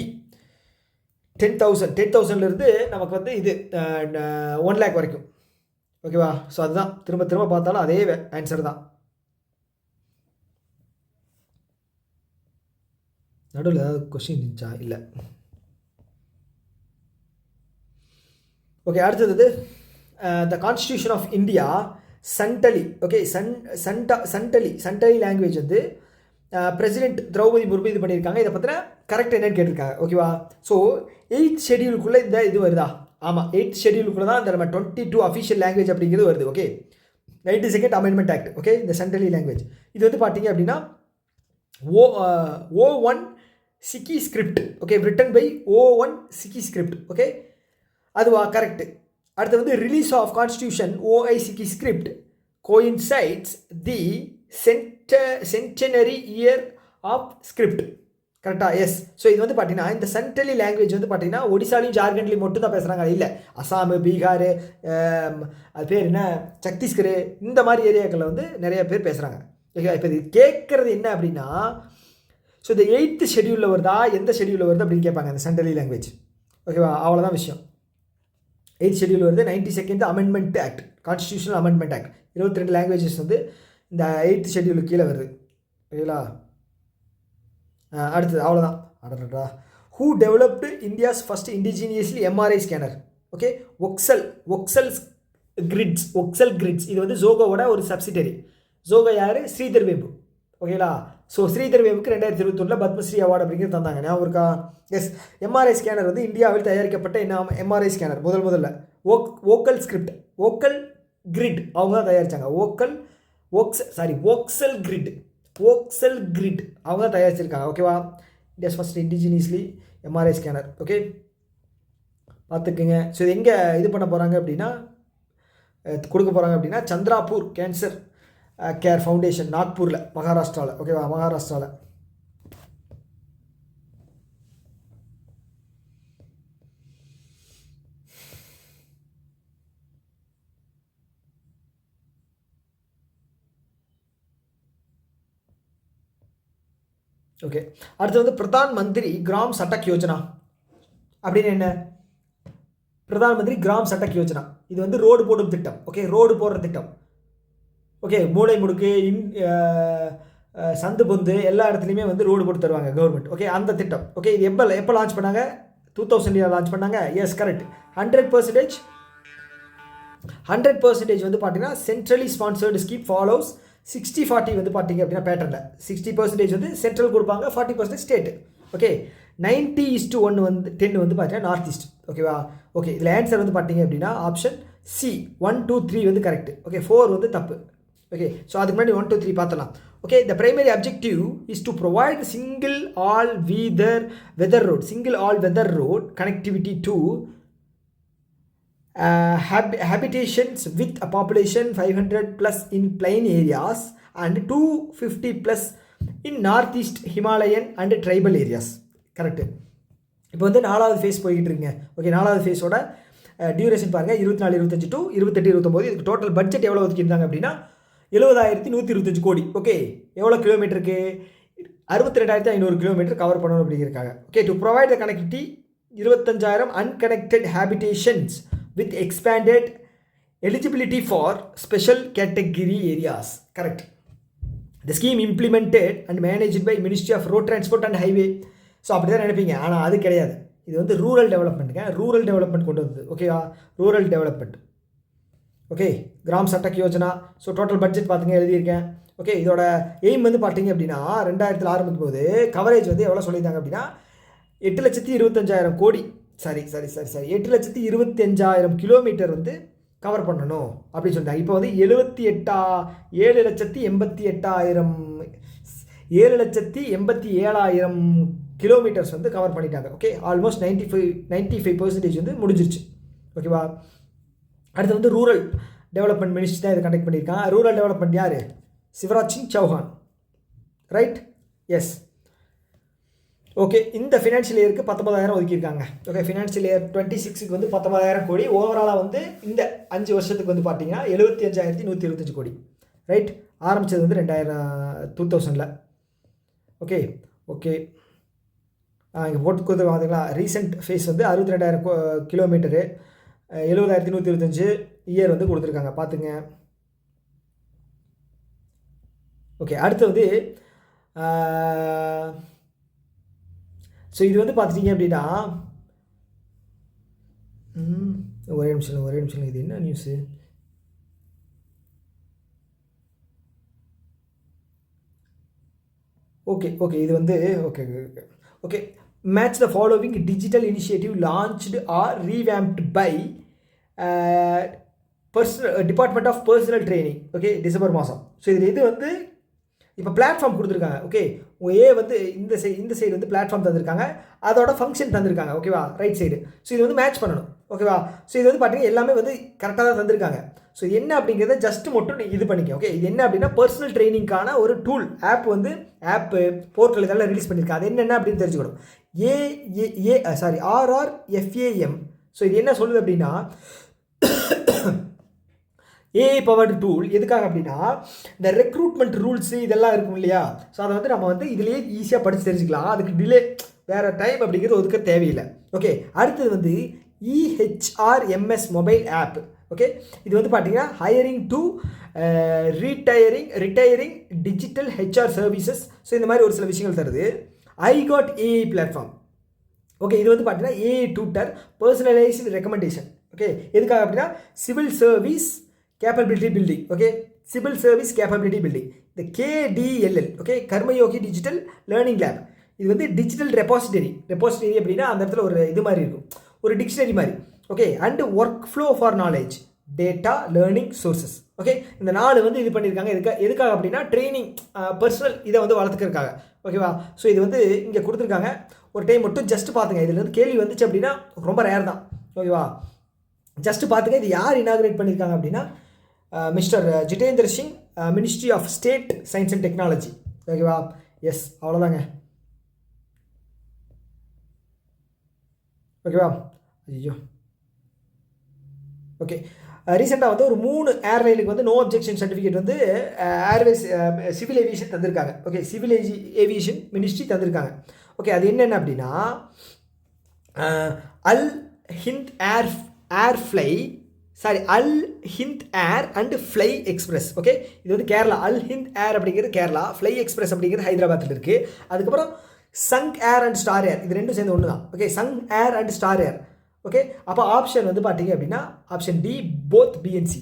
10,000லேருந்து நமக்கு வந்து இது 1 lakh வரைக்கும். ஓகேவா? ஸோ அதுதான் திரும்ப பார்த்தாலும் அதே ஆன்சர் தான். நடுவில் ஏதாவது கொஸ்டின் இருந்துச்சா? இல்லை. ஓகே, அடுத்தது the constitution of India Santali. Okay, Santali language வந்து பிரசிடென்ட் திரௌபதி முர்மு இது பண்ணியிருக்காங்க. இதை பற்றின கரெக்ட் என்னன்னு கேட்டிருக்காங்க. ஓகேவா? ஸோ 8th ஷெடியூலுக்குள்ளே இந்த இது வருதா? ஆமாம், 8th ஷெடியூலுக்குள்ளே தான் இந்த நம்ம 22 அஃபிஷியல் லாங்குவேஜ் அப்படிங்கிறது வருது. Okay, 92nd amendment act. Okay, இந்த சண்டலி லாங்குவேஜ் இது வந்து பார்த்தீங்க அப்படின்னா O1 சிக்கி script. Okay, written by O1 சிக்கி ஸ்கிரிப்ட். ஓகே, அதுவா கரெக்டு. அடுத்து வந்து release of constitution OI Chiki script coincides the centenary year of script. கரெக்டாக? எஸ். ஸோ இது வந்து பார்த்தீங்கன்னா இந்த சண்டலி லாங்குவேஜ் வந்து பார்த்தீங்கன்னா ஒடிசாலையும் ஜார்க்கண்ட்லையும் மட்டும் தான் பேசுகிறாங்க. இல்லை, அசாம், பீகார், அது பேர் என்ன, சத்தீஸ்கர், இந்த மாதிரி ஏரியாக்களில் வந்து நிறைய பேர் பேசுகிறாங்க. ஓகே, இப்போ இது கேட்குறது என்ன அப்படின்னா ஸோ இந்த 8th ஷெடியூலில் வருதா, எந்த ஷெடியூலில் வருது அப்படின்னு கேட்பாங்க இந்த சண்டலி லாங்குவேஜ். ஓகேவா? அவ்வளோதான் விஷயம். 8th ஷெடியூல் வருது 92nd amendment act, constitutional amendment act. 22 languages வந்து இந்த 8th ஷெடியூலுக்கு கீழே வருது. ஓகேங்களா? அடுத்தது அவ்வளோதான். அடடா, who developed India's first indigenously MRI scanner? Okay, Voxelgrids. இது வந்து ஜோகோவோட ஒரு சப்சிடரி. ஜோகோ யார்? ஸ்ரீதர் வேம்பு. ஓகேங்களா? ஸோ ஸ்ரீதர் வேவுக்கு 2021 பத்மஸ்ரீ அவார்டு அப்படிங்கிறது தந்தாங்க. ஞாபகம் இருக்கா? எஸ். எம்ஆர்ஐ ஸ்கேனர் வந்து இந்தியாவில் தயாரிக்கப்பட்ட என்ன எம்ஆர்ஐ ஸ்கேனர் முதல்ல வோக்கல் ஸ்கிரிப்ட் வோக்கல் கிரிட் அவங்க தான் தயாரித்தாங்க. வோக்சல் கிரிட் அவங்க தான் தயாரிச்சிருக்காங்க. ஓகேவா? India's first indigenously MRI scanner. Okay, பார்த்துக்குங்க. ஸோ இது எங்கே இது பண்ண போகிறாங்க அப்படின்னா கொடுக்க போகிறாங்க அப்படின்னா சந்திராபூர் கேன்சர் கேர் ஃபவுண்டேஷன், நாக்பூரில், மகாராஷ்டிராவில். ஓகேவா? மகாராஷ்டிராவில். ஓகே, அடுத்து வந்து பிரதான் மந்திரி கிராம் சட்டக் யோஜனா அப்படின்னு என்ன? பிரதான் மந்திரி கிராம் சட்டக் யோஜனா இது வந்து ரோடு போடும் திட்டம். ஓகே, ரோடு போடுற திட்டம். ஓகே, மூளை முடுக்கு சந்து பொந்து எல்லா இடத்துலையுமே வந்து ரோடு போட்டு தருவாங்க கவர்மெண்ட். ஓகே, அந்த திட்டம். ஓகே, இது எப்போ லான்ச் பண்ணாங்க? 2000 லான்ச் பண்ணாங்க. S, correct. 100% வந்து பார்த்தீங்கன்னா சென்ட்ரலி ஸ்பான்சர்டு ஸ்கீம் ஃபாலோஸ் 60-40 வந்து பார்த்தீங்க அப்படின்னா பேட்டர்னில் 60% வந்து சென்ட்ரல் கொடுப்பாங்க, 40% ஸ்டேட்டு. ஓகே, 90:1 வந்து 10 வந்து பார்த்தீங்கன்னா நார்த் ஈஸ்ட். ஓகேவா? ஓகே, இதில் ஆன்சர் வந்து பார்த்தீங்க அப்படின்னா ஆப்ஷன் சி 1, 2, 3 வந்து கரெக்ட். ஓகே, 4 வந்து தப்பு. ஓகே, ஸோ அதுக்கு முன்னாடி 1, 2, 3 பார்த்தலாம். Okay, the primary objective is to provide single all weather road connectivity to habitations with a population 500+ in plain areas and 250+ in northeast Himalayan and tribal areas. Correct. இப்போ வந்து 4வது face போய்கிட்டு இருக்குங்க. Okay, 4வது ஃபேஸோட duration பாருங்கள் 24, 25 to 28, 29. இதுக்கு total budget எவ்வளோ ஒதுக்கியிருந்தாங்க அப்படின்னா 70,125 கோடி. ஓகே, எவ்வளோ கிலோமீட்டருக்கு? 62,500 கிலோமீட்டர் கவர் பண்ணணும் அப்படிங்கிறக்காக. Okay, to provide the connectivity 25,000 unconnected habitations with expanded eligibility for special category areas. Correct. The scheme implemented and managed by Ministry of Road Transport and Highway. So அப்படி தான் நினைப்பீங்க, ஆனால் அது கிடையாது. இது வந்து ரூரல் டெவலப்மெண்ட் கொண்டு வந்தது. ஓகேவா? Rural development. ஓகே, கிராம் சட்டக் யோஜனா. ஸோ டோட்டல் பட்ஜெட் பார்த்துங்க எழுதியிருக்கேன். ஓகே, இதோட எய்ம் வந்து பார்த்தீங்க அப்படின்னா 2000 ஆரம்பிக்கும் போது கவரேஜ் வந்து எவ்வளோ சொல்லியிருந்தாங்க அப்படின்னா 8,25,000 கோடி. சரி 8,25,000 கிலோமீட்டர் வந்து கவர் பண்ணணும் அப்படின்னு சொன்னாங்க. இப்போ வந்து 7,87,000 கிலோமீட்டர்ஸ் வந்து கவர் பண்ணிட்டாங்க. ஓகே, ஆல்மோஸ்ட் 95% வந்து முடிஞ்சிருச்சு. ஓகேவா? அடுத்து வந்து ரூரல் டெவலப்மெண்ட் மினிஸ்ட்ரி தான் இதை கண்டக்ட் பண்ணியிருக்காங்க. ரூரல் டெவலப்மெண்ட் யார்? Shivraj Singh Chouhan. Right? Yes. Okay, இந்த ஃபினான்ஷியல் இயருக்கு 19,000 ஒதுக்கியிருக்காங்க. ஓகே, ஃபினான்ஷியல் இயர் 26க்கு வந்து 19,000 கோடி. ஓவராலாக வந்து இந்த 5 வருஷத்துக்கு வந்து பார்த்தீங்கன்னா 75,125 கோடி. ரைட்? ஆரம்பித்தது வந்து 2000 ஓகே. இங்கே போட்டு கொடுத்து பார்த்தீங்களா? ரீசெண்ட் ஃபேஸ் வந்து 62,000 கிலோமீட்டரு, 70,125 இயர் வந்து கொடுத்துருக்காங்க. பார்த்துங்க. ஓகே, அடுத்து வந்து ஸோ இது வந்து பார்த்துட்டிங்க அப்படின்னா ஒரே நிமிஷம் இது என்ன நியூஸு? ஓகே இது வந்து okay match the following digital initiative launched or revamped by department of personnel training. Okay, December மாதம். ஸோ இதில் இது வந்து இப்போ பிளாட்ஃபார்ம் கொடுத்துருக்காங்க. ஓகே, ஏ வந்து இந்த சைடு வந்து பிளாட்ஃபார்ம் தந்திருக்காங்க, அதோட ஃபங்க்ஷன் தந்திருக்காங்க. ஓகேவா? Right side. ஸோ இது வந்து மேட்ச் பண்ணணும். ஓகேவா? ஸோ இது வந்து பார்த்தீங்கன்னா எல்லாமே வந்து கரெக்டாக தான் தந்திருக்காங்க. ஸோ என்ன அப்படிங்கிறத ஜஸ்ட் மட்டும் இது பண்ணிக்க. ஓகே, இது என்ன அப்படின்னா பர்சனல் ட்ரைனிங்கான ஒரு டூல் ஆப்பு போர்ட்டல் இதெல்லாம் ரிலீஸ் பண்ணியிருக்காங்க. அது என்னென்ன அப்படின்னு தெரிஞ்சுக்கணும். RRFAM. ஸோ இது என்ன சொல்லுது அப்படின்னா ஏஐ பவர்டு டூல். எதுக்காக அப்படின்னா இந்த ரெக்ரூட்மெண்ட் ரூல்ஸு இதெல்லாம் இருக்கும் இல்லையா? ஸோ அதை வந்து நம்ம வந்து இதுலேயே ஈஸியாக படித்து தெரிஞ்சுக்கலாம். அதுக்கு டிலே வேறு டைம் அப்படிங்கிறது ஒதுக்க தேவையில்லை. ஓகே, அடுத்தது வந்து EHRMS மொபைல் ஆப். ஓகே, இது வந்து பார்த்தீங்கன்னா hiring to retiring digital HR services. So இந்த மாதிரி ஒரு சில விஷயங்கள் தருது. iGot AI platform. ஓகே, இது வந்து பார்த்தீங்கன்னா AI tutor personalised recommendation. Okay, எதுக்காக அப்படின்னா civil service capability building. Okay, civil service capability building. இந்த KDLL, okay, Karmayogi digital learning lab. இது வந்து டிஜிட்டல் ரெபாசிட்டரி அப்படின்னா அந்த இடத்துல ஒரு இது மாதிரி இருக்கும், ஒரு டிக்ஷனரி மாதிரி, okay. And work flow for knowledge, data, learning sources, okay. இந்த 4 வந்து இது பண்ணியிருக்காங்க. எதுக்காக அப்படின்னா ட்ரைனிங், பர்சனல் இதை வந்து வளர்த்துக்கிறதுக்காக, ஓகேவா. ஸோ இது வந்து இங்கே கொடுத்துருக்காங்க. ஒரு டைம் மட்டும் ஜஸ்ட் பார்த்துங்க. இதில் வந்து கேள்வி வந்துச்சு அப்படின்னா ரொம்ப ரேர் தான், ஓகேவா. ஜஸ்ட் பார்த்துங்க. இது யார் இனாகிரேட் பண்ணியிருக்காங்க அப்படின்னா mister Jitendra Singh, ministry of state science and technology, ஓகேவா. எஸ், அவ்வளோதாங்க, ஓகேவா. ஐயோ, ஓகே. ரீசெண்டாக வந்து ஒரு 3 ஏர்லைனுக்கு வந்து நோ அப்ஜெக்ஷன் சர்டிஃபிகேட் வந்து ஏர்வேஸ் சிவில் ஏவியேஷன் தந்திருக்காங்க, ஓகே. சிவில் ஏவியேஷன் மினிஸ்ட்ரி தந்திருக்காங்க, ஓகே. அது என்னென்ன அப்படின்னா Al Hind air and fly express, okay. இது வந்து கேரளா. அல் ஹிந்த் ஏர் அப்படிங்கிறது கேரளா, ஃப்ளை எக்ஸ்பிரஸ் அப்படிங்கிறது ஹைதராபாத்தில் இருக்குது. அதுக்கப்புறம் Shankh Air and Star Air, இது ரெண்டும் சேர்ந்து ஒன்று தான், okay. Shankh Air and Star Air, okay. அப்போ ஆப்ஷன் வந்து பார்த்தீங்க அப்படின்னா option D, both B and C,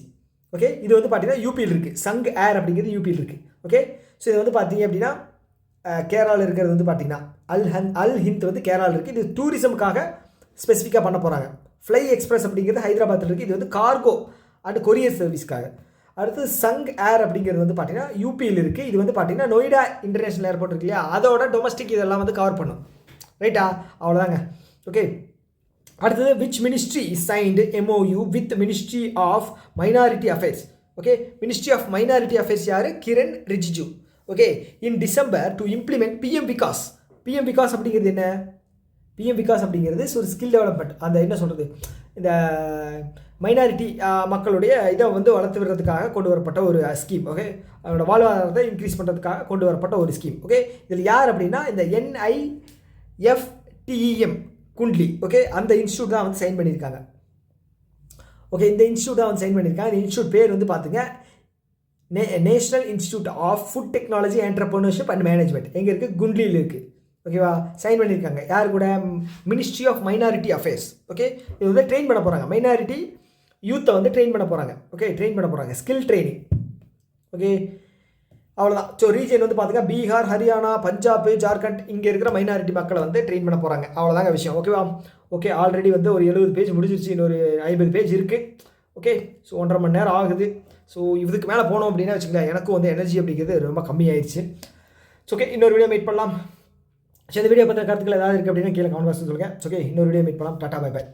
okay. இது வந்து பார்த்தீங்கன்னா யூபியில் இருக்குது. சங் ஏர் அப்படிங்கிறது யூபியில் இருக்குது, ஓகே. ஸோ இது வந்து பார்த்தீங்க அப்படின்னா கேரளாவில் இருக்கிறது வந்து பார்த்தீங்கன்னா அல் ஹிந்த் வந்து கேரளாவில் இருக்குது. இது டூரிசமுக்காக ஸ்பெசிஃபிக்காக பண்ண போகிறாங்க. ஃப்ளை எக்ஸ்பிரஸ் அப்படிங்கிறது ஹைதராபாத்தில் இருக்குது. இது வந்து கார்கோ அண்ட் கொரியர் சர்வீஸ்க்காக. அடுத்து சங் ஏர் அப்படிங்கிறது வந்து பார்த்தீங்கன்னா யூபியில் இருக்குது. இது வந்து பார்த்தீங்கன்னா நொய்டா இன்டர்நேஷனல் ஏர்போர்ட் இருக்கு இல்லையா, அதோட டொமஸ்டிக் இதெல்லாம் வந்து கவர் பண்ணும், ரைட்டா. அவ்வளோதாங்க, ஓகே. அடுத்தது which ministry signed MOU with ministry of minority affairs, okay. Ministry of minority affairs யார்? Kiren Rijiju, okay. In December to implement PM Vikas. PM Vikas அப்படிங்கிறது என்ன? PM விகாஸ் அப்படிங்கிறது ஒரு ஸ்கில் டெவலப்மெண்ட். அந்த என்ன சொல்கிறது, இந்த மைனாரிட்டி மக்களுடைய இதை வந்து வளர்த்து விடுறதுக்காக கொண்டு வரப்பட்ட ஒரு ஸ்கீம், ஓகே. அவனோட வாழ்வாதாரத்தை இன்க்ரீஸ் பண்ணுறதுக்காக கொண்டு வரப்பட்ட ஒரு ஸ்கீம், ஓகே. இதில் யார் அப்படின்னா இந்த NIFTEM குண்ட்லி, ஓகே. அந்த இன்ஸ்டியூட் தான் வந்து சைன் பண்ணியிருக்காங்க, ஓகே. இந்த இன்ஸ்டியூட் தான் வந்து சைன் பண்ணியிருக்காங்க. இந்த இன்ஸ்டியூட் பேர் வந்து பார்த்துங்க national institute of food technology entrepreneurship and management. எங்கே இருக்குது? குண்ட்லியில் இருக்குது, ஓகேவா. சைன் பண்ணியிருக்காங்க. யார் கூட? Ministry of minority affairs, okay. இது வந்து ட்ரெயின் பண்ண போகிறாங்க, மைனாரிட்டி யூத்தை வந்து ட்ரெயின் பண்ண போகிறாங்க, ஓகே. ட்ரெயின் பண்ண போகிறாங்க, ஸ்கில் ட்ரைனிங், ஓகே. அவ்வளோதான். ஸோ ரீஜன் வந்து பார்த்துங்க பீகார், ஹரியானா, பஞ்சாப், ஜார்க்கண்ட், இங்கே இருக்கிற மைனாரிட்டி மக்களை வந்து ட்ரெயின் பண்ண போகிறாங்க. அவ்வளோதாங்க விஷயம், ஓகேவா. ஓகே, ஆல்ரெடி வந்து ஒரு 70 பேஜ் முடிஞ்சிருச்சு, இன்னொரு 50 பேஜ் இருக்குது, ஓகே. ஸோ 1.5 மணி நேரம் ஆகுது. ஸோ இதுக்கு மேலே போனோம் அப்படின்னா வச்சுக்கோங்களேன், எனக்கும் வந்து எனர்ஜி அப்படிங்கிறது ரொம்ப கம்மியாயிடுச்சு. ஸோ ஓகே, இன்னொரு வீடியோ மீட் பண்ணலாம். ஸோ இந்த வீடியோ பற்றின கருத்துக்கள் ஏதாவது இருக்குது அப்படின்னா கீழே கமெண்ட் பாக்ஸில் சொல்லுங்கள். ஓகே, இன்னொரு வீடியோ மீட் பண்ணலாம். Tata, bye by.